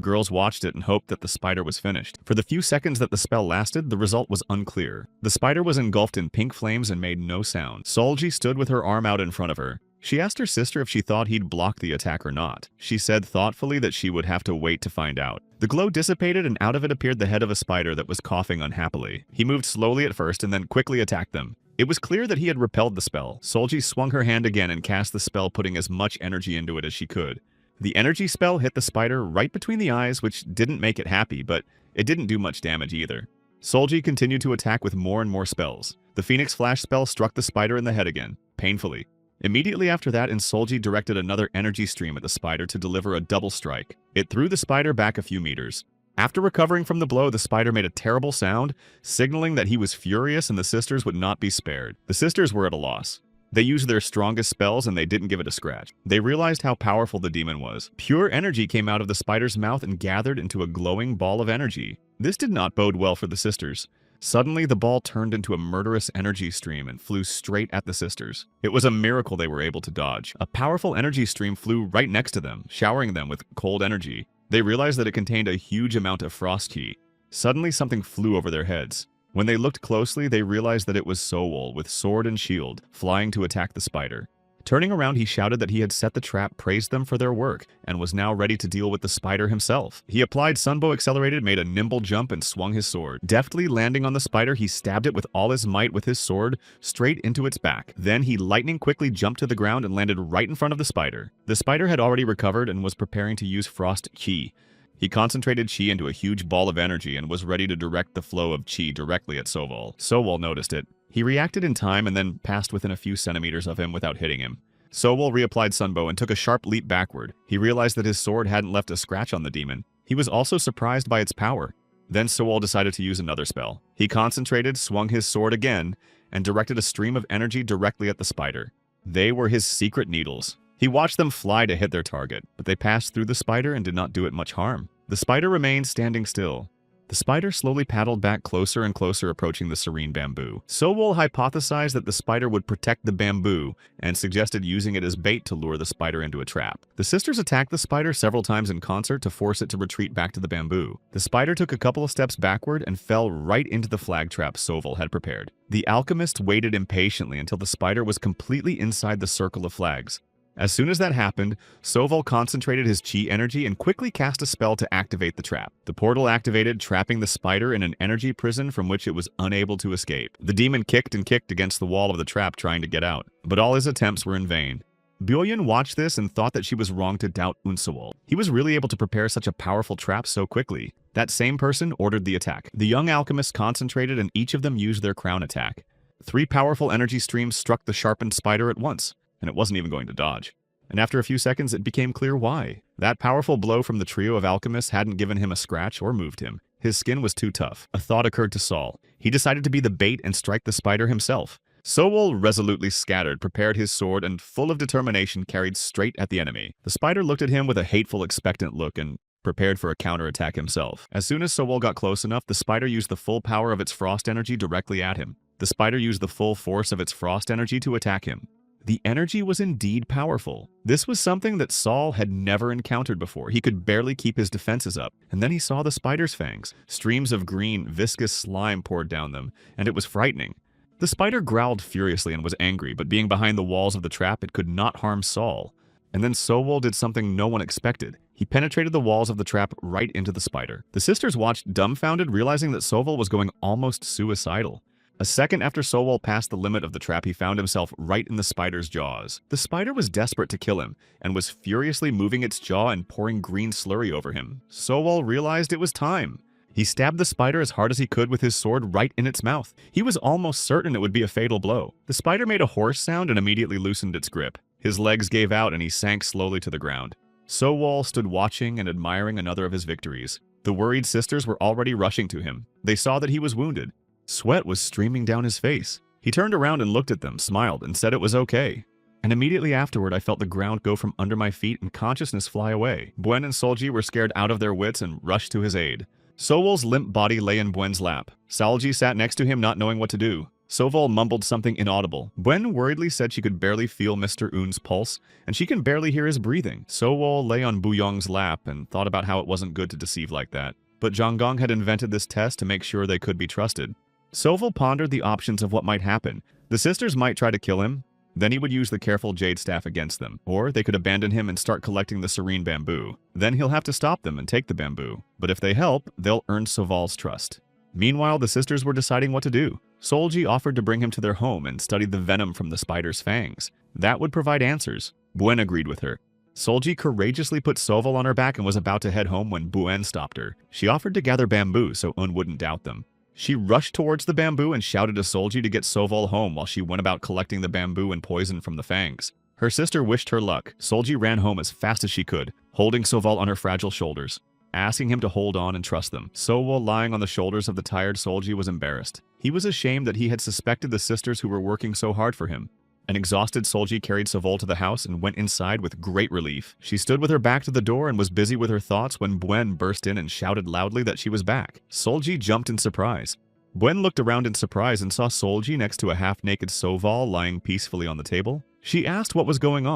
girls watched it and hoped that the spider was finished. For the few seconds that the spell lasted, the result was unclear. The spider was engulfed in pink flames and made no sound. Solji stood with her arm out in front of her. She asked her sister if she thought he'd block the attack or not. She said thoughtfully that she would have to wait to find out. The glow dissipated and out of it appeared the head of a spider that was coughing unhappily. He moved slowly at first and then quickly attacked them. It was clear that he had repelled the spell. Solji swung her hand again and cast the spell, putting as much energy into it as she could. The energy spell hit the spider right between the eyes, which didn't make it happy, but it didn't do much damage either. Solji continued to attack with more and more spells. The Phoenix Flash spell struck the spider in the head again, painfully. Immediately after that, Solji directed another energy stream at the spider to deliver a double strike. It threw the spider back a few meters. After recovering from the blow, the spider made a terrible sound, signaling that he was furious and the sisters would not be spared. The sisters were at a loss. They used their strongest spells and they didn't give it a scratch. They realized how powerful the demon was. Pure energy came out of the spider's mouth and gathered into a glowing ball of energy. This did not bode well for the sisters. Suddenly, the ball turned into a murderous energy stream and flew straight at the sisters. It was a miracle they were able to dodge. A powerful energy stream flew right next to them, showering them with cold energy. They realized that it contained a huge amount of frost ki. Suddenly, something flew over their heads. When they looked closely, they realized that it was Sowol with sword and shield, flying to attack the spider. Turning around, he shouted that he had set the trap, praised them for their work, and was now ready to deal with the spider himself. He applied Sunbow Accelerated, made a nimble jump, and swung his sword. Deftly landing on the spider, he stabbed it with all his might with his sword, straight into its back. Then he lightning quickly jumped to the ground and landed right in front of the spider. The spider had already recovered and was preparing to use Frost Chi. He concentrated Chi into a huge ball of energy and was ready to direct the flow of Chi directly at Sowol. Sowol noticed it. He reacted in time and then passed within a few centimeters of him without hitting him. Sowol reapplied Sunbow and took a sharp leap backward. He realized that his sword hadn't left a scratch on the demon. He was also surprised by its power. Then Sowol decided to use another spell. He concentrated, swung his sword again, and directed a stream of energy directly at the spider. They were his secret needles. He watched them fly to hit their target, but they passed through the spider and did not do it much harm. The spider remained standing still. The spider slowly paddled back closer and closer, approaching the serene bamboo. Sowol hypothesized that the spider would protect the bamboo and suggested using it as bait to lure the spider into a trap. The sisters attacked the spider several times in concert to force it to retreat back to the bamboo. The spider took a couple of steps backward and fell right into the flag trap Sowol had prepared. The alchemist waited impatiently until the spider was completely inside the circle of flags. As soon as that happened, Sowol concentrated his chi energy and quickly cast a spell to activate the trap. The portal activated, trapping the spider in an energy prison from which it was unable to escape. The demon kicked and kicked against the wall of the trap trying to get out, but all his attempts were in vain. Byoyun watched this and thought that she was wrong to doubt Unsowol. He was really able to prepare such a powerful trap so quickly. That same person ordered the attack. The young alchemist concentrated and each of them used their crown attack. 3 powerful energy streams struck the sharpened spider at once, and it wasn't even going to dodge. And after a few seconds, it became clear why. That powerful blow from the trio of alchemists hadn't given him a scratch or moved him. His skin was too tough. A thought occurred to Saul. He decided to be the bait and strike the spider himself. Sowol resolutely scattered, prepared his sword, and full of determination carried straight at the enemy. The spider looked at him with a hateful, expectant look and prepared for a counterattack himself. As soon as Sowol got close enough, the spider used the full power of its frost energy directly at him. The spider used the full force of its frost energy to attack him. The energy was indeed powerful. This was something that Saul had never encountered before. He could barely keep his defenses up. And then he saw the spider's fangs. Streams of green, viscous slime poured down them, and it was frightening. The spider growled furiously and was angry, but being behind the walls of the trap, it could not harm Saul. And then Sowol did something no one expected. He penetrated the walls of the trap right into the spider. The sisters watched dumbfounded, realizing that Sovol was going almost suicidal. A second after Sovol passed the limit of the trap, he found himself right in the spider's jaws. The spider was desperate to kill him, and was furiously moving its jaw and pouring green slurry over him. Sovol realized it was time. He stabbed the spider as hard as he could with his sword right in its mouth. He was almost certain it would be a fatal blow. The spider made a hoarse sound and immediately loosened its grip. His legs gave out and he sank slowly to the ground. Sovol stood watching and admiring another of his victories. The worried sisters were already rushing to him. They saw that he was wounded. Sweat was streaming down his face. He turned around and looked at them, smiled, and said it was okay. And immediately afterward, I felt the ground go from under my feet and consciousness fly away. Buen and Solji were scared out of their wits and rushed to his aid. Sovol's limp body lay in Buen's lap. Solji sat next to him, not knowing what to do. Sovol mumbled something inaudible. Buen worriedly said she could barely feel Mr. Un's pulse, and she can barely hear his breathing. Sovol lay on Buyong's lap and thought about how it wasn't good to deceive like that. But Zhonggong had invented this test to make sure they could be trusted. Sovol pondered the options of what might happen. The sisters might try to kill him. Then he would use the careful jade staff against them, or they could abandon him and start collecting the serene bamboo. Then he'll have to stop them and take the bamboo. But if they help, they'll earn Sovol's trust. Meanwhile, the sisters were deciding what to do. Solji offered to bring him to their home and study the venom from the spider's fangs. That would provide answers. Buen agreed with her. Solji courageously put Sovol on her back and was about to head home when Buen stopped her. She offered to gather bamboo so Un wouldn't doubt them. She rushed towards the bamboo and shouted to Solji to get Sovol home while she went about collecting the bamboo and poison from the fangs. Her sister wished her luck. Solji ran home as fast as she could, holding Sovol on her fragile shoulders, asking him to hold on and trust them. Sovol, lying on the shoulders of the tired Solji, was embarrassed. He was ashamed that he had suspected the sisters who were working so hard for him. An exhausted Solji carried Sovol to the house and went inside with great relief. She stood with her back to the door and was busy with her thoughts when Buen burst in and shouted loudly that she was back. Solji jumped in surprise. Buen looked around in surprise and saw Solji next to a half-naked Sovol lying peacefully on the table. She asked what was going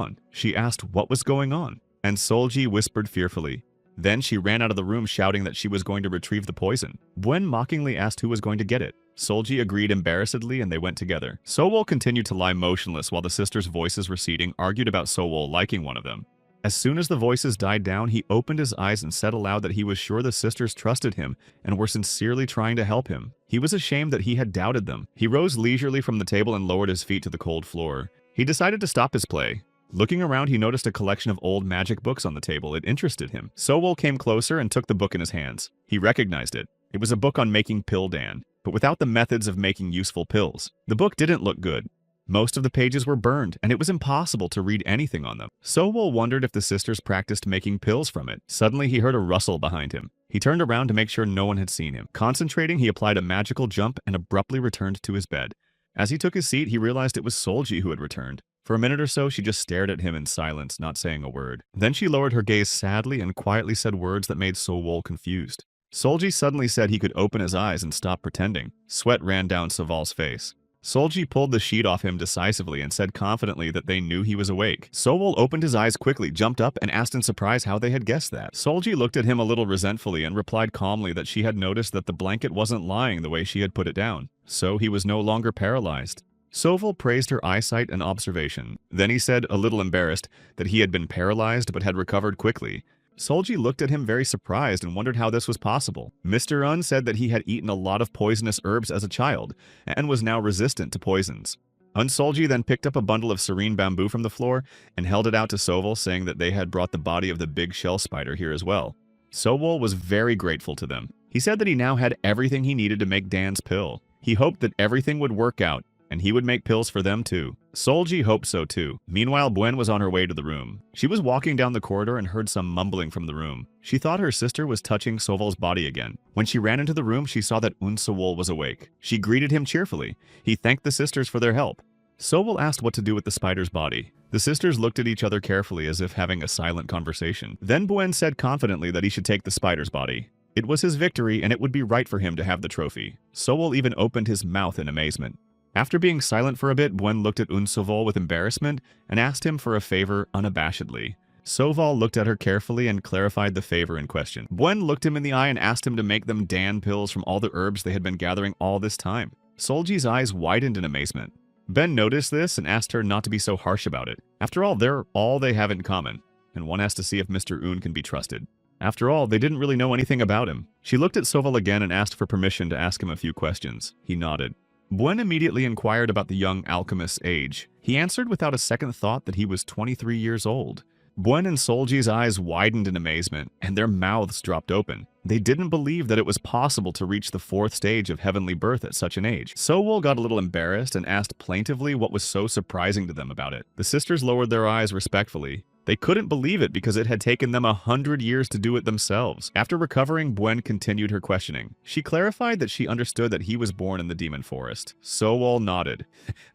on. And Solji whispered fearfully. Then she ran out of the room shouting that she was going to retrieve the poison. Buen mockingly asked who was going to get it. Solji agreed embarrassedly and they went together. Sovol continued to lie motionless while the sisters' voices receding argued about Sovol liking one of them. As soon as the voices died down, he opened his eyes and said aloud that he was sure the sisters trusted him and were sincerely trying to help him. He was ashamed that he had doubted them. He rose leisurely from the table and lowered his feet to the cold floor. He decided to stop his play. Looking around, he noticed a collection of old magic books on the table. It interested him. Sovol came closer and took the book in his hands. He recognized it. It was a book on making pill dan, but without the methods of making useful pills. The book didn't look good. Most of the pages were burned, and it was impossible to read anything on them. Sovol wondered if the sisters practiced making pills from it. Suddenly, he heard a rustle behind him. He turned around to make sure no one had seen him. Concentrating, he applied a magical jump and abruptly returned to his bed. As he took his seat, he realized it was Solji who had returned. For a minute or so, she just stared at him in silence, not saying a word. Then she lowered her gaze sadly and quietly said words that made Sovol confused. Solji suddenly said he could open his eyes and stop pretending. Sweat ran down Sovol's face. Solji pulled the sheet off him decisively and said confidently that they knew he was awake. Sovol opened his eyes quickly, jumped up, and asked in surprise how they had guessed that. Solji looked at him a little resentfully and replied calmly that she had noticed that the blanket wasn't lying the way she had put it down. So he was no longer paralyzed. Sovol praised her eyesight and observation. Then he said, a little embarrassed, that he had been paralyzed but had recovered quickly. Solji looked at him very surprised and wondered how this was possible. Mr. Un said that he had eaten a lot of poisonous herbs as a child and was now resistant to poisons. Solji then picked up a bundle of serene bamboo from the floor and held it out to Sovol, saying that they had brought the body of the big shell spider here as well. Sovol was very grateful to them. He said that he now had everything he needed to make Dan's pill. He hoped that everything would work out and he would make pills for them too. Solji hoped so too. Meanwhile, Buen was on her way to the room. She was walking down the corridor and heard some mumbling from the room. She thought her sister was touching Sovol's body again. When she ran into the room, she saw that Sovol was awake. She greeted him cheerfully. He thanked the sisters for their help. Sovol asked what to do with the spider's body. The sisters looked at each other carefully as if having a silent conversation. Then Buen said confidently that he should take the spider's body. It was his victory and it would be right for him to have the trophy. Sovol even opened his mouth in amazement. After being silent for a bit, Buen looked at Sovol with embarrassment and asked him for a favor unabashedly. Sovol looked at her carefully and clarified the favor in question. Buen looked him in the eye and asked him to make them Dan pills from all the herbs they had been gathering all this time. Solji's eyes widened in amazement. Ben noticed this and asked her not to be so harsh about it. After all, they're all they have in common. and one has to see if Mr. Un can be trusted. After all, they didn't really know anything about him. She looked at Soval again and asked for permission to ask him a few questions. He nodded. Buen immediately inquired about the young alchemist's age. He answered without a second thought that he was 23 years old. Buen and Solji's eyes widened in amazement, and their mouths dropped open. They didn't believe that it was possible to reach the 4th stage of heavenly birth at such an age. Sowol got a little embarrassed and asked plaintively what was so surprising to them about it. The sisters lowered their eyes respectfully. They couldn't believe it because it had taken them 100 years to do it themselves. After recovering, Buen continued her questioning. She clarified that she understood that he was born in the demon forest. Sowol nodded.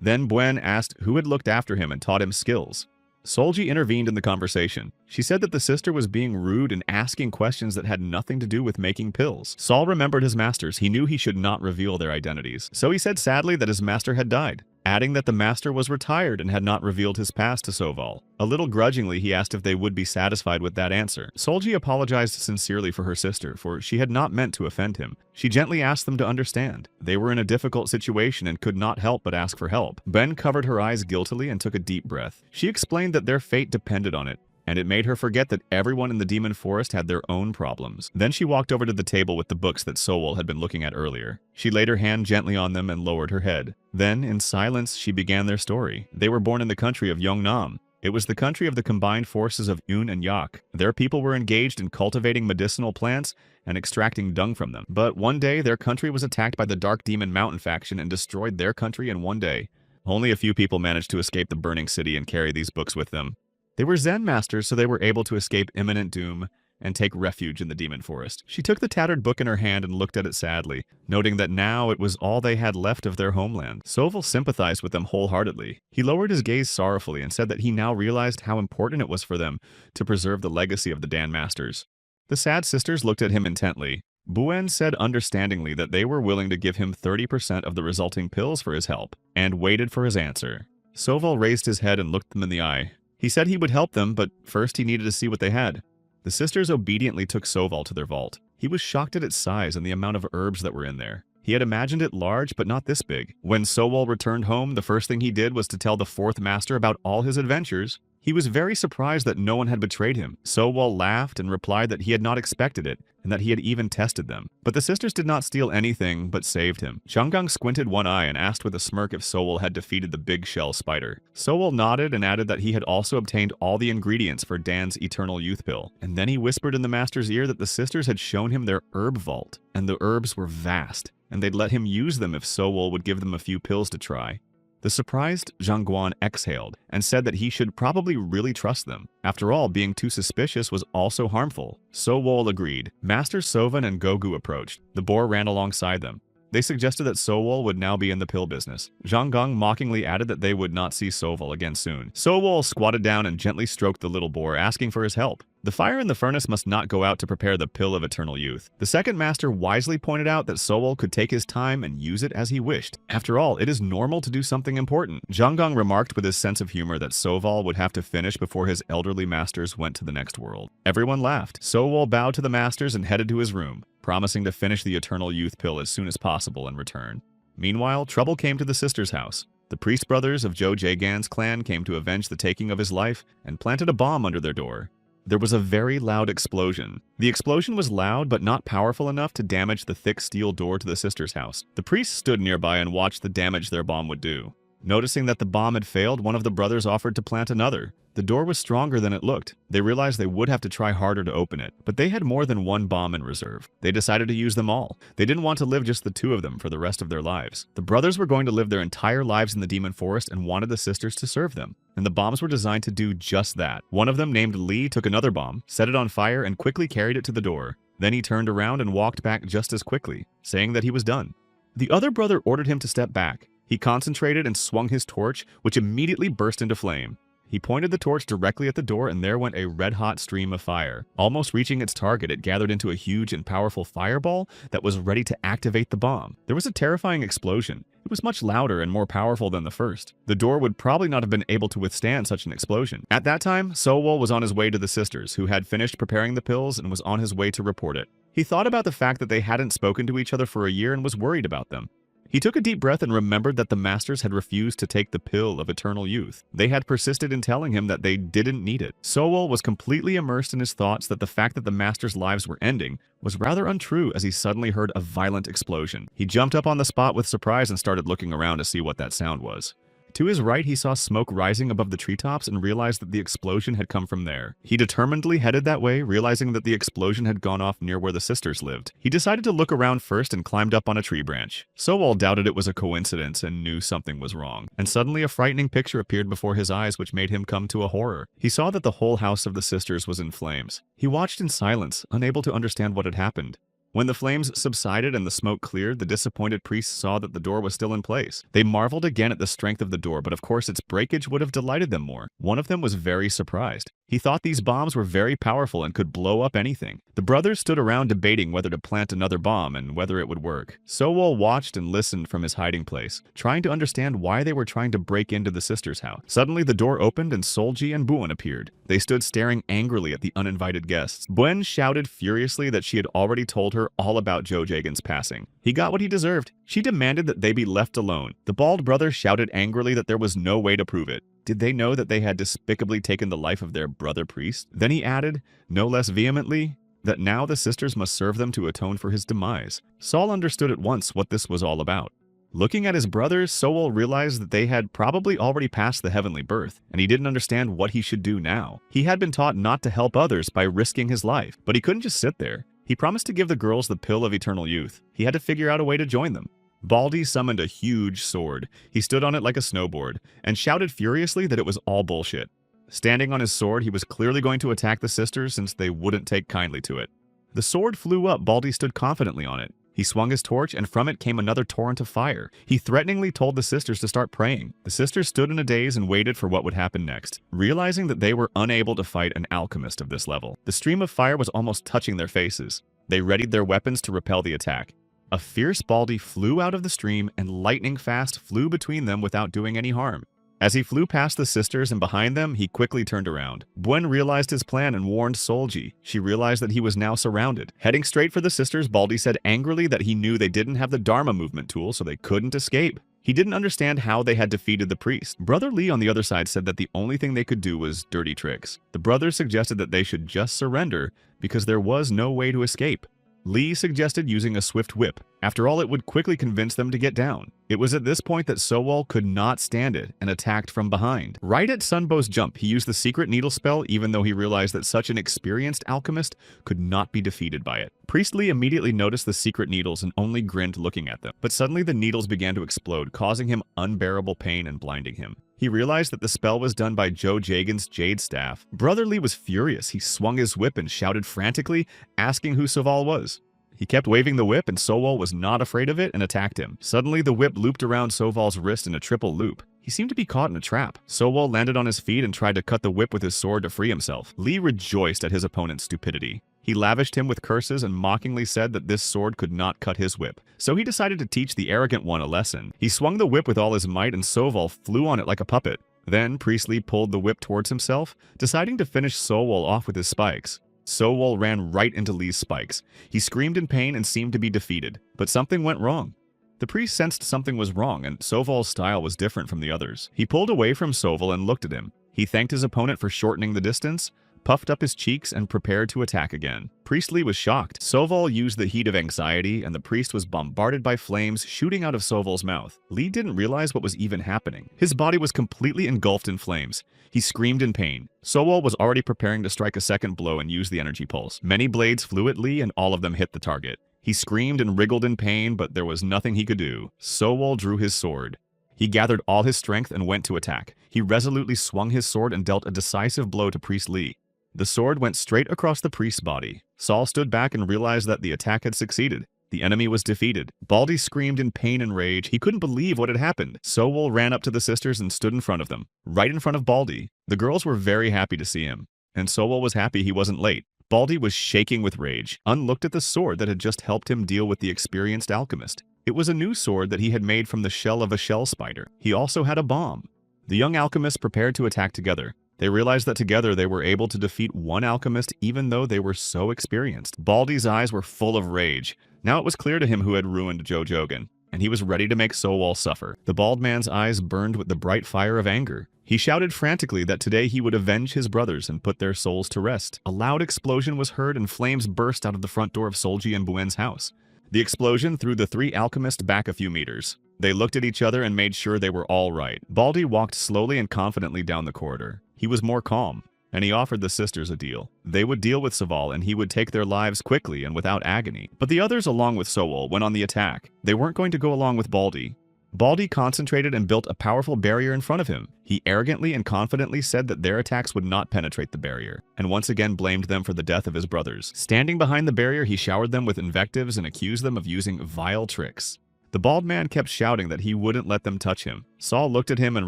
Then Buen asked who had looked after him and taught him skills. Solji intervened in the conversation. She said that the sister was being rude and asking questions that had nothing to do with making pills. Sol remembered his masters. He knew he should not reveal their identities. So he said sadly that his master had died, adding that the master was retired and had not revealed his past to Soval. A little grudgingly, he asked if they would be satisfied with that answer. Solji apologized sincerely for her sister, for she had not meant to offend him. She gently asked them to understand. They were in a difficult situation and could not help but ask for help. Ben covered her eyes guiltily and took a deep breath. She explained that their fate depended on it, and it made her forget that everyone in the demon forest had their own problems. Then she walked over to the table with the books that Sowol had been looking at earlier. She laid her hand gently on them and lowered her head. Then, in silence, she began their story. They were born in the country of Yongnam. It was the country of the combined forces of Un and Yak. Their people were engaged in cultivating medicinal plants and extracting dung from them. But one day, their country was attacked by the Dark Demon Mountain faction and destroyed their country in one day. Only a few people managed to escape the burning city and carry these books with them. They were Zen masters, so they were able to escape imminent doom and take refuge in the demon forest. She took the tattered book in her hand and looked at it sadly, noting that now it was all they had left of their homeland. Soval sympathized with them wholeheartedly. He lowered his gaze sorrowfully and said that he now realized how important it was for them to preserve the legacy of the Dan Masters. The sad sisters looked at him intently. Buen said understandingly that they were willing to give him 30% of the resulting pills for his help, and waited for his answer. Soval raised his head and looked them in the eye. He said he would help them, but first he needed to see what they had. The sisters obediently took Soval to their vault. He was shocked at its size and the amount of herbs that were in there. He had imagined it large, but not this big. When Sowol returned home, the first thing he did was to tell the 4th master about all his adventures. He was very surprised that no one had betrayed him. Sowol laughed and replied that he had not expected it, and that he had even tested them. But the sisters did not steal anything, but saved him. Changgang squinted one eye and asked with a smirk if Sowol had defeated the big shell spider. Sowol nodded and added that he had also obtained all the ingredients for Dan's eternal youth pill. And then he whispered in the master's ear that the sisters had shown him their herb vault, and the herbs were vast, and they'd let him use them if Sowol would give them a few pills to try. The surprised Zhang Guan exhaled and said that he should probably really trust them. After all, being too suspicious was also harmful. Sowol agreed. Master Sovan and Gogu approached. The boar ran alongside them. They suggested that Sowol would now be in the pill business. Zhang Gong mockingly added that they would not see Soval again soon. Sowol squatted down and gently stroked the little boar, asking for his help. The fire in the furnace must not go out to prepare the pill of eternal youth. The second master wisely pointed out that Sowol could take his time and use it as he wished. After all, it is normal to do something important. Zhang Gong remarked with his sense of humor that Soval would have to finish before his elderly masters went to the next world. Everyone laughed. Sowol bowed to the masters and headed to his room, promising to finish the eternal youth pill as soon as possible and return. Meanwhile, trouble came to the sisters' house. The priest brothers of Zhou Jagan's clan came to avenge the taking of his life and planted a bomb under their door. There was a very loud explosion. The explosion was loud but not powerful enough to damage the thick steel door to the sisters' house. The priests stood nearby and watched the damage their bomb would do. Noticing that the bomb had failed, one of the brothers offered to plant another. The door was stronger than it looked. They realized they would have to try harder to open it, but they had more than one bomb in reserve. They decided to use them all. They didn't want to live just the two of them for the rest of their lives. The brothers were going to live their entire lives in the demon forest and wanted the sisters to serve them. And the bombs were designed to do just that. One of them, named Li, took another bomb, set it on fire, and quickly carried it to the door. Then he turned around and walked back just as quickly, saying that he was done. The other brother ordered him to step back. He concentrated and swung his torch, which immediately burst into flame. He pointed the torch directly at the door, and there went a red-hot stream of fire. Almost reaching its target, it gathered into a huge and powerful fireball that was ready to activate the bomb. There was a terrifying explosion. It was much louder and more powerful than the first. The door would probably not have been able to withstand such an explosion. At that time, Sowol was on his way to the sisters, who had finished preparing the pills and was on his way to report it. He thought about the fact that they hadn't spoken to each other for a year and was worried about them. He took a deep breath and remembered that the masters had refused to take the pill of eternal youth. They had persisted in telling him that they didn't need it. Sowol was completely immersed in his thoughts that the fact that the masters' lives were ending was rather untrue as he suddenly heard a violent explosion. He jumped up on the spot with surprise and started looking around to see what that sound was. To his right, he saw smoke rising above the treetops and realized that the explosion had come from there. He determinedly headed that way, realizing that the explosion had gone off near where the sisters lived. He decided to look around first and climbed up on a tree branch. Sowol doubted it was a coincidence and knew something was wrong. And suddenly a frightening picture appeared before his eyes which made him come to a horror. He saw that the whole house of the sisters was in flames. He watched in silence, unable to understand what had happened. When the flames subsided and the smoke cleared, the disappointed priests saw that the door was still in place. They marveled again at the strength of the door, but of course its breakage would have delighted them more. One of them was very surprised. He thought these bombs were very powerful and could blow up anything. The brothers stood around debating whether to plant another bomb and whether it would work. Sowol watched and listened from his hiding place, trying to understand why they were trying to break into the sisters' house. Suddenly the door opened and Solji and Buon appeared. They stood staring angrily at the uninvited guests. Buen shouted furiously that she had already told her all about Joe Jagan's passing. He got what he deserved. She demanded that they be left alone. The bald brother shouted angrily that there was no way to prove it. Did they know that they had despicably taken the life of their brother priest? Then he added, no less vehemently, that now the sisters must serve them to atone for his demise. Saul understood at once what this was all about. Looking at his brothers, Sowol realized that they had probably already passed the heavenly birth, and he didn't understand what he should do now. He had been taught not to help others by risking his life, but he couldn't just sit there. He promised to give the girls the pill of eternal youth. He had to figure out a way to join them. Baldy summoned a huge sword. He stood on it like a snowboard, and shouted furiously that it was all bullshit. Standing on his sword, he was clearly going to attack the sisters since they wouldn't take kindly to it. The sword flew up. Baldy stood confidently on it. He swung his torch, and from it came another torrent of fire. He threateningly told the sisters to start praying. The sisters stood in a daze and waited for what would happen next, realizing that they were unable to fight an alchemist of this level. The stream of fire was almost touching their faces. They readied their weapons to repel the attack. A fierce Baldy flew out of the stream, and lightning fast flew between them without doing any harm. As he flew past the sisters and behind them, he quickly turned around. Buen realized his plan and warned Solji. She realized that he was now surrounded. Heading straight for the sisters, Baldy said angrily that he knew they didn't have the Dharma movement tool, so they couldn't escape. He didn't understand how they had defeated the priest. Brother Lee on the other side said that the only thing they could do was dirty tricks. The brothers suggested that they should just surrender because there was no way to escape. Lee suggested using a swift whip. After all, it would quickly convince them to get down. It was at this point that Sowol could not stand it and attacked from behind. Right at Sunbow's jump, he used the secret needle spell even though he realized that such an experienced alchemist could not be defeated by it. Priest Lee immediately noticed the secret needles and only grinned looking at them. But suddenly the needles began to explode, causing him unbearable pain and blinding him. He realized that the spell was done by Joe Jagan's Jade Staff. Brother Lee was furious. He swung his whip and shouted frantically, asking who Sowol was. He kept waving the whip, and Sowol was not afraid of it and attacked him. Suddenly, the whip looped around Sowol's wrist in a triple loop. He seemed to be caught in a trap. Sowol landed on his feet and tried to cut the whip with his sword to free himself. Lee rejoiced at his opponent's stupidity. He lavished him with curses and mockingly said that this sword could not cut his whip. So he decided to teach the arrogant one a lesson. He swung the whip with all his might, and Sowol flew on it like a puppet. Then, Priest Lee pulled the whip towards himself, deciding to finish Sowol off with his spikes. Sowol ran right into Lee's spikes. He screamed in pain and seemed to be defeated, but something went wrong. The priest sensed something was wrong, and Sowol's style was different from the others. He pulled away from Sowol and looked at him. He thanked his opponent for shortening the distance, puffed up his cheeks, and prepared to attack again. Priest Lee was shocked. Sowol used the heat of anxiety, and the priest was bombarded by flames shooting out of Sowol's mouth. Lee didn't realize what was even happening. His body was completely engulfed in flames. He screamed in pain. Sowol was already preparing to strike a second blow and use the energy pulse. Many blades flew at Lee, and all of them hit the target. He screamed and wriggled in pain, but there was nothing he could do. Sowol drew his sword. He gathered all his strength and went to attack. He resolutely swung his sword and dealt a decisive blow to Priest Lee. The sword went straight across the priest's body. Saul stood back and realized that the attack had succeeded. The enemy was defeated. Baldy screamed in pain and rage. He couldn't believe what had happened. Sowol ran up to the sisters and stood in front of them, right in front of Baldy. The girls were very happy to see him, and Sowol was happy he wasn't late. Baldy was shaking with rage. Un looked at the sword that had just helped him deal with the experienced alchemist. It was a new sword that he had made from the shell of a shell spider. He also had a bomb. The young alchemists prepared to attack together. They realized that together they were able to defeat one alchemist even though they were so experienced. Baldy's eyes were full of rage. Now it was clear to him who had ruined Joe Jogan. and he was ready to make Sowol suffer. The bald man's eyes burned with the bright fire of anger. He shouted frantically that today he would avenge his brothers and put their souls to rest. A loud explosion was heard and flames burst out of the front door of Solji and Buen's house. The explosion threw the three alchemists back a few meters. They looked at each other and made sure they were all right. Baldy walked slowly and confidently down the corridor. He was more calm, and he offered the sisters a deal. They would deal with Sowol and he would take their lives quickly and without agony. But the others, along with Sowol, went on the attack. They weren't going to go along with Baldy. Baldy concentrated and built a powerful barrier in front of him. He arrogantly and confidently said that their attacks would not penetrate the barrier, and once again blamed them for the death of his brothers. Standing behind the barrier, he showered them with invectives and accused them of using vile tricks. The bald man kept shouting that he wouldn't let them touch him. Saul looked at him and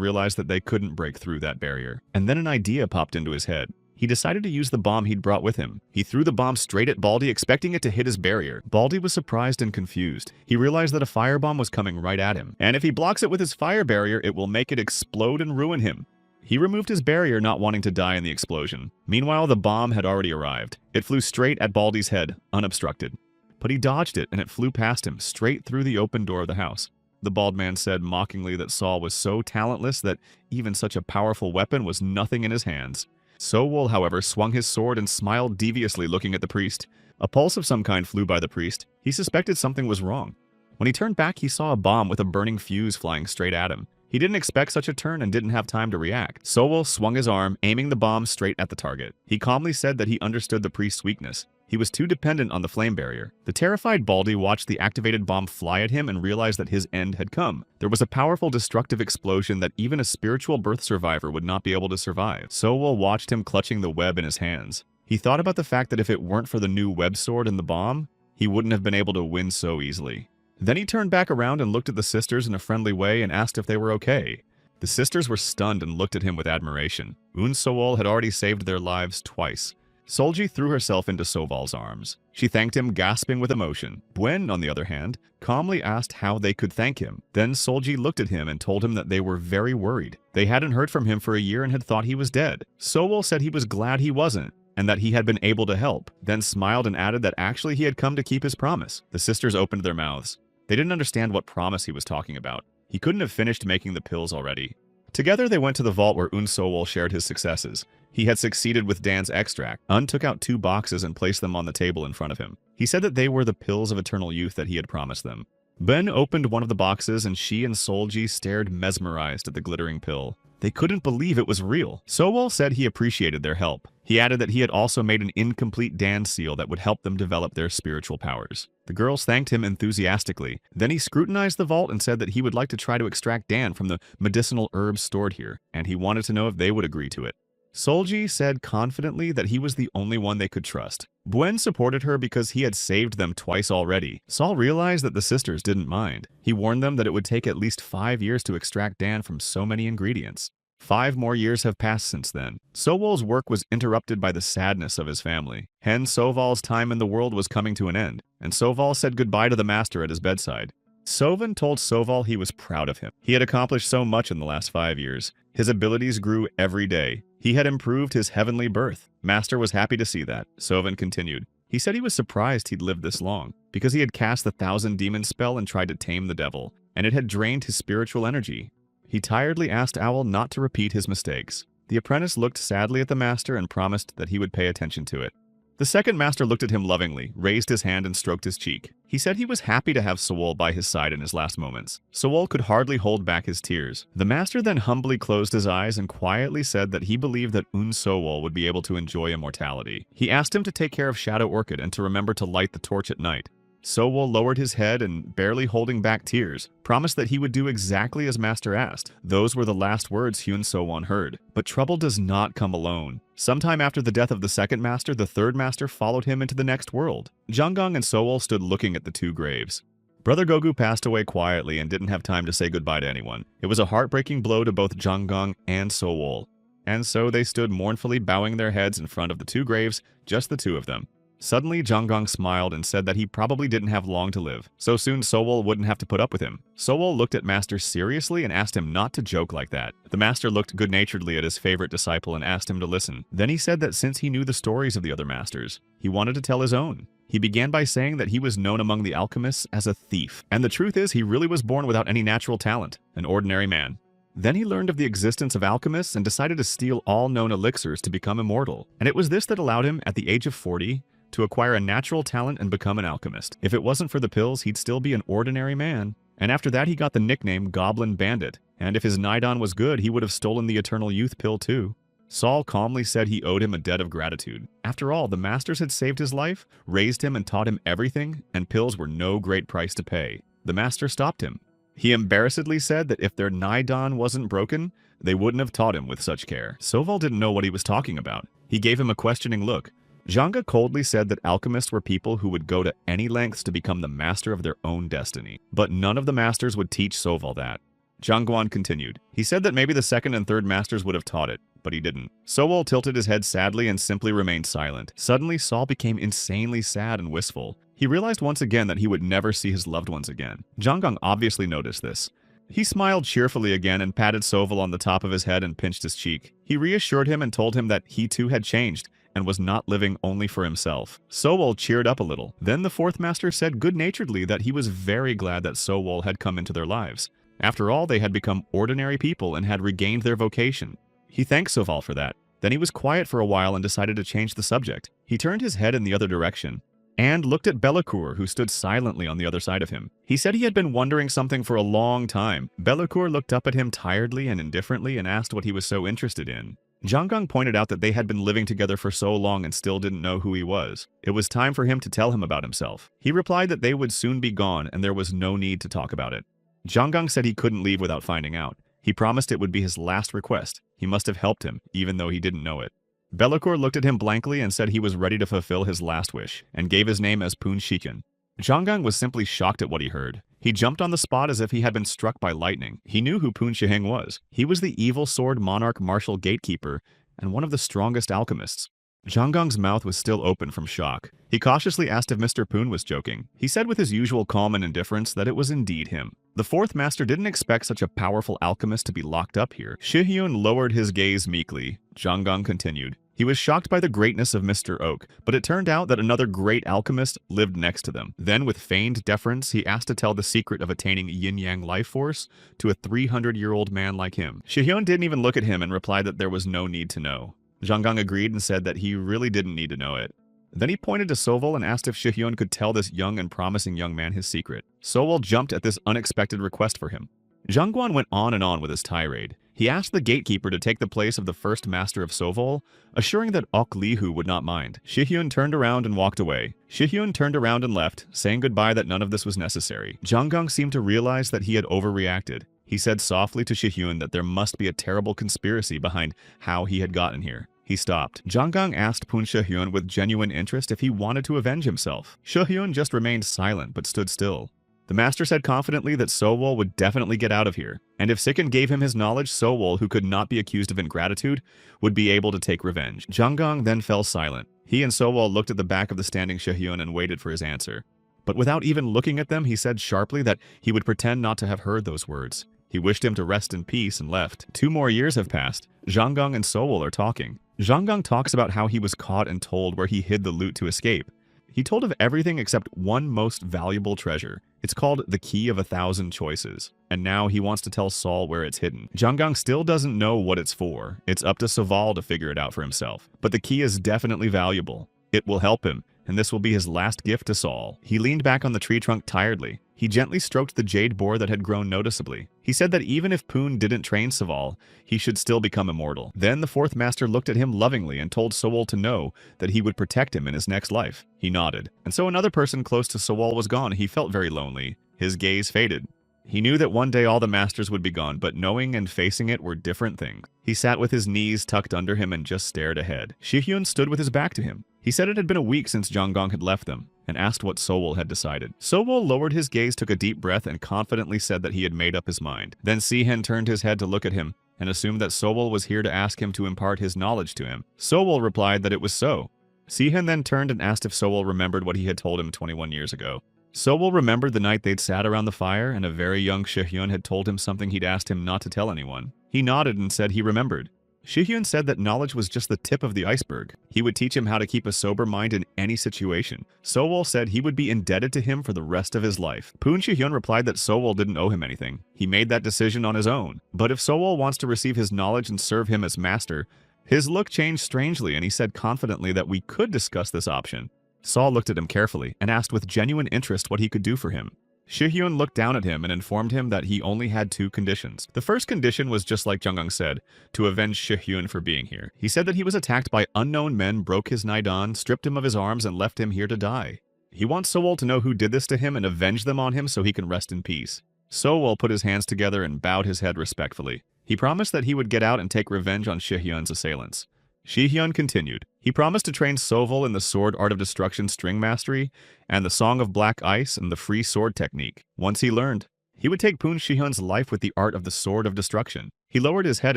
realized that they couldn't break through that barrier. And then an idea popped into his head. He decided to use the bomb he'd brought with him. He threw the bomb straight at Baldy, expecting it to hit his barrier. Baldy was surprised and confused. He realized that a firebomb was coming right at him, and if he blocks it with his fire barrier, it will make it explode and ruin him. He removed his barrier, not wanting to die in the explosion. Meanwhile, the bomb had already arrived. It flew straight at Baldy's head, unobstructed. But he dodged it, and it flew past him, straight through the open door of the house. The bald man said mockingly that Saul was so talentless that even such a powerful weapon was nothing in his hands. Sowol, however, swung his sword and smiled deviously, looking at the priest. A pulse of some kind flew by the priest. He suspected something was wrong. When he turned back, he saw a bomb with a burning fuse flying straight at him. He didn't expect such a turn and didn't have time to react. Sowol swung his arm, aiming the bomb straight at the target. He calmly said that he understood the priest's weakness. He was too dependent on the flame barrier. The terrified Baldy watched the activated bomb fly at him and realized that his end had come. There was a powerful destructive explosion that even a spiritual birth survivor would not be able to survive. Sowol watched him clutching the web in his hands. He thought about the fact that if it weren't for the new web sword and the bomb, he wouldn't have been able to win so easily. Then he turned back around and looked at the sisters in a friendly way and asked if they were okay. The sisters were stunned and looked at him with admiration. Sowol had already saved their lives twice. Solji threw herself into Soval's arms. She thanked him, gasping with emotion. Buen, on the other hand, calmly asked how they could thank him. Then Solji looked at him and told him that they were very worried. They hadn't heard from him for a year and had thought he was dead. Sowol said he was glad he wasn't, and that he had been able to help, then smiled and added that actually he had come to keep his promise. The sisters opened their mouths. They didn't understand what promise he was talking about. He couldn't have finished making the pills already. Together they went to the vault where Sowol shared his successes. He had succeeded with Dan's extract. Took out 2 boxes and placed them on the table in front of him. He said that they were the pills of eternal youth that he had promised them. Ben opened one of the boxes and she and Solji stared mesmerized at the glittering pill. They couldn't believe it was real. Sowol said he appreciated their help. He added that he had also made an incomplete Dan seal that would help them develop their spiritual powers. The girls thanked him enthusiastically. Then he scrutinized the vault and said that he would like to try to extract Dan from the medicinal herbs stored here, and he wanted to know if they would agree to it. Solji said confidently that he was the only one they could trust. Buen supported her because he had saved them twice already. Saul realized that the sisters didn't mind. He warned them that it would take at least 5 years to extract Dan from so many ingredients. 5 more years have passed since then. Sowol's work was interrupted by the sadness of his family. Hence, Soval's time in the world was coming to an end, and Soval said goodbye to the master at his bedside. Sovan told Soval he was proud of him. He had accomplished so much in the last 5 years. His abilities grew every day. He had improved his heavenly birth. Master was happy to see that. Sovan continued. He said he was surprised he'd lived this long, because he had cast the 1,000 demon spell and tried to tame the devil, and it had drained his spiritual energy. He tiredly asked Owl not to repeat his mistakes. The apprentice looked sadly at the master and promised that he would pay attention to it. The second master looked at him lovingly, raised his hand and stroked his cheek. He said he was happy to have Sowol by his side in his last moments. Sowol could hardly hold back his tears. The master then humbly closed his eyes and quietly said that he believed that Sowol would be able to enjoy immortality. He asked him to take care of Shadow Orchid and to remember to light the torch at night. Sowol lowered his head and, barely holding back tears, promised that he would do exactly as Master asked. Those were the last words Hyun Sowon heard. But trouble does not come alone. Sometime after the death of the second master, the third master followed him into the next world. Junggang and Sowol stood looking at the 2 graves. Brother Gogu passed away quietly and didn't have time to say goodbye to anyone. It was a heartbreaking blow to both Junggang and Sowol. And so they stood mournfully bowing their heads in front of the 2 graves, just the 2 of them. Suddenly, Jonggong smiled and said that he probably didn't have long to live, so soon Sowol wouldn't have to put up with him. Sowol looked at Master seriously and asked him not to joke like that. The Master looked good-naturedly at his favorite disciple and asked him to listen. Then he said that since he knew the stories of the other Masters, he wanted to tell his own. He began by saying that he was known among the alchemists as a thief, and the truth is he really was born without any natural talent, an ordinary man. Then he learned of the existence of alchemists and decided to steal all known elixirs to become immortal, and it was this that allowed him, at the age of 40, to acquire a natural talent and become an alchemist. If it wasn't for the pills, he'd still be an ordinary man. And after that, he got the nickname Goblin Bandit, and if his Nidon was good, he would have stolen the Eternal Youth pill too. Saul calmly said he owed him a debt of gratitude. After all, the Masters had saved his life, raised him and taught him everything, and pills were no great price to pay. The Master stopped him. He embarrassedly said that if their Nidon wasn't broken, they wouldn't have taught him with such care. Sowol didn't know what he was talking about. He gave him a questioning look. Zhanga coldly said that alchemists were people who would go to any lengths to become the master of their own destiny. But none of the Masters would teach Sowol that. Zhangguan continued. He said that maybe the second and third Masters would have taught it, but he didn't. Sowol tilted his head sadly and simply remained silent. Suddenly, Saul became insanely sad and wistful. He realized once again that he would never see his loved ones again. Zhanggang obviously noticed this. He smiled cheerfully again and patted Sowol on the top of his head and pinched his cheek. He reassured him and told him that he too had changed and was not living only for himself. Sowol cheered up a little. Then the fourth Master said good-naturedly that he was very glad that Sowol had come into their lives. After all, they had become ordinary people and had regained their vocation. He thanked Sowol for that. Then he was quiet for a while and decided to change the subject. He turned his head in the other direction and looked at Bellacour, who stood silently on the other side of him. He said he had been wondering something for a long time. Bellacour looked up at him tiredly and indifferently and asked what he was so interested in. Zhanggang pointed out that they had been living together for so long and still didn't know who he was. It was time for him to tell him about himself. He replied that they would soon be gone and there was no need to talk about it. Zhanggang said he couldn't leave without finding out. He promised it would be his last request. He must have helped him, even though he didn't know it. Bellacour looked at him blankly and said he was ready to fulfill his last wish, and gave his name as Poon Shiken. Zhanggang was simply shocked at what he heard. He jumped on the spot as if he had been struck by lightning. He knew who Poon Shiheng was. He was the evil sword monarch martial gatekeeper and one of the strongest alchemists. Zhanggang's mouth was still open from shock. He cautiously asked if Mr. Poon was joking. He said with his usual calm and indifference that it was indeed him. The fourth Master didn't expect such a powerful alchemist to be locked up here. Shihyun lowered his gaze meekly. Zhanggang continued. He was shocked by the greatness of Mr. Oak, but it turned out that another great alchemist lived next to them. Then, with feigned deference, he asked to tell the secret of attaining yin-yang life force to a 300-year-old man like him. Shihyun didn't even look at him and replied that there was no need to know. Zhanggang agreed and said that he really didn't need to know it. Then he pointed to Sowol and asked if Shihyun could tell this young and promising young man his secret. Sowol jumped at this unexpected request for him. Zhangguan went on and on with his tirade. He asked the gatekeeper to take the place of the first master of Sowol, assuring that Ok Lihu would not mind. Shihyun turned around and walked away. Shihyun turned around and left, saying goodbye that none of this was necessary. Zhanggang seemed to realize that he had overreacted. He said softly to Shihyun that there must be a terrible conspiracy behind how he had gotten here. He stopped. Zhanggang asked Poon Shihyun with genuine interest if he wanted to avenge himself. Shihyun just remained silent but stood still. The master said confidently that Sowol would definitely get out of here, and if Sikken gave him his knowledge, Sowol, who could not be accused of ingratitude, would be able to take revenge. Zhanggang then fell silent. He and Sowol looked at the back of the standing Shihyun and waited for his answer. But without even looking at them, he said sharply that he would pretend not to have heard those words. He wished him to rest in peace and left. 2 more years have passed. Zhanggang and Sowol are talking. Zhanggang talks about how he was caught and told where he hid the loot to escape. He told of everything except one most valuable treasure. It's called the Key of 1,000 Choices, and now he wants to tell Saul where it's hidden. Zhanggang still doesn't know what it's for. It's up to Sowol to figure it out for himself. But the key is definitely valuable. It will help him, and this will be his last gift to Saul. He leaned back on the tree trunk tiredly. He gently stroked the jade boar that had grown noticeably. He said that even if Poon didn't train Sowol, he should still become immortal. Then the fourth master looked at him lovingly and told Sowol to know that he would protect him in his next life. He nodded. And so another person close to Sowol was gone. He felt very lonely. His gaze faded. He knew that one day all the masters would be gone, but knowing and facing it were different things. He sat with his knees tucked under him and just stared ahead. Shihyun stood with his back to him. He said it had been a week since Zhanggang had left them, and asked what Sowol had decided. Sowol lowered his gaze, took a deep breath, and confidently said that he had made up his mind. Then Sihen turned his head to look at him, and assumed that Sowol was here to ask him to impart his knowledge to him. Sowol replied that it was so. Sihyun then turned and asked if Sowol remembered what he had told him 21 years ago. Sowol remembered the night they'd sat around the fire and a very young Sihyun had told him something he'd asked him not to tell anyone. He nodded and said he remembered. Sihyun said that knowledge was just the tip of the iceberg. He would teach him how to keep a sober mind in any situation. Sowol said he would be indebted to him for the rest of his life. Poon Sihyun replied that Sowol didn't owe him anything. He made that decision on his own. But if Sowol wants to receive his knowledge and serve him as master, his look changed strangely and he said confidently that we could discuss this option. Saul looked at him carefully and asked with genuine interest what he could do for him. Sihyun looked down at him and informed him that he only had 2 conditions. The first condition was just like Junggang said, to avenge Sihyun for being here. He said that he was attacked by unknown men, broke his naidan, stripped him of his arms, and left him here to die. He wants Sowol to know who did this to him and avenge them on him so he can rest in peace. Sowol put his hands together and bowed his head respectfully. He promised that he would get out and take revenge on Sihyun's assailants. Sihyun continued. He promised to train Sowol in the Sword Art of Destruction string mastery and the Song of Black Ice and the Free Sword technique. Once he learned, he would take Poon Sihyun's life with the art of the Sword of Destruction. He lowered his head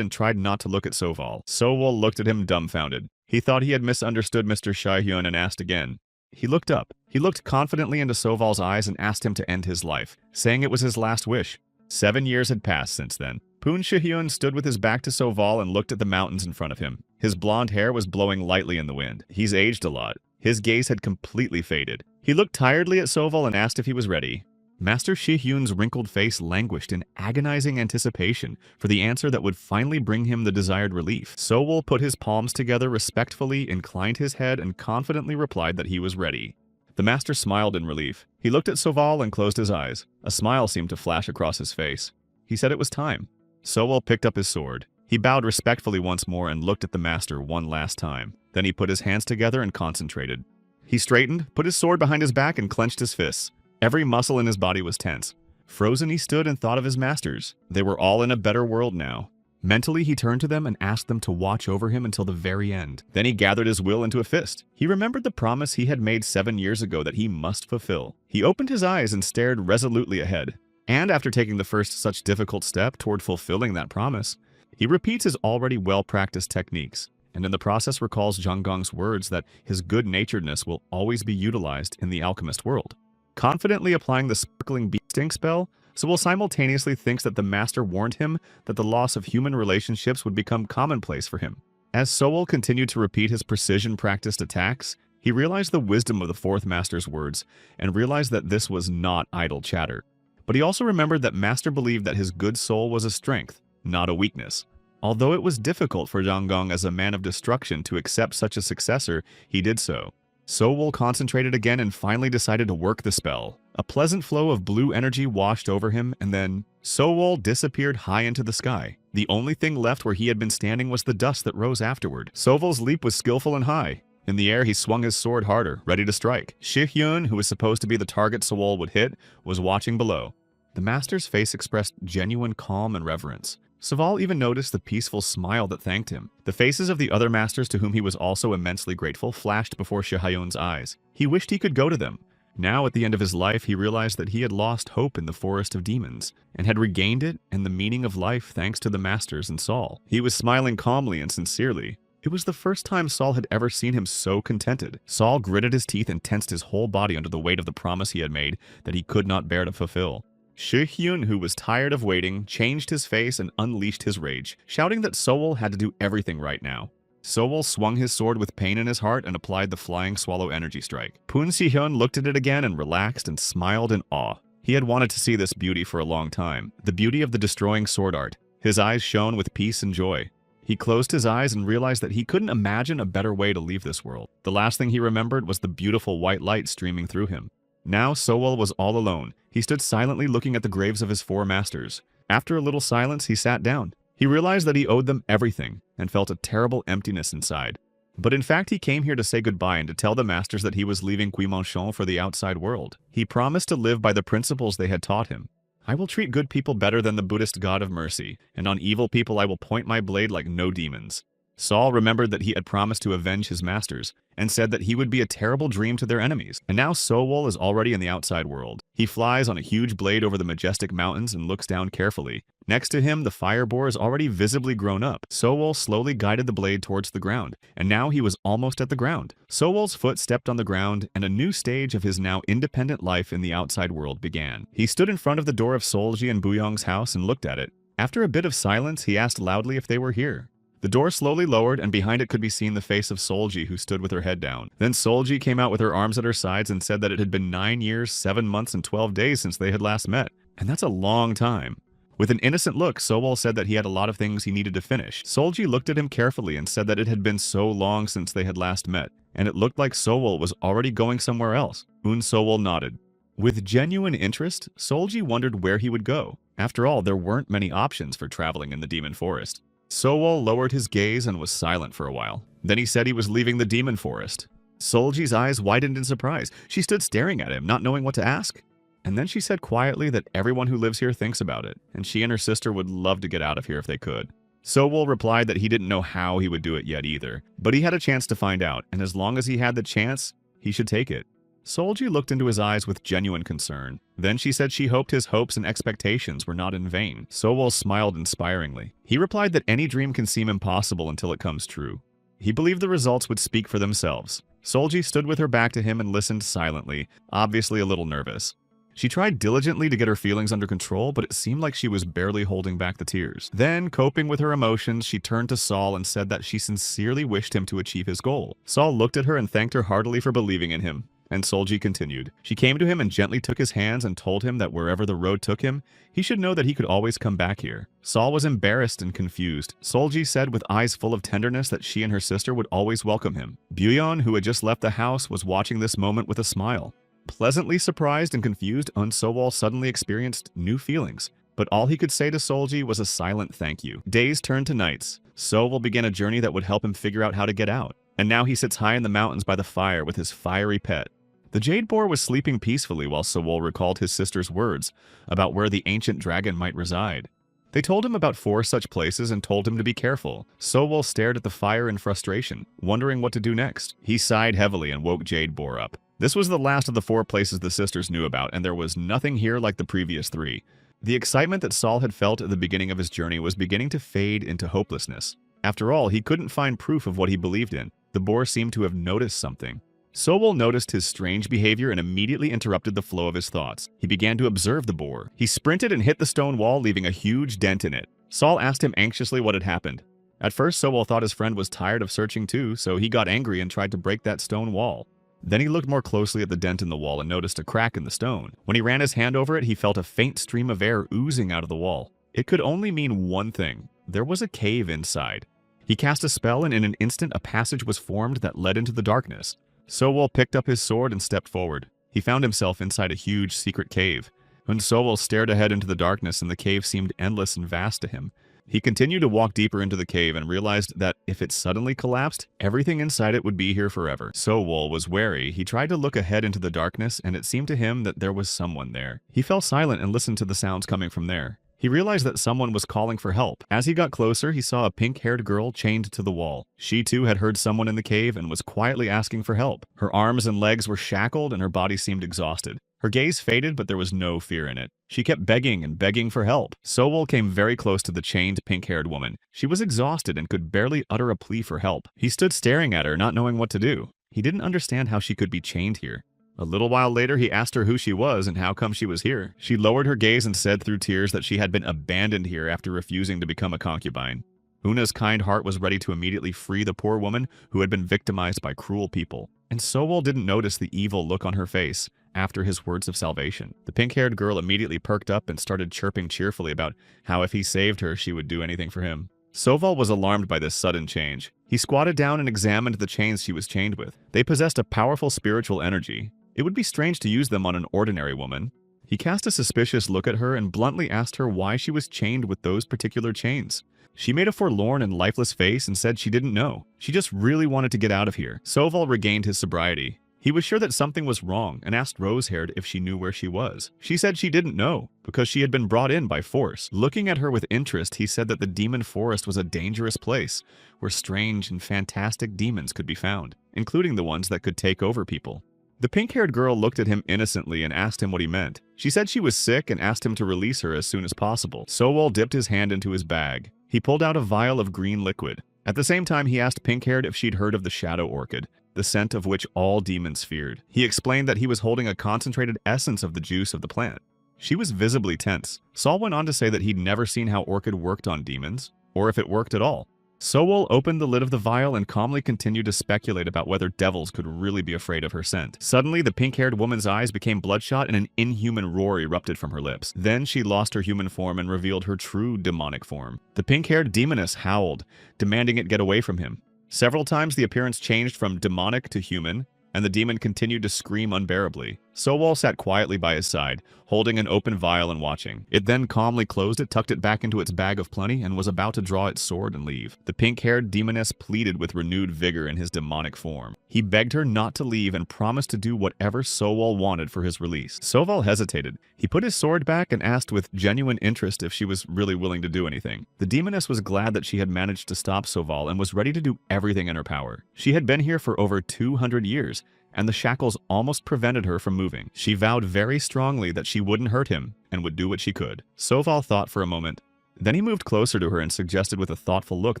and tried not to look at Sowol. Sowol looked at him dumbfounded. He thought he had misunderstood Mr. Sihyun and asked again. He looked up. He looked confidently into Sowol's eyes and asked him to end his life, saying it was his last wish. 7 years had passed since then. Poon Sihyun stood with his back to Sowol and looked at the mountains in front of him. His blonde hair was blowing lightly in the wind. He's aged a lot. His gaze had completely faded. He looked tiredly at Sowol and asked if he was ready. Master Sihyun's wrinkled face languished in agonizing anticipation for the answer that would finally bring him the desired relief. Sowol put his palms together respectfully, inclined his head, and confidently replied that he was ready. The master smiled in relief. He looked at Sowol and closed his eyes. A smile seemed to flash across his face. He said it was time. Sowol picked up his sword. He bowed respectfully once more and looked at the master one last time. Then he put his hands together and concentrated. He straightened, put his sword behind his back, and clenched his fists. Every muscle in his body was tense. Frozen, he stood and thought of his masters. They were all in a better world now. Mentally, he turned to them and asked them to watch over him until the very end. Then he gathered his will into a fist. He remembered the promise he had made 7 years ago that he must fulfill. He opened his eyes and stared resolutely ahead. And after taking the first such difficult step toward fulfilling that promise, he repeats his already well-practiced techniques, and in the process recalls Jungang's words that his good-naturedness will always be utilized in the alchemist world. Confidently applying the sparkling beat sting spell, Sowol simultaneously thinks that the master warned him that the loss of human relationships would become commonplace for him. As Sowol continued to repeat his precision-practiced attacks, he realized the wisdom of the fourth master's words and realized that this was not idle chatter. But he also remembered that Master believed that his good soul was a strength, not a weakness. Although it was difficult for Junggang as a man of destruction to accept such a successor, he did so. Sowol concentrated again and finally decided to work the spell. A pleasant flow of blue energy washed over him, and then Sowol disappeared high into the sky. The only thing left where he had been standing was the dust that rose afterward. Sowol's leap was skillful and high. In the air, he swung his sword harder, ready to strike. Sihyun, who was supposed to be the target Sowol would hit, was watching below. The master's face expressed genuine calm and reverence. Sowol even noticed the peaceful smile that thanked him. The faces of the other masters to whom he was also immensely grateful flashed before Sihyun's eyes. He wished he could go to them. Now, at the end of his life, he realized that he had lost hope in the forest of demons, and had regained it and the meaning of life thanks to the masters and Saul. He was smiling calmly and sincerely. It was the first time Saul had ever seen him so contented. Saul gritted his teeth and tensed his whole body under the weight of the promise he had made that he could not bear to fulfill. Sihyun, who was tired of waiting, changed his face and unleashed his rage, shouting that Sowol had to do everything right now. Sowol swung his sword with pain in his heart and applied the Flying Swallow energy strike. Poon Sihyun looked at it again and relaxed and smiled in awe. He had wanted to see this beauty for a long time, the beauty of the destroying sword art. His eyes shone with peace and joy. He closed his eyes and realized that he couldn't imagine a better way to leave this world. The last thing he remembered was the beautiful white light streaming through him. Now Sowol was all alone. He stood silently looking at the graves of his 4 masters. After a little silence, he sat down. He realized that he owed them everything, and felt a terrible emptiness inside. But in fact, he came here to say goodbye and to tell the masters that he was leaving Guimanchon for the outside world. He promised to live by the principles they had taught him. I will treat good people better than the Buddhist god of mercy, and on evil people I will point my blade like no demons. Saul remembered that he had promised to avenge his masters, and said that he would be a terrible dream to their enemies. And now Sowol is already in the outside world. He flies on a huge blade over the majestic mountains and looks down carefully. Next to him, the fire boar is already visibly grown up. Sowol slowly guided the blade towards the ground, and now he was almost at the ground. Sowol's foot stepped on the ground, and a new stage of his now independent life in the outside world began. He stood in front of the door of Solji and Buyong's house and looked at it. After a bit of silence, he asked loudly if they were here. The door slowly lowered, and behind it could be seen the face of Solji, who stood with her head down. Then Solji came out with her arms at her sides and said that it had been 9 years, 7 months, and 12 days since they had last met. And that's a long time. With an innocent look, Sowol said that he had a lot of things he needed to finish. Solji looked at him carefully and said that it had been so long since they had last met, and it looked like Sowol was already going somewhere else. Sowol nodded. With genuine interest, Solji wondered where he would go. After all, there weren't many options for traveling in the demon forest. Sowol lowered his gaze and was silent for a while. Then he said he was leaving the demon forest. Solji's eyes widened in surprise. She stood staring at him, not knowing what to ask. And then she said quietly that everyone who lives here thinks about it, and she and her sister would love to get out of here if they could. Sowol replied that he didn't know how he would do it yet either, but he had a chance to find out, and as long as he had the chance, he should take it. Solji looked into his eyes with genuine concern. Then she said she hoped his hopes and expectations were not in vain. Sowol smiled inspiringly. He replied that any dream can seem impossible until it comes true. He believed the results would speak for themselves. Solji stood with her back to him and listened silently, obviously a little nervous. She tried diligently to get her feelings under control, but it seemed like she was barely holding back the tears. Then, coping with her emotions, she turned to Saul and said that she sincerely wished him to achieve his goal. Saul looked at her and thanked her heartily for believing in him. And Solji continued. She came to him and gently took his hands and told him that wherever the road took him, he should know that he could always come back here. Saul was embarrassed and confused. Solji said with eyes full of tenderness that she and her sister would always welcome him. Buyeon, who had just left the house, was watching this moment with a smile. Pleasantly surprised and confused, Sowol suddenly experienced new feelings. But all he could say to Solji was a silent thank you. Days turned to nights. Sowol began a journey that would help him figure out how to get out. And now he sits high in the mountains by the fire with his fiery pet. The jade boar was sleeping peacefully while Sowol recalled his sister's words about where the ancient dragon might reside. They told him about 4 such places and told him to be careful. Sowol stared at the fire in frustration, wondering what to do next. He sighed heavily and woke Jade Boar up. This was the last of the 4 places the sisters knew about, and there was nothing here like the previous 3. The excitement that Saul had felt at the beginning of his journey was beginning to fade into hopelessness. After all, he couldn't find proof of what he believed in. The boar seemed to have noticed something. Sowol noticed his strange behavior and immediately interrupted the flow of his thoughts. He began to observe the boar. He sprinted and hit the stone wall, leaving a huge dent in it. Saul asked him anxiously what had happened. At first, Sowol thought his friend was tired of searching too, so he got angry and tried to break that stone wall. Then he looked more closely at the dent in the wall and noticed a crack in the stone. When he ran his hand over it, he felt a faint stream of air oozing out of the wall. It could only mean one thing. There was a cave inside. He cast a spell, and in an instant a passage was formed that led into the darkness. Sowol picked up his sword and stepped forward. He found himself inside a huge secret cave. When Sowol stared ahead into the darkness and the cave seemed endless and vast to him, he continued to walk deeper into the cave and realized that if it suddenly collapsed, everything inside it would be here forever. Sowol was wary. He tried to look ahead into the darkness, and it seemed to him that there was someone there. He fell silent and listened to the sounds coming from there. He realized that someone was calling for help. As he got closer, he saw a pink-haired girl chained to the wall. She too had heard someone in the cave and was quietly asking for help. Her arms and legs were shackled and her body seemed exhausted. Her gaze faded, but there was no fear in it. She kept begging and begging for help. Sowol came very close to the chained pink-haired woman. She was exhausted and could barely utter a plea for help. He stood staring at her, not knowing what to do. He didn't understand how she could be chained here. A little while later, he asked her who she was and how come she was here. She lowered her gaze and said through tears that she had been abandoned here after refusing to become a concubine. Huna's kind heart was ready to immediately free the poor woman who had been victimized by cruel people. And Sowol didn't notice the evil look on her face after his words of salvation. The pink-haired girl immediately perked up and started chirping cheerfully about how if he saved her, she would do anything for him. Sowol was alarmed by this sudden change. He squatted down and examined the chains she was chained with. They possessed a powerful spiritual energy. It would be strange to use them on an ordinary woman. He cast a suspicious look at her and bluntly asked her why she was chained with those particular chains. She made a forlorn and lifeless face and said she didn't know. She just really wanted to get out of here. Sowol regained his sobriety. He was sure that something was wrong and asked Rosehaired if she knew where she was. She said she didn't know, because she had been brought in by force. Looking at her with interest, he said that the demon forest was a dangerous place, where strange and fantastic demons could be found, including the ones that could take over people. The pink-haired girl looked at him innocently and asked him what he meant. She said she was sick and asked him to release her as soon as possible. Sowol dipped his hand into his bag. He pulled out a vial of green liquid. At the same time, he asked Pink-haired if she'd heard of the shadow orchid, the scent of which all demons feared. He explained that he was holding a concentrated essence of the juice of the plant. She was visibly tense. Saul went on to say that he'd never seen how orchid worked on demons, or if it worked at all. Sowol opened the lid of the vial and calmly continued to speculate about whether devils could really be afraid of her scent. Suddenly, the pink-haired woman's eyes became bloodshot and an inhuman roar erupted from her lips. Then she lost her human form and revealed her true demonic form. The pink-haired demoness howled, demanding it get away from him. Several times the appearance changed from demonic to human, and the demon continued to scream unbearably. Sowol sat quietly by his side, holding an open vial and watching. It then calmly closed it, tucked it back into its bag of plenty, and was about to draw its sword and leave. The pink-haired demoness pleaded with renewed vigor in his demonic form. He begged her not to leave and promised to do whatever Sowol wanted for his release. Sowol hesitated. He put his sword back and asked with genuine interest if she was really willing to do anything. The demoness was glad that she had managed to stop Sowol and was ready to do everything in her power. She had been here for over 200 years, and the shackles almost prevented her from moving. She vowed very strongly that she wouldn't hurt him and would do what she could. Sowol thought for a moment. Then he moved closer to her and suggested with a thoughtful look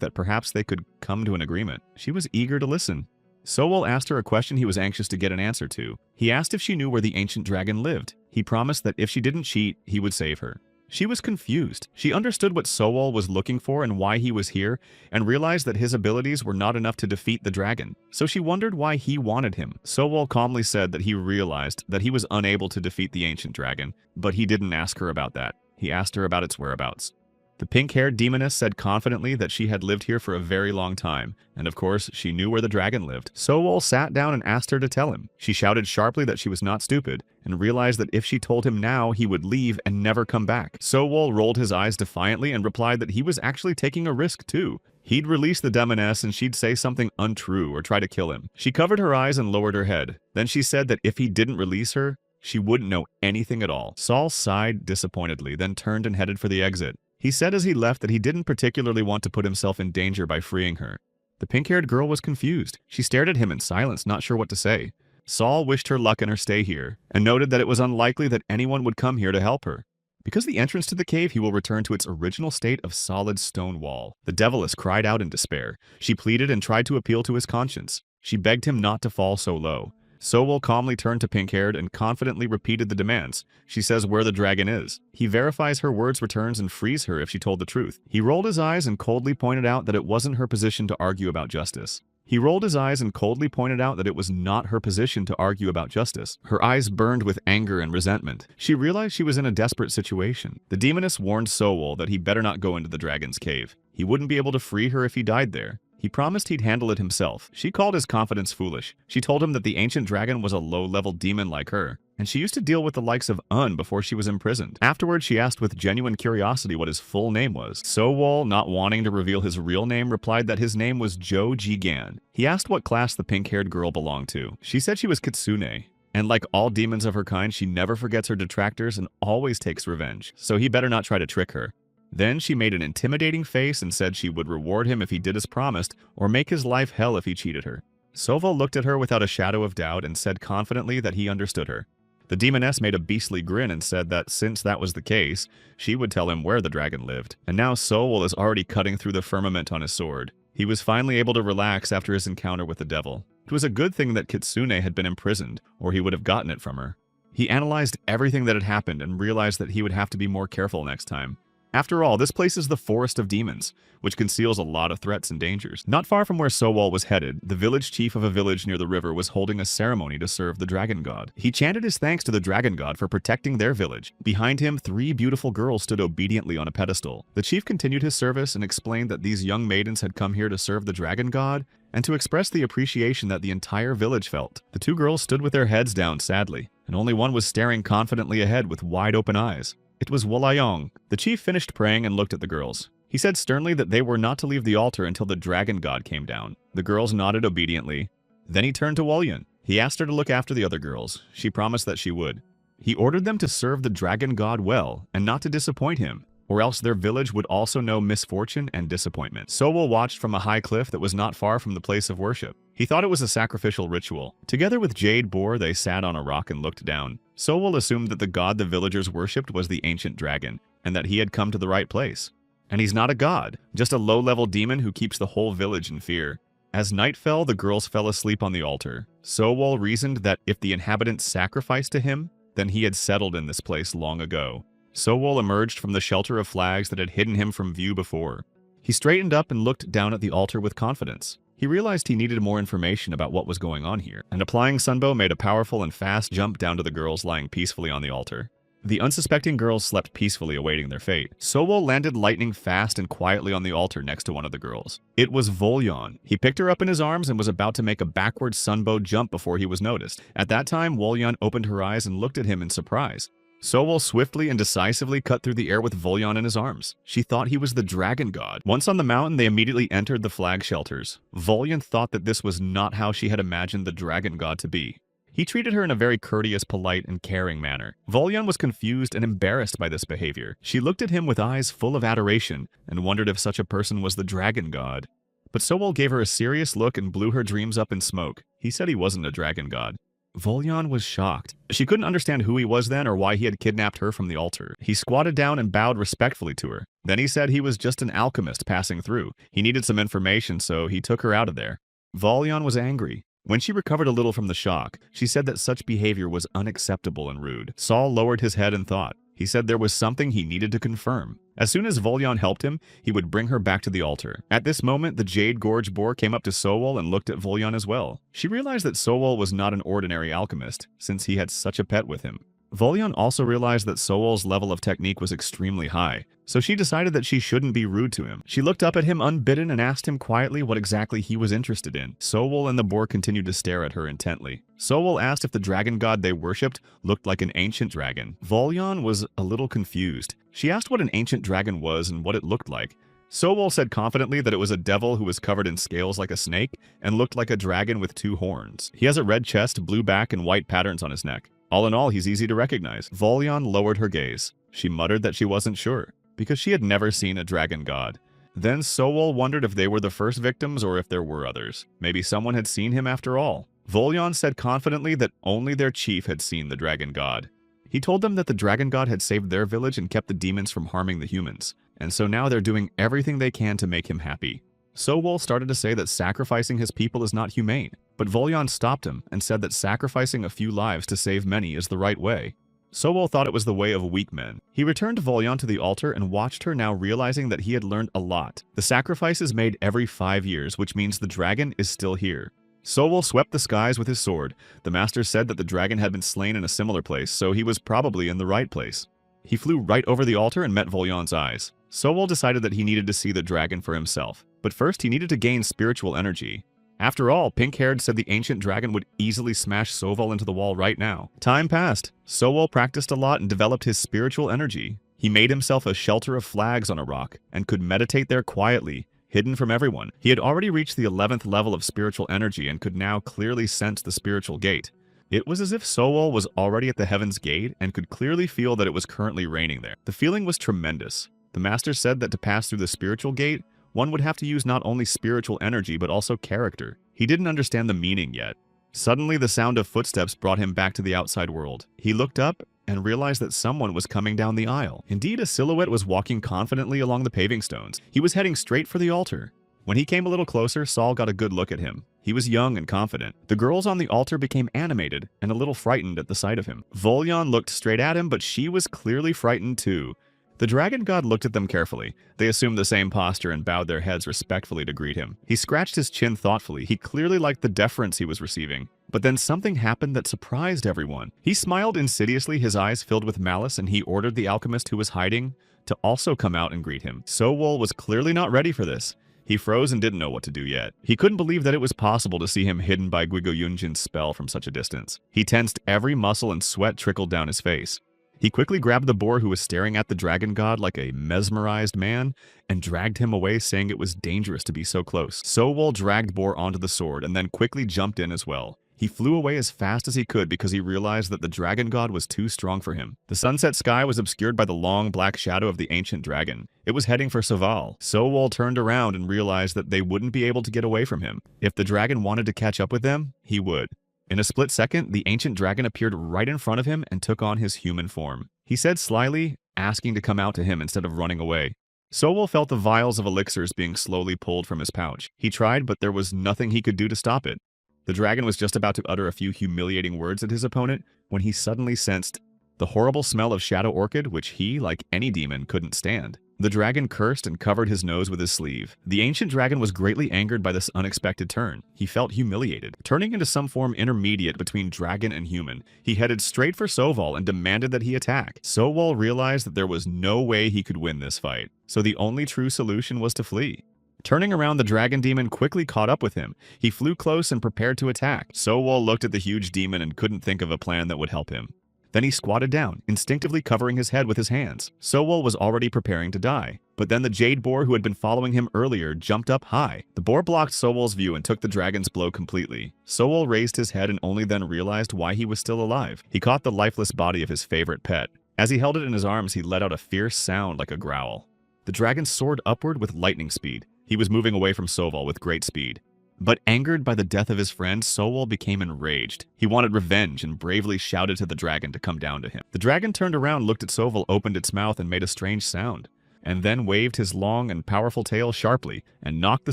that perhaps they could come to an agreement. She was eager to listen. Sowol asked her a question he was anxious to get an answer to. He asked if she knew where the ancient dragon lived. He promised that if she didn't cheat, he would save her. She was confused. She understood what Sowol was looking for and why he was here, and realized that his abilities were not enough to defeat the dragon. So she wondered why he wanted him. Sowol calmly said that he realized that he was unable to defeat the ancient dragon, but he didn't ask her about that. He asked her about its whereabouts. The pink-haired demoness said confidently that she had lived here for a very long time, and of course, she knew where the dragon lived. Sowol sat down and asked her to tell him. She shouted sharply that she was not stupid, and realized that if she told him now, he would leave and never come back. Sowol rolled his eyes defiantly and replied that he was actually taking a risk too. He'd release the demoness and she'd say something untrue or try to kill him. She covered her eyes and lowered her head. Then she said that if he didn't release her, she wouldn't know anything at all. Saul sighed disappointedly, then turned and headed for the exit. He said as he left that he didn't particularly want to put himself in danger by freeing her. The pink-haired girl was confused. She stared at him in silence, not sure what to say. Saul wished her luck in her stay here, and noted that it was unlikely that anyone would come here to help her. Because the entrance to the cave, he will return to its original state of solid stone wall. The deviless cried out in despair. She pleaded and tried to appeal to his conscience. She begged him not to fall so low. Sowol calmly turned to pink-haired and confidently repeated the demands. She says where the dragon is. He verifies her words, returns, and frees her if she told the truth. He rolled his eyes and coldly pointed out that it wasn't her position to argue about justice. He rolled his eyes and coldly pointed out that it was not her position to argue about justice. Her eyes burned with anger and resentment. She realized she was in a desperate situation. The demoness warned Sowol that he better not go into the dragon's cave. He wouldn't be able to free her if he died there. He promised he'd handle it himself. She called his confidence foolish. She told him that the ancient dragon was a low-level demon like her, and she used to deal with the likes of Un before she was imprisoned. Afterwards, she asked with genuine curiosity what his full name was. Sowol, not wanting to reveal his real name, replied that his name was Jo Jigan. He asked what class the pink-haired girl belonged to. She said she was Kitsune, and like all demons of her kind, she never forgets her detractors and always takes revenge, so he better not try to trick her. Then she made an intimidating face and said she would reward him if he did as promised, or make his life hell if he cheated her. Sowol looked at her without a shadow of doubt and said confidently that he understood her. The demoness made a beastly grin and said that since that was the case, she would tell him where the dragon lived. And now Sowol is already cutting through the firmament on his sword. He was finally able to relax after his encounter with the devil. It was a good thing that Kitsune had been imprisoned, or he would have gotten it from her. He analyzed everything that had happened and realized that he would have to be more careful next time. After all, this place is the Forest of Demons, which conceals a lot of threats and dangers. Not far from where Sowol was headed, the village chief of a village near the river was holding a ceremony to serve the dragon god. He chanted his thanks to the dragon god for protecting their village. Behind him, 3 beautiful girls stood obediently on a pedestal. The chief continued his service and explained that these young maidens had come here to serve the dragon god and to express the appreciation that the entire village felt. The 2 girls stood with their heads down sadly, and only one was staring confidently ahead with wide open eyes. It was Wolayong. The chief finished praying and looked at the girls. He said sternly that they were not to leave the altar until the dragon god came down. The girls nodded obediently. Then he turned to Wolyun. He asked her to look after the other girls. She promised that she would. He ordered them to serve the dragon god well and not to disappoint him, or else their village would also know misfortune and disappointment. Sowol watched from a high cliff that was not far from the place of worship. He thought it was a sacrificial ritual. Together with Jade Boar, they sat on a rock and looked down. Sowol assumed that the god the villagers worshipped was the ancient dragon, and that he had come to the right place. And he's not a god, just a low-level demon who keeps the whole village in fear. As night fell, the girls fell asleep on the altar. Sowol reasoned that if the inhabitants sacrificed to him, then he had settled in this place long ago. Sowol emerged from the shelter of flags that had hidden him from view before. He straightened up and looked down at the altar with confidence. He realized he needed more information about what was going on here, and applying Sunbow made a powerful and fast jump down to the girls lying peacefully on the altar. The unsuspecting girls slept peacefully awaiting their fate. Sowol landed lightning fast and quietly on the altar next to one of the girls. It was Volyon. He picked her up in his arms and was about to make a backward Sunbow jump before he was noticed. At that time, Volyon opened her eyes and looked at him in surprise. Sowol swiftly and decisively cut through the air with Volyon in his arms. She thought he was the dragon god. Once on the mountain, they immediately entered the flag shelters. Volyon thought that this was not how she had imagined the dragon god to be. He treated her in a very courteous, polite, and caring manner. Volyon was confused and embarrassed by this behavior. She looked at him with eyes full of adoration and wondered if such a person was the dragon god. But Sowol gave her a serious look and blew her dreams up in smoke. He said he wasn't a dragon god. Volyon was shocked. She couldn't understand who he was then or why he had kidnapped her from the altar. He squatted down and bowed respectfully to her. Then he said he was just an alchemist passing through. He needed some information, so he took her out of there. Volyon was angry. When she recovered a little from the shock, she said that such behavior was unacceptable and rude. Saul lowered his head and thought. He said there was something he needed to confirm. As soon as Volyon helped him, he would bring her back to the altar. At this moment, the Jade Gorge Boar came up to Sowol and looked at Volyon as well. She realized that Sowol was not an ordinary alchemist, since he had such a pet with him. Volyon also realized that Sowol's level of technique was extremely high, so she decided that she shouldn't be rude to him. She looked up at him unbidden and asked him quietly what exactly he was interested in. Sowol and the boar continued to stare at her intently. Sowol asked if the dragon god they worshipped looked like an ancient dragon. Volyon was a little confused. She asked what an ancient dragon was and what it looked like. Sowol said confidently that it was a devil who was covered in scales like a snake and looked like a dragon with 2 horns. He has a red chest, blue back, and white patterns on his neck. All in all, he's easy to recognize. Volyon lowered her gaze. She muttered that she wasn't sure, because she had never seen a dragon god. Then Sowol wondered if they were the first victims or if there were others. Maybe someone had seen him after all. Volyon said confidently that only their chief had seen the dragon god. He told them that the dragon god had saved their village and kept the demons from harming the humans, and so now they're doing everything they can to make him happy. Sowol started to say that sacrificing his people is not humane, but Volyon stopped him and said that sacrificing a few lives to save many is the right way. Sowol thought it was the way of weak men. He returned Volyon to the altar and watched her, now realizing that he had learned a lot. The sacrifice is made every 5 years, which means the dragon is still here. Sowol swept the skies with his sword. The master said that the dragon had been slain in a similar place, so he was probably in the right place. He flew right over the altar and met Volyon's eyes. Sowol decided that he needed to see the dragon for himself, but first he needed to gain spiritual energy. After all, Pink-Haired said the ancient dragon would easily smash Sowol into the wall right now. Time passed. Sowol practiced a lot and developed his spiritual energy. He made himself a shelter of flags on a rock and could meditate there quietly, hidden from everyone. He had already reached the 11th level of spiritual energy and could now clearly sense the spiritual gate. It was as if Sowol was already at the Heaven's Gate and could clearly feel that it was currently raining there. The feeling was tremendous. The master said that to pass through the spiritual gate, one would have to use not only spiritual energy but also character. He didn't understand the meaning yet. Suddenly, the sound of footsteps brought him back to the outside world. He looked up and realized that someone was coming down the aisle. Indeed, a silhouette was walking confidently along the paving stones. He was heading straight for the altar. When he came a little closer, Saul got a good look at him. He was young and confident. The girls on the altar became animated and a little frightened at the sight of him. Volyon looked straight at him, but she was clearly frightened too. The dragon god looked at them carefully. They assumed the same posture and bowed their heads respectfully to greet him. He scratched his chin thoughtfully. He clearly liked the deference he was receiving. But then something happened that surprised everyone. He smiled insidiously, his eyes filled with malice, and he ordered the alchemist who was hiding to also come out and greet him. Sowol was clearly not ready for this. He froze and didn't know what to do yet. He couldn't believe that it was possible to see him hidden by Guigo Yunjin's spell from such a distance. He tensed every muscle and sweat trickled down his face. He quickly grabbed the boar who was staring at the dragon god like a mesmerized man and dragged him away, saying it was dangerous to be so close. Sowol dragged boar onto the sword and then quickly jumped in as well. He flew away as fast as he could because he realized that the dragon god was too strong for him. The sunset sky was obscured by the long black shadow of the ancient dragon. It was heading for Soval. Sowol turned around and realized that they wouldn't be able to get away from him. If the dragon wanted to catch up with them, he would. In a split second, the ancient dragon appeared right in front of him and took on his human form. He said slyly, asking to come out to him instead of running away. Sowol felt the vials of elixirs being slowly pulled from his pouch. He tried, but there was nothing he could do to stop it. The dragon was just about to utter a few humiliating words at his opponent when he suddenly sensed the horrible smell of shadow orchid, which he, like any demon, couldn't stand. The dragon cursed and covered his nose with his sleeve. The ancient dragon was greatly angered by this unexpected turn. He felt humiliated. Turning into some form intermediate between dragon and human, he headed straight for Sowol and demanded that he attack. Sowol realized that there was no way he could win this fight, so the only true solution was to flee. Turning around, the dragon demon quickly caught up with him. He flew close and prepared to attack. Sowol looked at the huge demon and couldn't think of a plan that would help him. Then he squatted down, instinctively covering his head with his hands. Sowol was already preparing to die. But then the jade boar who had been following him earlier jumped up high. The boar blocked Sowol's view and took the dragon's blow completely. Sowol raised his head and only then realized why he was still alive. He caught the lifeless body of his favorite pet. As he held it in his arms, he let out a fierce sound like a growl. The dragon soared upward with lightning speed. He was moving away from Sowol with great speed. But angered by the death of his friend, Sowol became enraged. He wanted revenge and bravely shouted to the dragon to come down to him. The dragon turned around, looked at Sowol, opened its mouth, and made a strange sound, and then waved his long and powerful tail sharply and knocked the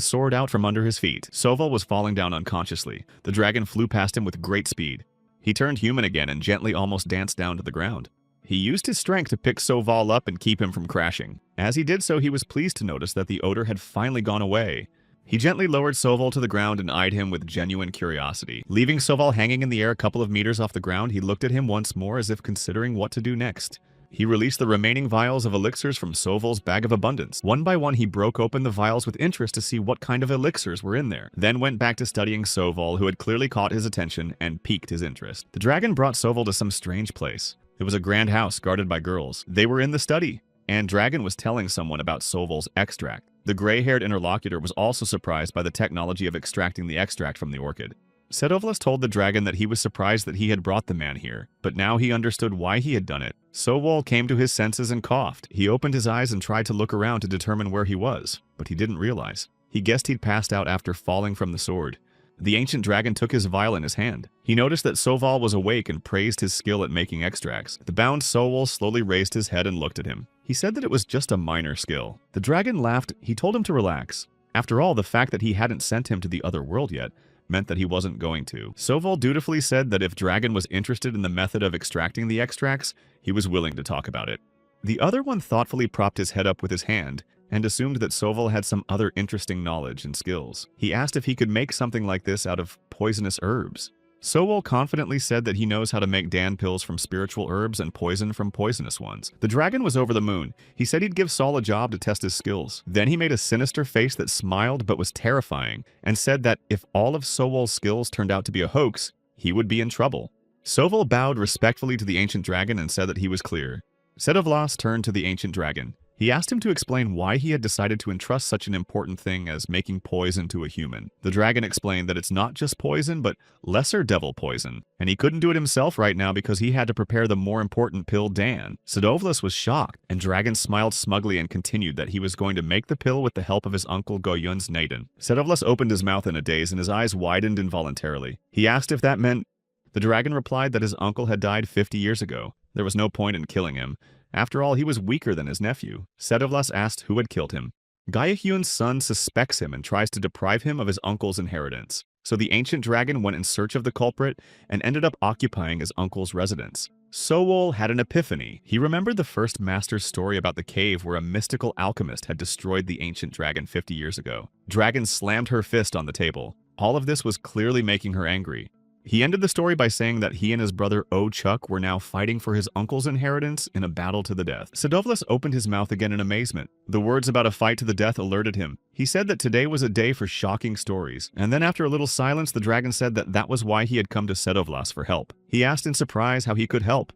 sword out from under his feet. Sowol was falling down unconsciously. The dragon flew past him with great speed. He turned human again and gently almost danced down to the ground. He used his strength to pick Sowol up and keep him from crashing. As he did so, he was pleased to notice that the odor had finally gone away. He gently lowered Sowol to the ground and eyed him with genuine curiosity. Leaving Sowol hanging in the air a couple of meters off the ground, he looked at him once more as if considering what to do next. He released the remaining vials of elixirs from Sowol's bag of abundance. One by one, he broke open the vials with interest to see what kind of elixirs were in there, then went back to studying Sowol, who had clearly caught his attention and piqued his interest. The dragon brought Sowol to some strange place. It was a grand house guarded by girls. They were in the study, and Dragon was telling someone about Sowol's extract. The gray-haired interlocutor was also surprised by the technology of extracting the extract from the orchid. Sedovlas told the dragon that he was surprised that he had brought the man here, but now he understood why he had done it. Sowol came to his senses and coughed. He opened his eyes and tried to look around to determine where he was, but he didn't realize. He guessed he'd passed out after falling from the sword. The ancient dragon took his vial in his hand. He noticed that Sowol was awake and praised his skill at making extracts. The bound Sowol slowly raised his head and looked at him. He said that it was just a minor skill. The dragon laughed. He told him to relax. After all, the fact that he hadn't sent him to the other world yet meant that he wasn't going to. Sowol dutifully said that if Dragon was interested in the method of extracting the extracts, he was willing to talk about it. The other one thoughtfully propped his head up with his hand and assumed that Sowol had some other interesting knowledge and skills. He asked if he could make something like this out of poisonous herbs. Sowol confidently said that he knows how to make Dan pills from spiritual herbs and poison from poisonous ones. The dragon was over the moon. He said he'd give Sol a job to test his skills. Then he made a sinister face that smiled but was terrifying and said that if all of Sowol's skills turned out to be a hoax, he would be in trouble. Sowol bowed respectfully to the ancient dragon and said that he was clear. Sedovlas turned to the ancient dragon. He asked him to explain why he had decided to entrust such an important thing as making poison to a human. The dragon explained that it's not just poison, but lesser devil poison, and he couldn't do it himself right now because he had to prepare the more important pill Dan. Sedovlas was shocked, and Dragon smiled smugly and continued that he was going to make the pill with the help of his uncle Goyun's Naden. Sedovlas opened his mouth in a daze and his eyes widened involuntarily. He asked if that meant... The dragon replied that his uncle had died 50 years ago. There was no point in killing him. After all, he was weaker than his nephew. Sedovlas asked who had killed him. Gaiahyun's son suspects him and tries to deprive him of his uncle's inheritance. So the ancient dragon went in search of the culprit and ended up occupying his uncle's residence. Sowol had an epiphany. He remembered the first master's story about the cave where a mystical alchemist had destroyed the ancient dragon 50 years ago. Dragon slammed her fist on the table. All of this was clearly making her angry. He ended the story by saying that he and his brother Chuck were now fighting for his uncle's inheritance in a battle to the death. Sedovlas opened his mouth again in amazement. The words about a fight to the death alerted him. He said that today was a day for shocking stories, and then after a little silence, the dragon said that that was why he had come to Sedovlas for help. He asked in surprise how he could help.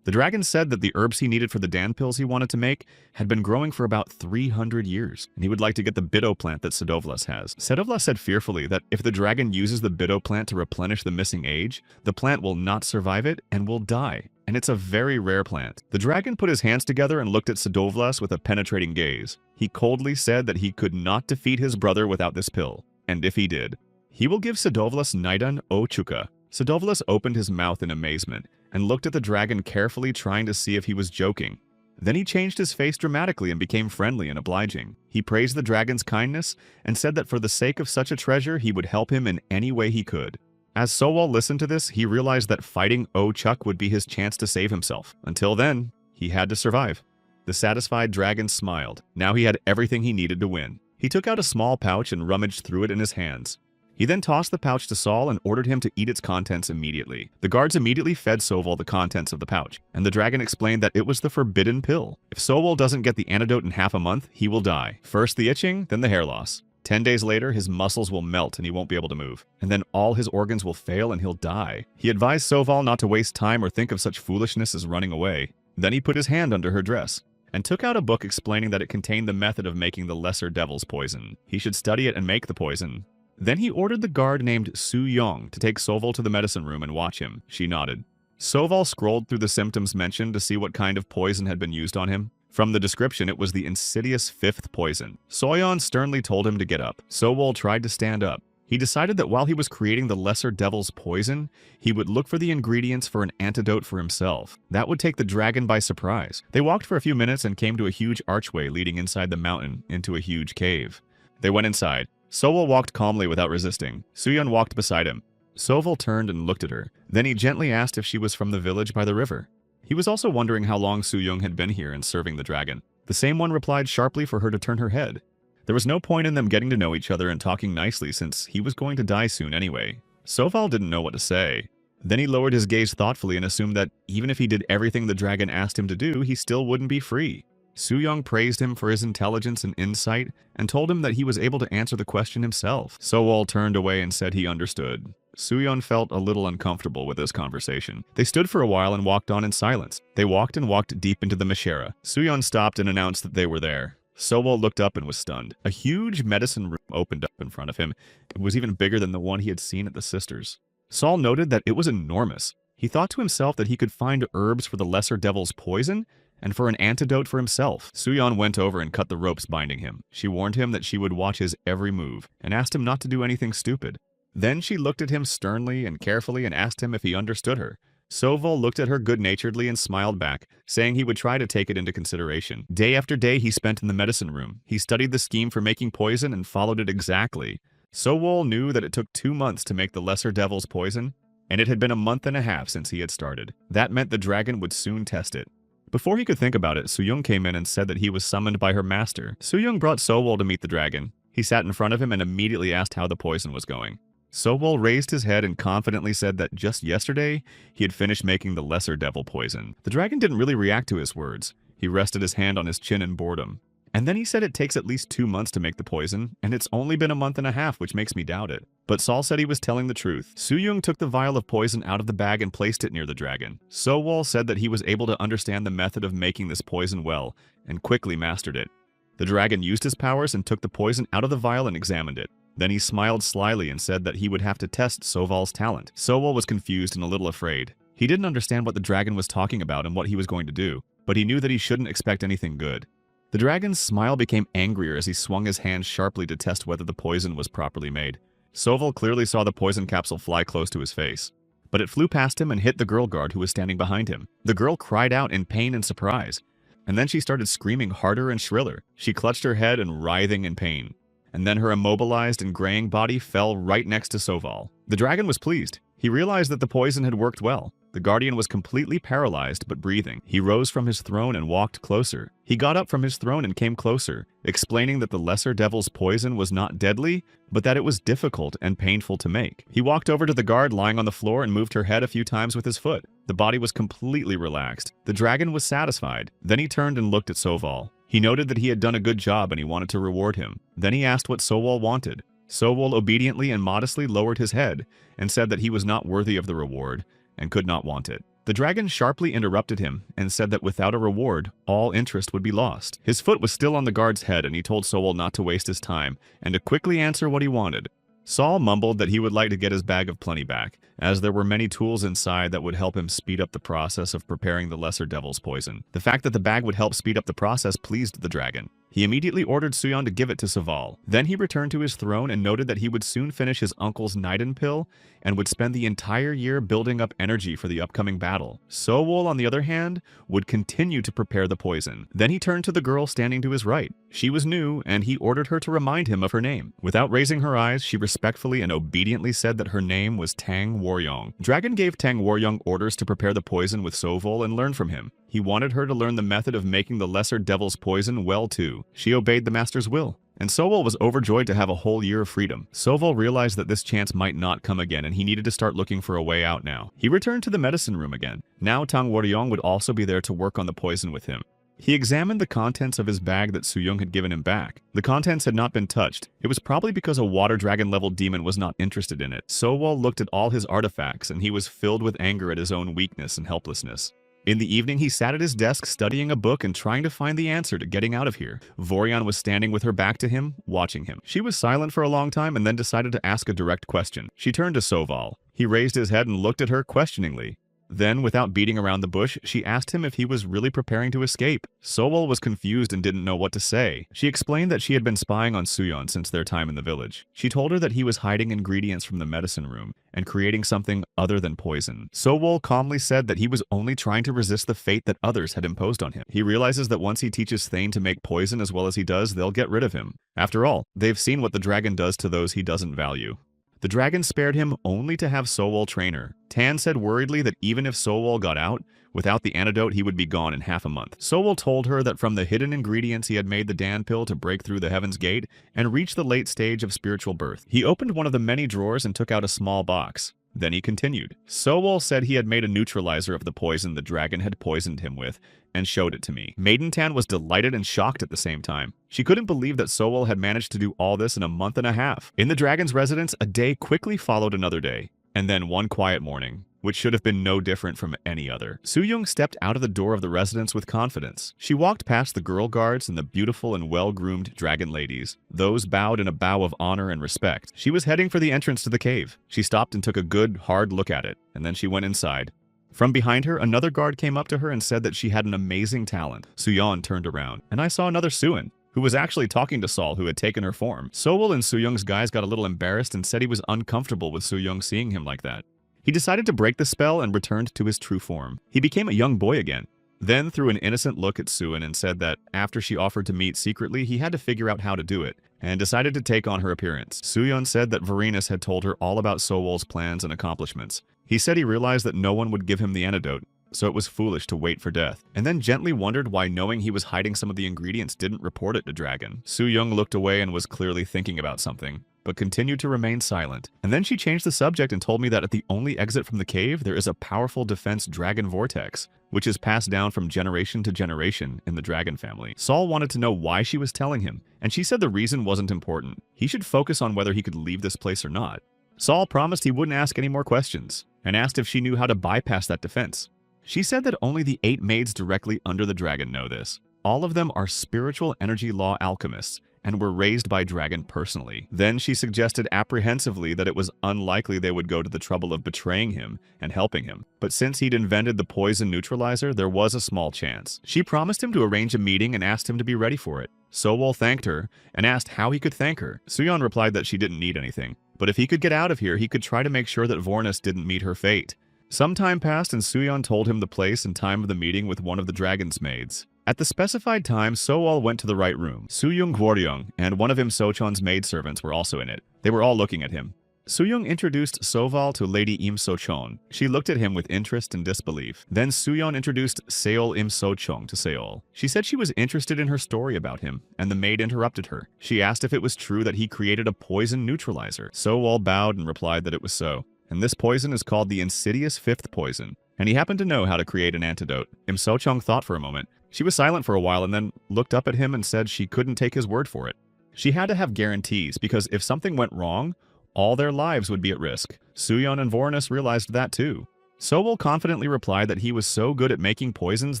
The dragon said that the herbs he needed for the Dan pills he wanted to make had been growing for about 300 years, and he would like to get the Bido plant that Sedovlas has. Sedovlas said fearfully that if the dragon uses the Bido plant to replenish the missing age, the plant will not survive it and will die, and it's a very rare plant. The dragon put his hands together and looked at Sedovlas with a penetrating gaze. He coldly said that he could not defeat his brother without this pill, and if he did, he will give Sedovlas Naidan Ochuka. Sedovlas opened his mouth in amazement and looked at the dragon carefully, trying to see if he was joking. Then he changed his face dramatically and became friendly and obliging. He praised the dragon's kindness and said that for the sake of such a treasure, he would help him in any way he could. As Sowol listened to this, he realized that fighting Ochuk would be his chance to save himself. Until then, he had to survive. The satisfied dragon smiled. Now he had everything he needed to win. He took out a small pouch and rummaged through it in his hands. He then tossed the pouch to Sol and ordered him to eat its contents immediately. The guards immediately fed Sowol the contents of the pouch, and the dragon explained that it was the forbidden pill. If Sowol doesn't get the antidote in half a month, he will die. First the itching, then the hair loss. 10 days later, his muscles will melt and he won't be able to move. And then all his organs will fail and he'll die. He advised Sowol not to waste time or think of such foolishness as running away. Then he put his hand under her dress and took out a book explaining that it contained the method of making the lesser devil's poison. He should study it and make the poison. Then he ordered the guard named Su Yong to take Sowol to the medicine room and watch him. She nodded. Sowol scrolled through the symptoms mentioned to see what kind of poison had been used on him. From the description, it was the insidious 5th poison. Soyeon sternly told him to get up. Sowol tried to stand up. He decided that while he was creating the lesser devil's poison, he would look for the ingredients for an antidote for himself. That would take the dragon by surprise. They walked for a few minutes and came to a huge archway leading inside the mountain into a huge cave. They went inside. Sowol walked calmly without resisting. Suyeon walked beside him. Sowol turned and looked at her. Then he gently asked if she was from the village by the river. He was also wondering how long Suyeon had been here and serving the dragon. The same one replied sharply for her to turn her head. There was no point in them getting to know each other and talking nicely since he was going to die soon anyway. Sowol didn't know what to say. Then he lowered his gaze thoughtfully and assumed that even if he did everything the dragon asked him to do, he still wouldn't be free. Suyeon praised him for his intelligence and insight and told him that he was able to answer the question himself. Sowol turned away and said he understood. Suyeon felt a little uncomfortable with this conversation. They stood for a while and walked on in silence. They walked and walked deep into the Meshera. Suyeon stopped and announced that they were there. Sowol looked up and was stunned. A huge medicine room opened up in front of him. It was even bigger than the one he had seen at the sisters. Sol noted that it was enormous. He thought to himself that he could find herbs for the lesser devil's poison and for an antidote for himself. Suyeon went over and cut the ropes binding him. She warned him that she would watch his every move and asked him not to do anything stupid. Then she looked at him sternly and carefully and asked him if he understood her. Sowol looked at her good-naturedly and smiled back, saying he would try to take it into consideration. Day after day he spent in the medicine room. He studied the scheme for making poison and followed it exactly. Sowol knew that it took 2 months to make the lesser devil's poison, and it had been a month and a half since he had started. That meant the dragon would soon test it. Before he could think about it, Suyeon came in and said that he was summoned by her master. Suyeon brought Sowol to meet the dragon. He sat in front of him and immediately asked how the poison was going. Sowol raised his head and confidently said that just yesterday, he had finished making the lesser devil poison. The dragon didn't really react to his words. He rested his hand on his chin in boredom. And then he said it takes at least 2 months to make the poison, and it's only been a month and a half, which makes me doubt it. But Sol said he was telling the truth. Suyeon took the vial of poison out of the bag and placed it near the dragon. Sowol said that he was able to understand the method of making this poison well, and quickly mastered it. The dragon used his powers and took the poison out of the vial and examined it. Then he smiled slyly and said that he would have to test Sowol's talent. Sowol was confused and a little afraid. He didn't understand what the dragon was talking about and what he was going to do, but he knew that he shouldn't expect anything good. The dragon's smile became angrier as he swung his hand sharply to test whether the poison was properly made. Sowol clearly saw the poison capsule fly close to his face, but it flew past him and hit the girl guard who was standing behind him. The girl cried out in pain and surprise, and then she started screaming harder and shriller. She clutched her head and writhing in pain, and then her immobilized and graying body fell right next to Sowol. The dragon was pleased. He realized that the poison had worked well. The guardian was completely paralyzed but breathing. He rose from his throne and walked closer. He got up from his throne and came closer, explaining that the lesser devil's poison was not deadly, but that it was difficult and painful to make. He walked over to the guard lying on the floor and moved her head a few times with his foot. The body was completely relaxed. The dragon was satisfied. Then he turned and looked at Sowol. He noted that he had done a good job and he wanted to reward him. Then he asked what Sowol wanted. Sowol obediently and modestly lowered his head and said that he was not worthy of the reward and could not want it. The dragon sharply interrupted him and said that without a reward, all interest would be lost. His foot was still on the guard's head, and he told Sowell not to waste his time and to quickly answer what he wanted. Saul mumbled that he would like to get his bag of plenty back, as there were many tools inside that would help him speed up the process of preparing the lesser devil's poison. The fact that the bag would help speed up the process pleased the dragon. He immediately ordered Suyeon to give it to Saval. Then he returned to his throne and noted that he would soon finish his uncle's Niden pill and would spend the entire year building up energy for the upcoming battle. Sowol, on the other hand, would continue to prepare the poison. Then he turned to the girl standing to his right. She was new, and he ordered her to remind him of her name. Without raising her eyes, she respectfully and obediently said that her name was Tang Waryong. Dragon gave Tang Waryong orders to prepare the poison with Sovol and learn from him. He wanted her to learn the method of making the lesser devil's poison well too. She obeyed the master's will. And Sowol was overjoyed to have a whole year of freedom. Sovol realized that this chance might not come again, and he needed to start looking for a way out now. He returned to the medicine room again. Now Tang Waryong would also be there to work on the poison with him. He examined the contents of his bag that Suyong had given him back. The contents had not been touched. It was probably because a water dragon level demon was not interested in it. Sowol looked at all his artifacts, and he was filled with anger at his own weakness and helplessness. In the evening, he sat at his desk studying a book and trying to find the answer to getting out of here. Voryon was standing with her back to him, watching him. She was silent for a long time and then decided to ask a direct question. She turned to Soval. He raised his head and looked at her questioningly. Then, without beating around the bush, she asked him if he was really preparing to escape. Sowol was confused and didn't know what to say. She explained that she had been spying on Suyeon since their time in the village. She told her that he was hiding ingredients from the medicine room and creating something other than poison. Sowol calmly said that he was only trying to resist the fate that others had imposed on him. He realizes that once he teaches Thane to make poison as well as he does, they'll get rid of him. After all, they've seen what the dragon does to those he doesn't value. The dragon spared him only to have Sowol train her. Tan said worriedly that even if Sowol got out, without the antidote he would be gone in half a month. Sowol told her that from the hidden ingredients he had made the Dan pill to break through the Heaven's Gate and reach the late stage of spiritual birth. He opened one of the many drawers and took out a small box. Then he continued. Sowol said he had made a neutralizer of the poison the dragon had poisoned him with, and showed it to me. Maiden Tan was delighted and shocked at the same time. She couldn't believe that Sowol had managed to do all this in a month and a half. In the dragon's residence, a day quickly followed another day, and then one quiet morning, which should have been no different from any other. Suyong stepped out of the door of the residence with confidence. She walked past the girl guards and the beautiful and well-groomed dragon ladies. Those bowed in a bow of honor and respect. She was heading for the entrance to the cave. She stopped and took a good, hard look at it, and then she went inside. From behind her, another guard came up to her and said that she had an amazing talent. Suyeon turned around, and I saw another Suin, who was actually talking to Saul, who had taken her form. Sowol and Suyong's guys got a little embarrassed and said he was uncomfortable with Suyong seeing him like that. He decided to break the spell and returned to his true form. He became a young boy again, then threw an innocent look at Suin and said that after she offered to meet secretly, he had to figure out how to do it, and decided to take on her appearance. Suyeon said that Varenus had told her all about Sowol's plans and accomplishments. He said he realized that no one would give him the antidote, so it was foolish to wait for death, and then gently wondered why knowing he was hiding some of the ingredients didn't report it to Dragon. Suyong looked away and was clearly thinking about something, but continued to remain silent. And then she changed the subject and told me that at the only exit from the cave, there is a powerful defense dragon vortex, which is passed down from generation to generation in the dragon family. Saul wanted to know why she was telling him, and she said the reason wasn't important. He should focus on whether he could leave this place or not. Saul promised he wouldn't ask any more questions, and asked if she knew how to bypass that defense. She said that only the 8 maids directly under the dragon know this. All of them are spiritual energy law alchemists, and were raised by Dragon personally. Then she suggested apprehensively that it was unlikely they would go to the trouble of betraying him and helping him. But since he'd invented the poison neutralizer, there was a small chance. She promised him to arrange a meeting and asked him to be ready for it. Sowol thanked her and asked how he could thank her. Suyeon replied that she didn't need anything, but if he could get out of here, he could try to make sure that Vornis didn't meet her fate. Some time passed and Suyeon told him the place and time of the meeting with one of the dragon's maids. At the specified time, Sowol went to the right room. Suyong Gworyong and one of Im Sochon's maidservants were also in it. They were all looking at him. Suyong introduced Soval to Lady Im Sochon. She looked at him with interest and disbelief. Then Suyeon introduced Seol Im Sochong to Seol. She said she was interested in her story about him, and the maid interrupted her. She asked if it was true that he created a poison neutralizer. Sowol bowed and replied that it was so. And this poison is called the Insidious 5th Poison, and he happened to know how to create an antidote. Im Sochong thought for a moment. She was silent for a while and then looked up at him and said she couldn't take his word for it. She had to have guarantees, because if something went wrong, all their lives would be at risk. Suyeon and Vornis realized that too. Sowol confidently replied that he was so good at making poisons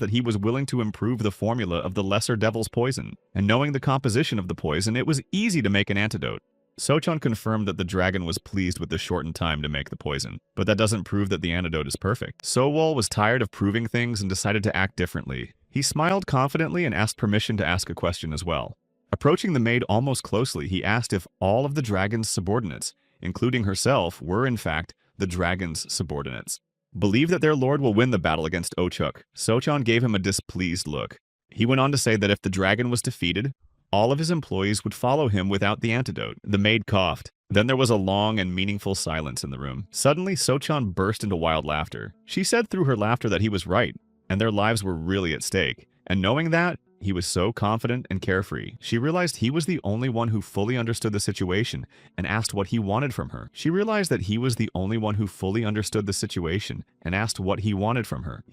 that he was willing to improve the formula of the lesser devil's poison, and knowing the composition of the poison, it was easy to make an antidote. Sochan confirmed that the dragon was pleased with the shortened time to make the poison, but that doesn't prove that the antidote is perfect. Sowol was tired of proving things and decided to act differently. He smiled confidently and asked permission to ask a question as well. Approaching the maid almost closely, he asked if all of the dragon's subordinates, including herself, were in fact the dragon's subordinates. Believe that their lord will win the battle against Ochuk. Sochan gave him a displeased look. He went on to say that if the dragon was defeated, all of his employees would follow him without the antidote. The maid coughed. Then there was a long and meaningful silence in the room. Suddenly, Sochan burst into wild laughter. She said through her laughter that he was right, and their lives were really at stake. And knowing that, he was so confident and carefree. She realized he was the only one who fully understood the situation and asked what he wanted from her. He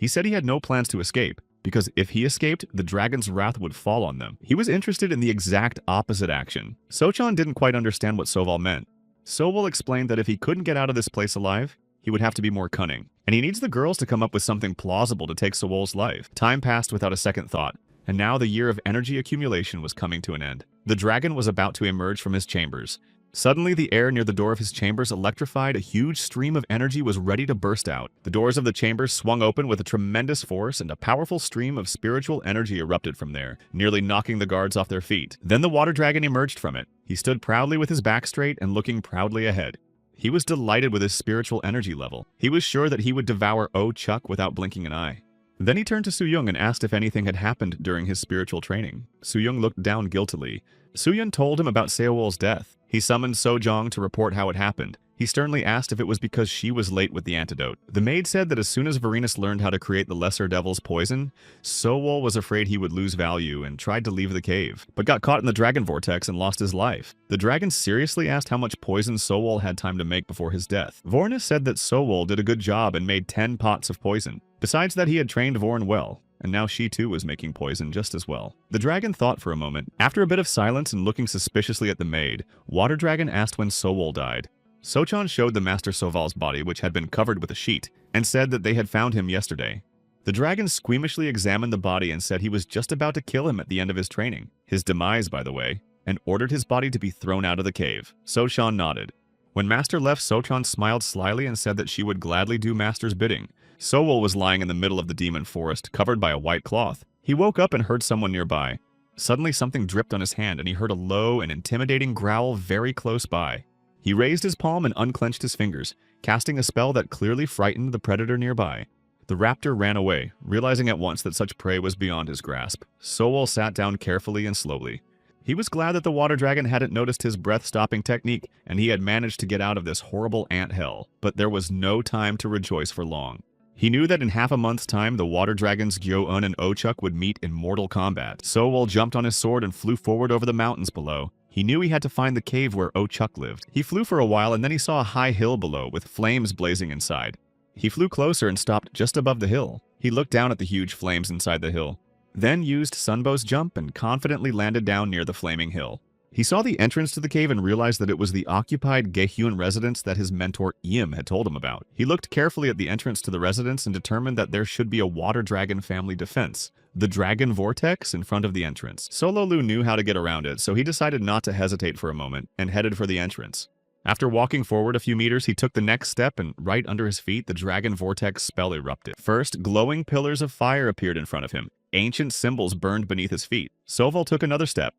said he had no plans to escape, because if he escaped, the dragon's wrath would fall on them. He was interested in the exact opposite action. Sochan didn't quite understand what Sowol meant. Sowol explained that if he couldn't get out of this place alive, he would have to be more cunning. And he needs the girls to come up with something plausible to take Sowol's life. Time passed without a second thought. And now the year of energy accumulation was coming to an end. The dragon was about to emerge from his chambers. Suddenly, the air near the door of his chambers electrified. A huge stream of energy was ready to burst out. The doors of the chambers swung open with a tremendous force, and a powerful stream of spiritual energy erupted from there, nearly knocking the guards off their feet. Then the water dragon emerged from it. He stood proudly with his back straight and looking proudly ahead. He was delighted with his spiritual energy level. He was sure that he would devour Ochuk without blinking an eye. Then he turned to Suyung and asked if anything had happened during his spiritual training. Suyung looked down guiltily. Suyun told him about Seowol's death. He summoned Sojong to report how it happened. He sternly asked if it was because she was late with the antidote. The maid said that as soon as Varenus learned how to create the lesser devil's poison, Sowol was afraid he would lose value and tried to leave the cave, but got caught in the dragon vortex and lost his life. The dragon seriously asked how much poison Sowol had time to make before his death. Varenus said that Sowol did a good job and made 10 pots of poison. Besides that, he had trained Vorn well, and now she too was making poison just as well. The dragon thought for a moment. After a bit of silence and looking suspiciously at the maid, Water Dragon asked when Sowol died. Sochan showed the Master Soval's body, which had been covered with a sheet, and said that they had found him yesterday. The dragon squeamishly examined the body and said he was just about to kill him at the end of his training, his demise by the way, and ordered his body to be thrown out of the cave. Sochan nodded. When Master left, Sochan smiled slyly and said that she would gladly do Master's bidding. Sowol was lying in the middle of the demon forest, covered by a white cloth. He woke up and heard someone nearby. Suddenly something dripped on his hand and he heard a low and intimidating growl very close by. He raised his palm and unclenched his fingers, casting a spell that clearly frightened the predator nearby. The raptor ran away, realizing at once that such prey was beyond his grasp. Sowol sat down carefully and slowly. He was glad that the water dragon hadn't noticed his breath-stopping technique, and he had managed to get out of this horrible ant hell. But there was no time to rejoice for long. He knew that in half a month's time, the water dragons Gyo-un and Ochuk would meet in mortal combat. Sowol jumped on his sword and flew forward over the mountains below. He knew he had to find the cave where Ochuk lived. He flew for a while and then he saw a high hill below with flames blazing inside. He flew closer and stopped just above the hill. He looked down at the huge flames inside the hill, then used Sunbow's jump and confidently landed down near the flaming hill. He saw the entrance to the cave and realized that it was the occupied Gaehyun residence that his mentor Iem had told him about. He looked carefully at the entrance to the residence and determined that there should be a water dragon family defense, the dragon vortex in front of the entrance. Solo Lu knew how to get around it, so he decided not to hesitate for a moment and headed for the entrance. After walking forward a few meters, he took the next step and right under his feet, the dragon vortex spell erupted. First, glowing pillars of fire appeared in front of him. Ancient symbols burned beneath his feet. Sowol took another step.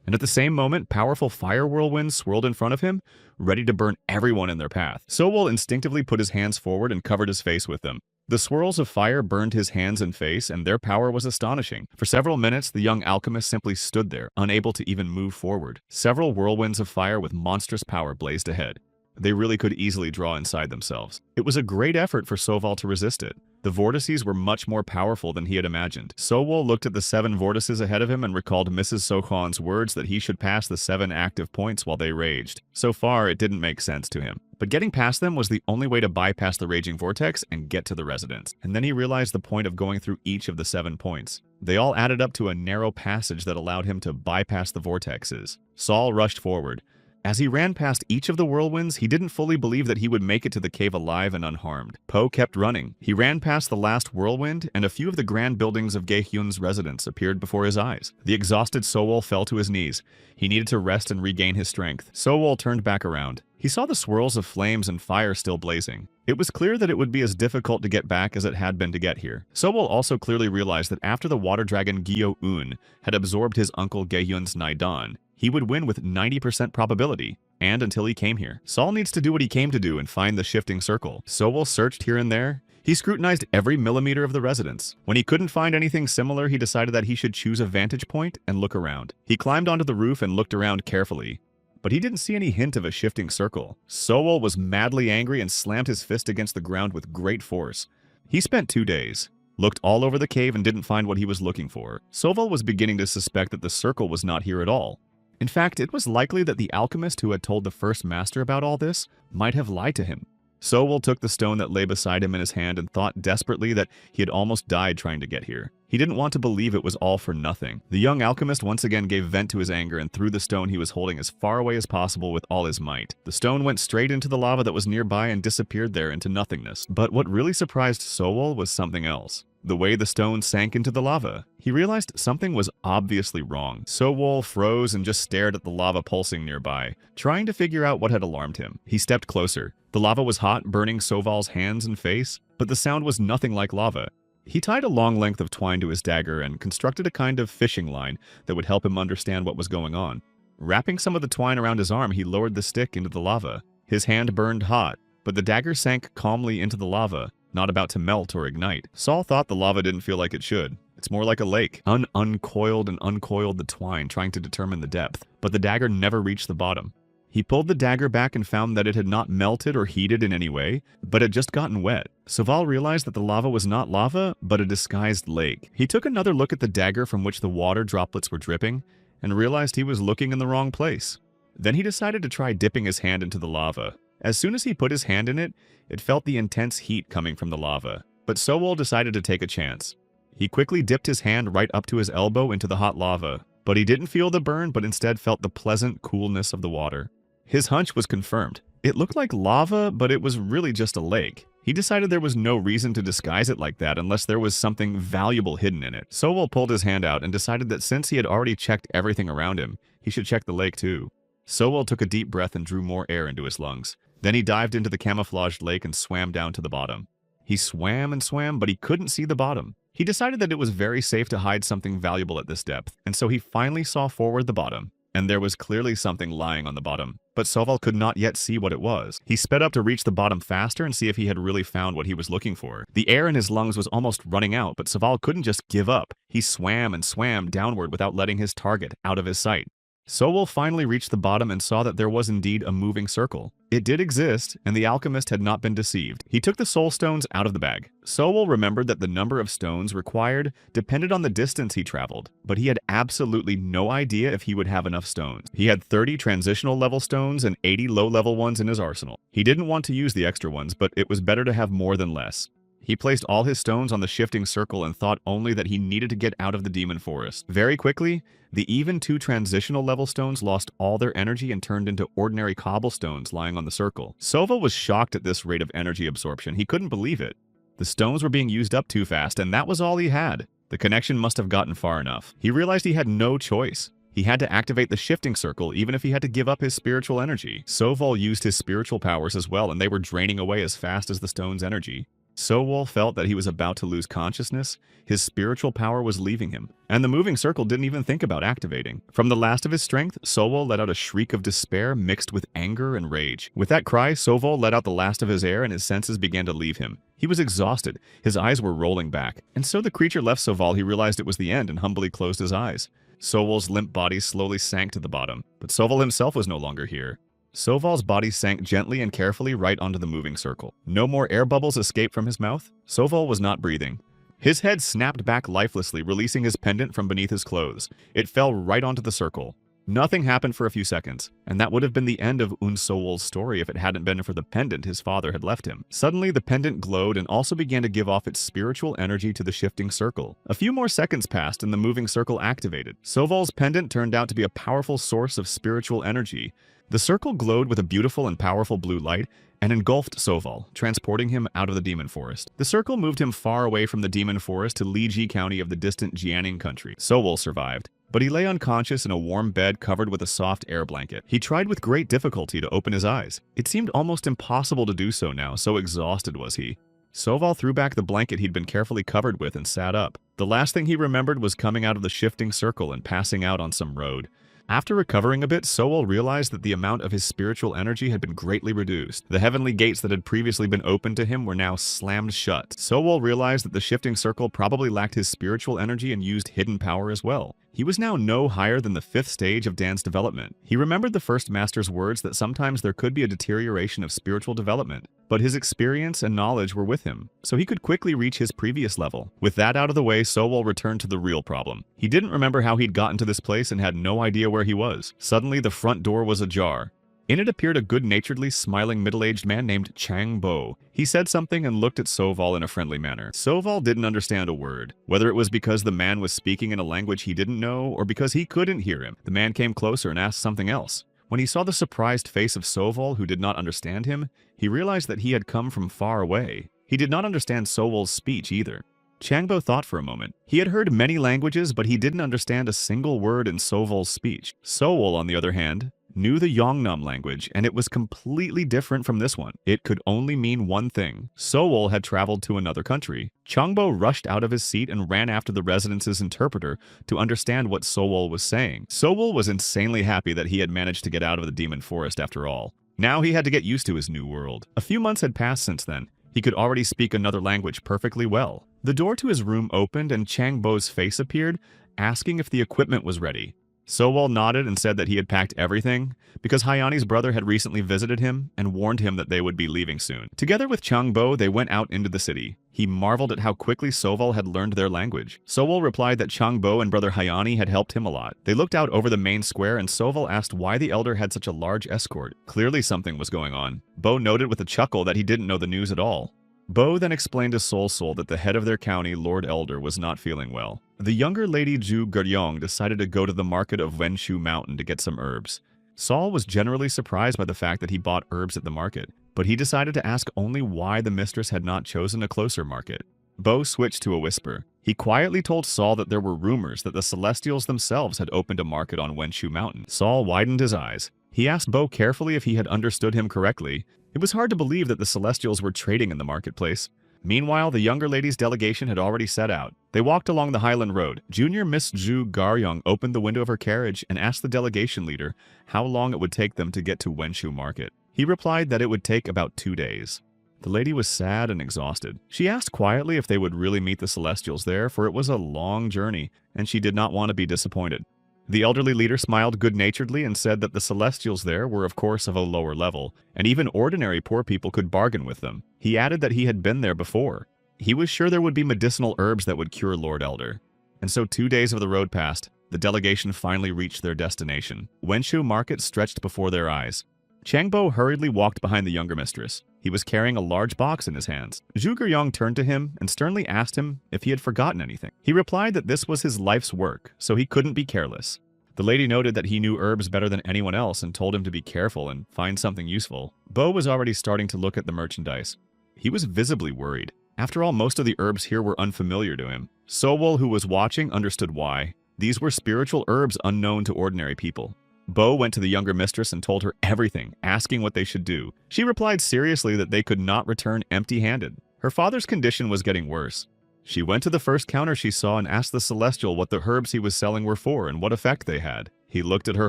And at the same moment, powerful fire whirlwinds swirled in front of him, ready to burn everyone in their path. Sowol instinctively put his hands forward and covered his face with them. The swirls of fire burned his hands and face, and their power was astonishing. For several minutes, the young alchemist simply stood there, unable to even move forward. Several whirlwinds of fire with monstrous power blazed ahead. They really could easily draw inside themselves. It was a great effort for Sowol to resist it. The vortices were much more powerful than he had imagined. Sowol looked at the 7 vortices ahead of him and recalled Mrs. Sohwan's words that he should pass the 7 active points while they raged. So far, it didn't make sense to him. But getting past them was the only way to bypass the raging vortex and get to the residence. And then he realized the point of going through each of the 7 points. They all added up to a narrow passage that allowed him to bypass the vortexes. Saul rushed forward. As he ran past each of the whirlwinds, he didn't fully believe that he would make it to the cave alive and unharmed. Po kept running. He ran past the last whirlwind, and a few of the grand buildings of Gaehyun's residence appeared before his eyes. The exhausted Sowol fell to his knees. He needed to rest and regain his strength. Sowol turned back around. He saw the swirls of flames and fire still blazing. It was clear that it would be as difficult to get back as it had been to get here. Sowol also clearly realized that after the water dragon Gyo-un had absorbed his uncle Gaehyun's Naidan, he would win with 90% probability, and until he came here. Sol needs to do what he came to do and find the shifting circle. Sowol searched here and there. He scrutinized every millimeter of the residence. When he couldn't find anything similar, he decided that he should choose a vantage point and look around. He climbed onto the roof and looked around carefully, but he didn't see any hint of a shifting circle. Sowol was madly angry and slammed his fist against the ground with great force. He spent 2 days, looked all over the cave and didn't find what he was looking for. Sowol was beginning to suspect that the circle was not here at all. In fact, it was likely that the alchemist who had told the first master about all this might have lied to him. Sowol took the stone that lay beside him in his hand and thought desperately that he had almost died trying to get here. He didn't want to believe it was all for nothing. The young alchemist once again gave vent to his anger and threw the stone he was holding as far away as possible with all his might. The stone went straight into the lava that was nearby and disappeared there into nothingness. But what really surprised Sowol was something else. The way the stone sank into the lava. He realized something was obviously wrong. Sowol froze and just stared at the lava pulsing nearby, trying to figure out what had alarmed him. He stepped closer. The lava was hot, burning Soval's hands and face, but the sound was nothing like lava. He tied a long length of twine to his dagger and constructed a kind of fishing line that would help him understand what was going on. Wrapping some of the twine around his arm, he lowered the stick into the lava. His hand burned hot, but the dagger sank calmly into the lava, not about to melt or ignite. Sol thought the lava didn't feel like it should. It's more like a lake. Uncoiled and uncoiled the twine, trying to determine the depth, but the dagger never reached the bottom. He pulled the dagger back and found that it had not melted or heated in any way, but had just gotten wet. Soval realized that the lava was not lava, but a disguised lake. He took another look at the dagger from which the water droplets were dripping, and realized he was looking in the wrong place. Then he decided to try dipping his hand into the lava. As soon as he put his hand in it, it felt the intense heat coming from the lava. But Sowol decided to take a chance. He quickly dipped his hand right up to his elbow into the hot lava, but he didn't feel the burn, but instead felt the pleasant coolness of the water. His hunch was confirmed. It looked like lava, but it was really just a lake. He decided there was no reason to disguise it like that unless there was something valuable hidden in it. Sowol pulled his hand out and decided that since he had already checked everything around him, he should check the lake too. Sowol took a deep breath and drew more air into his lungs. Then he dived into the camouflaged lake and swam down to the bottom. He swam and swam, but he couldn't see the bottom. He decided that it was very safe to hide something valuable at this depth, and so he finally saw forward the bottom. And there was clearly something lying on the bottom, but Sowol could not yet see what it was. He sped up to reach the bottom faster and see if he had really found what he was looking for. The air in his lungs was almost running out, but Sowol couldn't just give up. He swam and swam downward without letting his target out of his sight. Sowol finally reached the bottom and saw that there was indeed a moving circle. It did exist, and the alchemist had not been deceived. He took the soul stones out of the bag. Sowol remembered that the number of stones required depended on the distance he traveled, but he had absolutely no idea if he would have enough stones. He had 30 transitional level stones and 80 low-level ones in his arsenal. He didn't want to use the extra ones, but it was better to have more than less. He placed all his stones on the shifting circle and thought only that he needed to get out of the demon forest. Very quickly, the even 2 transitional level stones lost all their energy and turned into ordinary cobblestones lying on the circle. Sowol was shocked at this rate of energy absorption. He couldn't believe it. The stones were being used up too fast, and that was all he had. The connection must have gotten far enough. He realized he had no choice. He had to activate the shifting circle even if he had to give up his spiritual energy. Sowol used his spiritual powers as well, and they were draining away as fast as the stone's energy. Sowol felt that he was about to lose consciousness. His spiritual power was leaving him, and the moving circle didn't even think about activating. From the last of his strength, Sowol let out a shriek of despair mixed with anger and rage. With that cry, Sowol let out the last of his air and his senses began to leave him. He was exhausted. His eyes were rolling back. And so the creature left Sowol. He realized it was the end and humbly closed his eyes. Sowol's limp body slowly sank to the bottom, but Sowol himself was no longer here. Soval's body sank gently and carefully right onto the moving circle. No more air bubbles escaped from his mouth. Sowol was not breathing. His head snapped back lifelessly, releasing his pendant from beneath his clothes. It fell right onto the circle. Nothing happened for a few seconds, and that would have been the end of Sowol's story if it hadn't been for the pendant his father had left him. Suddenly, the pendant glowed and also began to give off its spiritual energy to the shifting circle. A few more seconds passed and the moving circle activated. Sowol's pendant turned out to be a powerful source of spiritual energy The circle glowed with a beautiful and powerful blue light and engulfed Soval, transporting him out of the demon forest. The circle moved him far away from the demon forest to Liji County of the distant Jiangning country. Soval survived, but he lay unconscious in a warm bed covered with a soft air blanket. He tried with great difficulty to open his eyes. It seemed almost impossible to do so now, so exhausted was he. Soval threw back the blanket he'd been carefully covered with and sat up. The last thing he remembered was coming out of the shifting circle and passing out on some road. After recovering a bit, Soval realized that the amount of his spiritual energy had been greatly reduced. The heavenly gates that had previously been opened to him were now slammed shut. Soval realized that the shifting circle probably lacked his spiritual energy and used hidden power as well. He was now no higher than the 5th stage of Dan's development. He remembered the first master's words that sometimes there could be a deterioration of spiritual development, but his experience and knowledge were with him, so he could quickly reach his previous level. With that out of the way, Soval returned to the real problem. He didn't remember how he'd gotten to this place and had no idea where he was. Suddenly, the front door was ajar. In it appeared a good-naturedly smiling middle-aged man named Chang Bo. He said something and looked at Soval in a friendly manner. Soval didn't understand a word. Whether it was because the man was speaking in a language he didn't know or because he couldn't hear him, the man came closer and asked something else. When he saw the surprised face of Soval, who did not understand him, he realized that he had come from far away. He did not understand Soval's speech either. Changbo thought for a moment. He had heard many languages, but he didn't understand a single word in Soval's speech. Soval, on the other hand, knew the Yongnam language, and it was completely different from this one. It could only mean one thing. Soval had traveled to another country. Changbo rushed out of his seat and ran after the resident's interpreter to understand what Soval was saying. Soval was insanely happy that he had managed to get out of the demon forest after all. Now he had to get used to his new world. A few months had passed since then. He could already speak another language perfectly well. The door to his room opened and Changbo's face appeared, asking if the equipment was ready. Soval nodded and said that he had packed everything, because Hayani's brother had recently visited him and warned him that they would be leaving soon. Together with Changbo, they went out into the city. He marveled at how quickly Soval had learned their language. Soval replied that Changbo and brother Hayani had helped him a lot. They looked out over the main square and Soval asked why the elder had such a large escort. Clearly something was going on. Bo noted with a chuckle that he didn't know the news at all. Bo then explained to Sol that the head of their county, Lord Elder, was not feeling well. The younger lady Zhu Geryong decided to go to the market of Wenshu Mountain to get some herbs. Sol was generally surprised by the fact that he bought herbs at the market, but he decided to ask only why the mistress had not chosen a closer market. Bo switched to a whisper. He quietly told Sol that there were rumors that the Celestials themselves had opened a market on Wenshu Mountain. Sol widened his eyes. He asked Bo carefully if he had understood him correctly. It was hard to believe that the Celestials were trading in the marketplace. Meanwhile, the younger lady's delegation had already set out. They walked along the Highland Road. Junior Miss Zhu Geryong opened the window of her carriage and asked the delegation leader how long it would take them to get to Wenshu Market. He replied that it would take about 2 days. The lady was sad and exhausted. She asked quietly if they would really meet the Celestials there, for it was a long journey, and she did not want to be disappointed. The elderly leader smiled good-naturedly and said that the Celestials there were of course of a lower level, and even ordinary poor people could bargain with them. He added that he had been there before. He was sure there would be medicinal herbs that would cure Lord Elder. And so 2 days of the road passed. The delegation finally reached their destination. Wenshu Market stretched before their eyes. Changbo hurriedly walked behind the younger mistress. He was carrying a large box in his hands. Zhu Geryong turned to him and sternly asked him if he had forgotten anything. He replied that this was his life's work, so he couldn't be careless. The lady noted that he knew herbs better than anyone else and told him to be careful and find something useful. Bo was already starting to look at the merchandise. He was visibly worried. After all, most of the herbs here were unfamiliar to him. Sowol, who was watching, understood why. These were spiritual herbs unknown to ordinary people. Bo went to the younger mistress and told her everything, asking what they should do. She replied seriously that they could not return empty-handed. Her father's condition was getting worse. She went to the first counter she saw and asked the Celestial what the herbs he was selling were for and what effect they had. He looked at her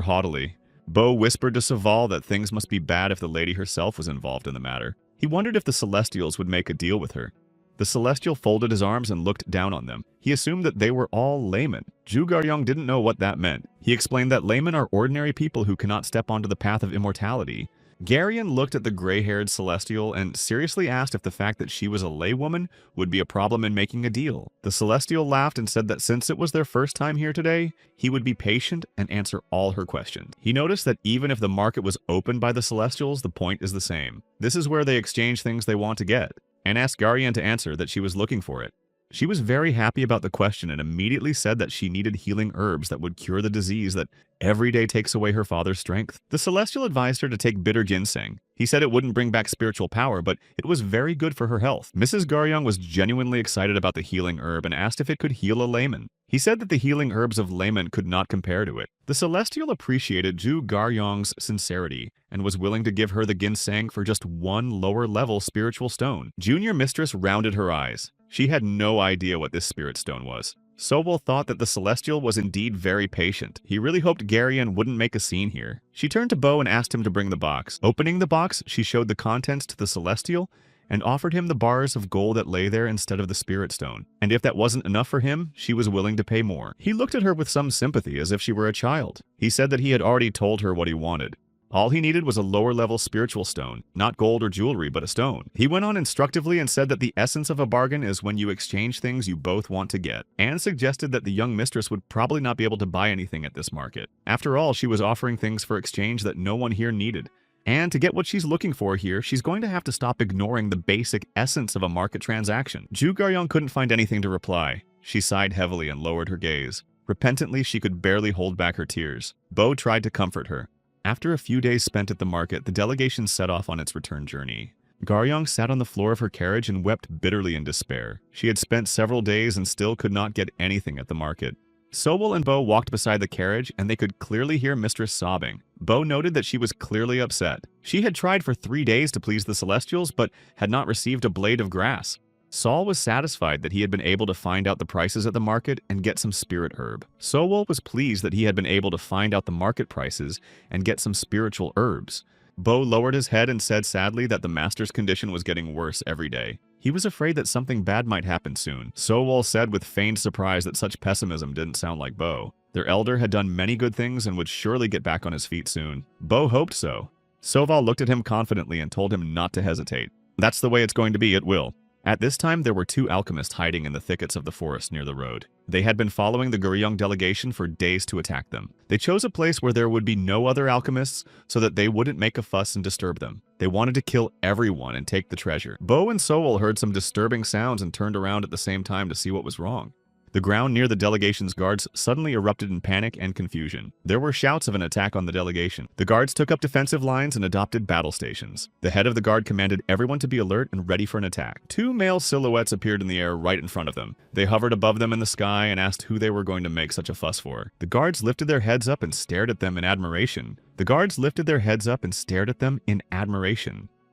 haughtily. Bo whispered to Soval that things must be bad if the lady herself was involved in the matter. He wondered if the Celestials would make a deal with her. The Celestial folded his arms and looked down on them. He assumed that they were all laymen. Zhu Geryong didn't know what that meant. He explained that laymen are ordinary people who cannot step onto the path of immortality. Garion looked at the gray-haired Celestial and seriously asked if the fact that she was a laywoman would be a problem in making a deal. The Celestial laughed and said that since it was their first time here today, he would be patient and answer all her questions. He noticed that even if the market was opened by the Celestials, the point is the same. This is where they exchange things they want to get, and asked Garion to answer that she was looking for it. She was very happy about the question and immediately said that she needed healing herbs that would cure the disease that every day takes away her father's strength. The Celestial advised her to take bitter ginseng. He said it wouldn't bring back spiritual power, but it was very good for her health. Mrs. Garyong was genuinely excited about the healing herb and asked if it could heal a layman. He said that the healing herbs of layman could not compare to it. The Celestial appreciated Ju Garyong's sincerity and was willing to give her the ginseng for just one lower-level spiritual stone. Junior Mistress rounded her eyes. She had no idea what this spirit stone was. Sobol thought that the Celestial was indeed very patient. He really hoped Garyon wouldn't make a scene here. She turned to Bo and asked him to bring the box. Opening the box, she showed the contents to the Celestial and offered him the bars of gold that lay there instead of the spirit stone. And if that wasn't enough for him, she was willing to pay more. He looked at her with some sympathy as if she were a child. He said that he had already told her what he wanted. All he needed was a lower-level spiritual stone, not gold or jewelry, but a stone. He went on instructively and said that the essence of a bargain is when you exchange things you both want to get, and suggested that the young mistress would probably not be able to buy anything at this market. After all, she was offering things for exchange that no one here needed. And to get what she's looking for here, she's going to have to stop ignoring the basic essence of a market transaction. Ju Garyong couldn't find anything to reply. She sighed heavily and lowered her gaze. Repentantly, she could barely hold back her tears. Bo tried to comfort her. After a few days spent at the market, the delegation set off on its return journey. Garyong sat on the floor of her carriage and wept bitterly in despair. She had spent several days and still could not get anything at the market. Sobol and Bo walked beside the carriage, and they could clearly hear Mistress sobbing. Bo noted that she was clearly upset. She had tried for 3 days to please the Celestials, but had not received a blade of grass. Saul was satisfied that he had been able to find out the prices at the market and get some spirit herb. Sobol was pleased that he had been able to find out the market prices and get some spiritual herbs. Bo lowered his head and said sadly that the master's condition was getting worse every day. He was afraid that something bad might happen soon. Sobol said with feigned surprise that such pessimism didn't sound like Bo. Their elder had done many good things and would surely get back on his feet soon. Bo hoped so. Soval looked at him confidently and told him not to hesitate. That's the way it's going to be, it will. At this time, there were 2 alchemists hiding in the thickets of the forest near the road. They had been following the Garyong delegation for days to attack them. They chose a place where there would be no other alchemists so that they wouldn't make a fuss and disturb them. They wanted to kill everyone and take the treasure. Bo and Soul heard some disturbing sounds and turned around at the same time to see what was wrong. The ground near the delegation's guards suddenly erupted in panic and confusion. There were shouts of an attack on the delegation. The guards took up defensive lines and adopted battle stations. The head of the guard commanded everyone to be alert and ready for an attack. 2 male silhouettes appeared in the air right in front of them. They hovered above them in the sky and asked who they were going to make such a fuss for. The guards lifted their heads up and stared at them in admiration.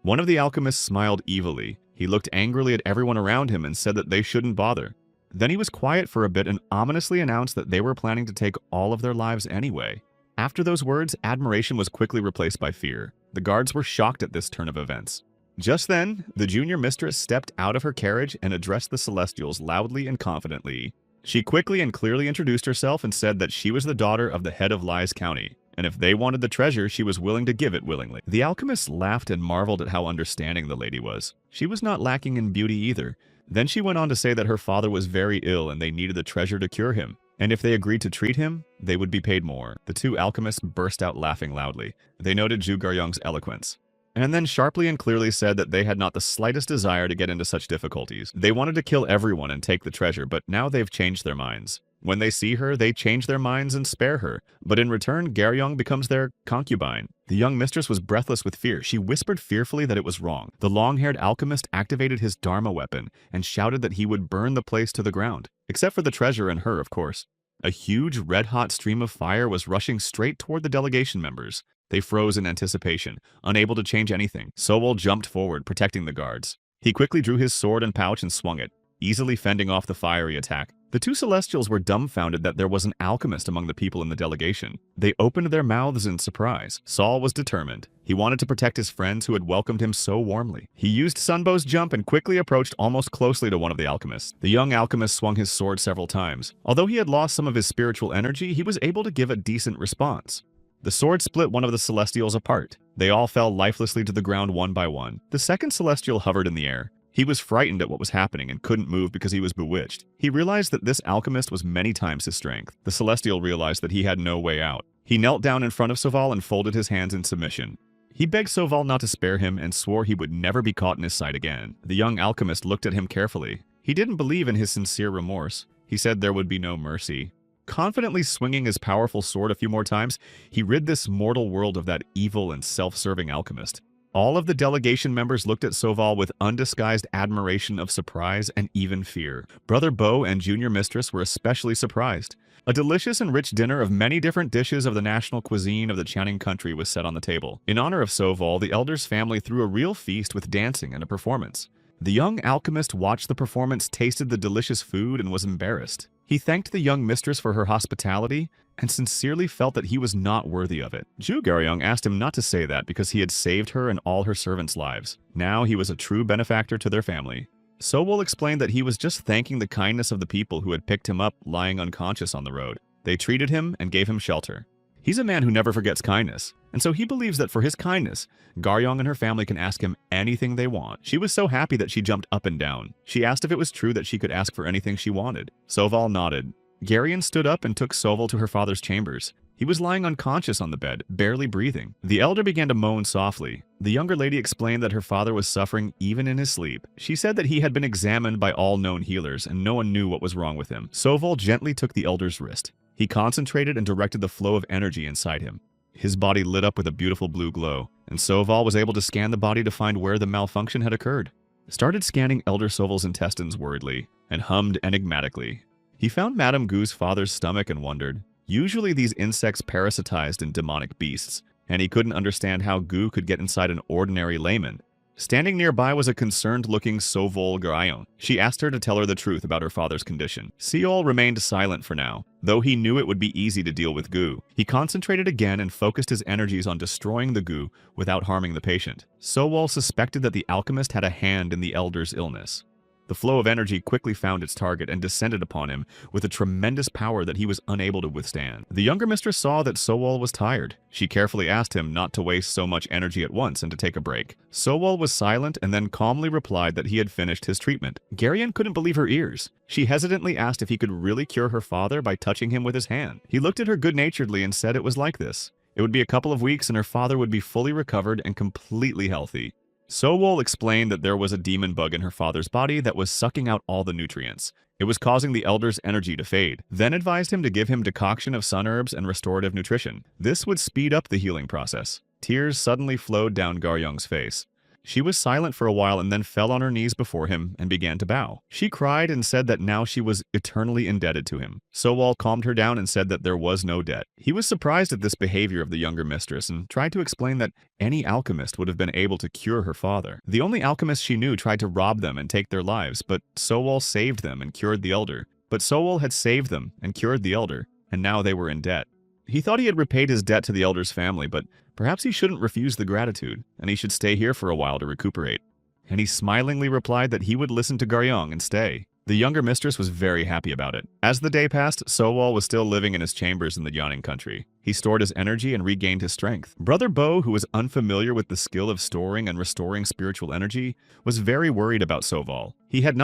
One of the alchemists smiled evilly. He looked angrily at everyone around him and said that they shouldn't bother. Then he was quiet for a bit and ominously announced that they were planning to take all of their lives anyway. After those words, admiration was quickly replaced by fear. The guards were shocked at this turn of events. Just then, the junior mistress stepped out of her carriage and addressed the Celestials loudly and confidently. She quickly and clearly introduced herself and said that she was the daughter of the head of Lies County, and if they wanted the treasure, she was willing to give it willingly. The alchemists laughed and marveled at how understanding the lady was. She was not lacking in beauty either. Then she went on to say that her father was very ill and they needed the treasure to cure him, and if they agreed to treat him, they would be paid more. The 2 alchemists burst out laughing loudly. They noted Ju Garyong's eloquence, and then sharply and clearly said that they had not the slightest desire to get into such difficulties. They wanted to kill everyone and take the treasure, but now they've changed their minds. When they see her, they change their minds and spare her, but in return, Garyong becomes their concubine. The young mistress was breathless with fear. She whispered fearfully that it was wrong. The long-haired alchemist activated his Dharma weapon and shouted that he would burn the place to the ground, except for the treasure and her, of course. A huge, red-hot stream of fire was rushing straight toward the delegation members. They froze in anticipation, unable to change anything. Sowol jumped forward, protecting the guards. He quickly drew his sword and pouch and swung it, easily fending off the fiery attack. The 2 Celestials were dumbfounded that there was an alchemist among the people in the delegation. They opened their mouths in surprise. Saul was determined. He wanted to protect his friends who had welcomed him so warmly. He used Sunbow's jump and quickly approached almost closely to one of the alchemists. The young alchemist swung his sword several times. Although he had lost some of his spiritual energy, he was able to give a decent response. The sword split one of the Celestials apart. They all fell lifelessly to the ground one by one. The second Celestial hovered in the air. He was frightened at what was happening and couldn't move because he was bewitched. He realized that this alchemist was many times his strength. The Celestial realized that he had no way out. He knelt down in front of Soval and folded his hands in submission. He begged Soval not to spare him and swore he would never be caught in his sight again. The young alchemist looked at him carefully. He didn't believe in his sincere remorse. He said there would be no mercy. Confidently swinging his powerful sword a few more times, he rid this mortal world of that evil and self-serving alchemist. All of the delegation members looked at Soval with undisguised admiration of surprise and even fear. Brother Bo and Junior Mistress were especially surprised. A delicious and rich dinner of many different dishes of the national cuisine of the Channing country was set on the table. In honor of Soval, the elder's family threw a real feast with dancing and a performance. The young alchemist watched the performance, tasted the delicious food, and was embarrassed. He thanked the young mistress for her hospitality and sincerely felt that he was not worthy of it. Zhu Gaoyong asked him not to say that because he had saved her and all her servants' lives. Now he was a true benefactor to their family. Soval explained that he was just thanking the kindness of the people who had picked him up lying unconscious on the road. They treated him and gave him shelter. He's a man who never forgets kindness, and so he believes that for his kindness, Gaoyong and her family can ask him anything they want. She was so happy that she jumped up and down. She asked if it was true that she could ask for anything she wanted. Soval nodded. Garion stood up and took Soval to her father's chambers. He was lying unconscious on the bed, barely breathing. The elder began to moan softly. The younger lady explained that her father was suffering even in his sleep. She said that he had been examined by all known healers and no one knew what was wrong with him. Soval gently took the elder's wrist. He concentrated and directed the flow of energy inside him. His body lit up with a beautiful blue glow, and Soval was able to scan the body to find where the malfunction had occurred. Started scanning Elder Soval's intestines worriedly, and hummed enigmatically. He found Madame Gu's father's stomach and wondered. Usually these insects parasitized in demonic beasts, and he couldn't understand how Gu could get inside an ordinary layman. Standing nearby was a concerned-looking Soval Gaoyong. She asked her to tell her the truth about her father's condition. Seol remained silent for now, though he knew it would be easy to deal with Gu. He concentrated again and focused his energies on destroying the Gu without harming the patient. Soval suspected that the alchemist had a hand in the elder's illness. The flow of energy quickly found its target and descended upon him with a tremendous power that he was unable to withstand. The younger mistress saw that Soval was tired. She carefully asked him not to waste so much energy at once and to take a break. Soval was silent and then calmly replied that he had finished his treatment. Garion couldn't believe her ears. She hesitantly asked if he could really cure her father by touching him with his hand. He looked at her good-naturedly and said it was like this. It would be a couple of weeks and her father would be fully recovered and completely healthy. Soval explained that there was a demon bug in her father's body that was sucking out all the nutrients. It was causing the elder's energy to fade, then advised him to give him decoction of sun herbs and restorative nutrition. This would speed up the healing process. Tears suddenly flowed down Gaoyong's face. She was silent for a while and then fell on her knees before him and began to bow. She cried and said that now she was eternally indebted to him. Soval calmed her down and said that there was no debt. He was surprised at this behavior of the younger mistress and tried to explain that any alchemist would have been able to cure her father. The only alchemist she knew tried to rob them and take their lives, but Soval saved them and cured the elder. But Soval had saved them and cured the elder, and now they were in debt. He thought he had repaid his debt to the elder's family, but perhaps he shouldn't refuse the gratitude, and he should stay here for a while to recuperate. And he smilingly replied that he would listen to Gaoyong and stay. The younger mistress was very happy about it. As the day passed, Soval was still living in his chambers in the Yanning country. He stored his energy and regained his strength. Brother Bo, who was unfamiliar with the skill of storing and restoring spiritual energy, was very worried about Soval. He had not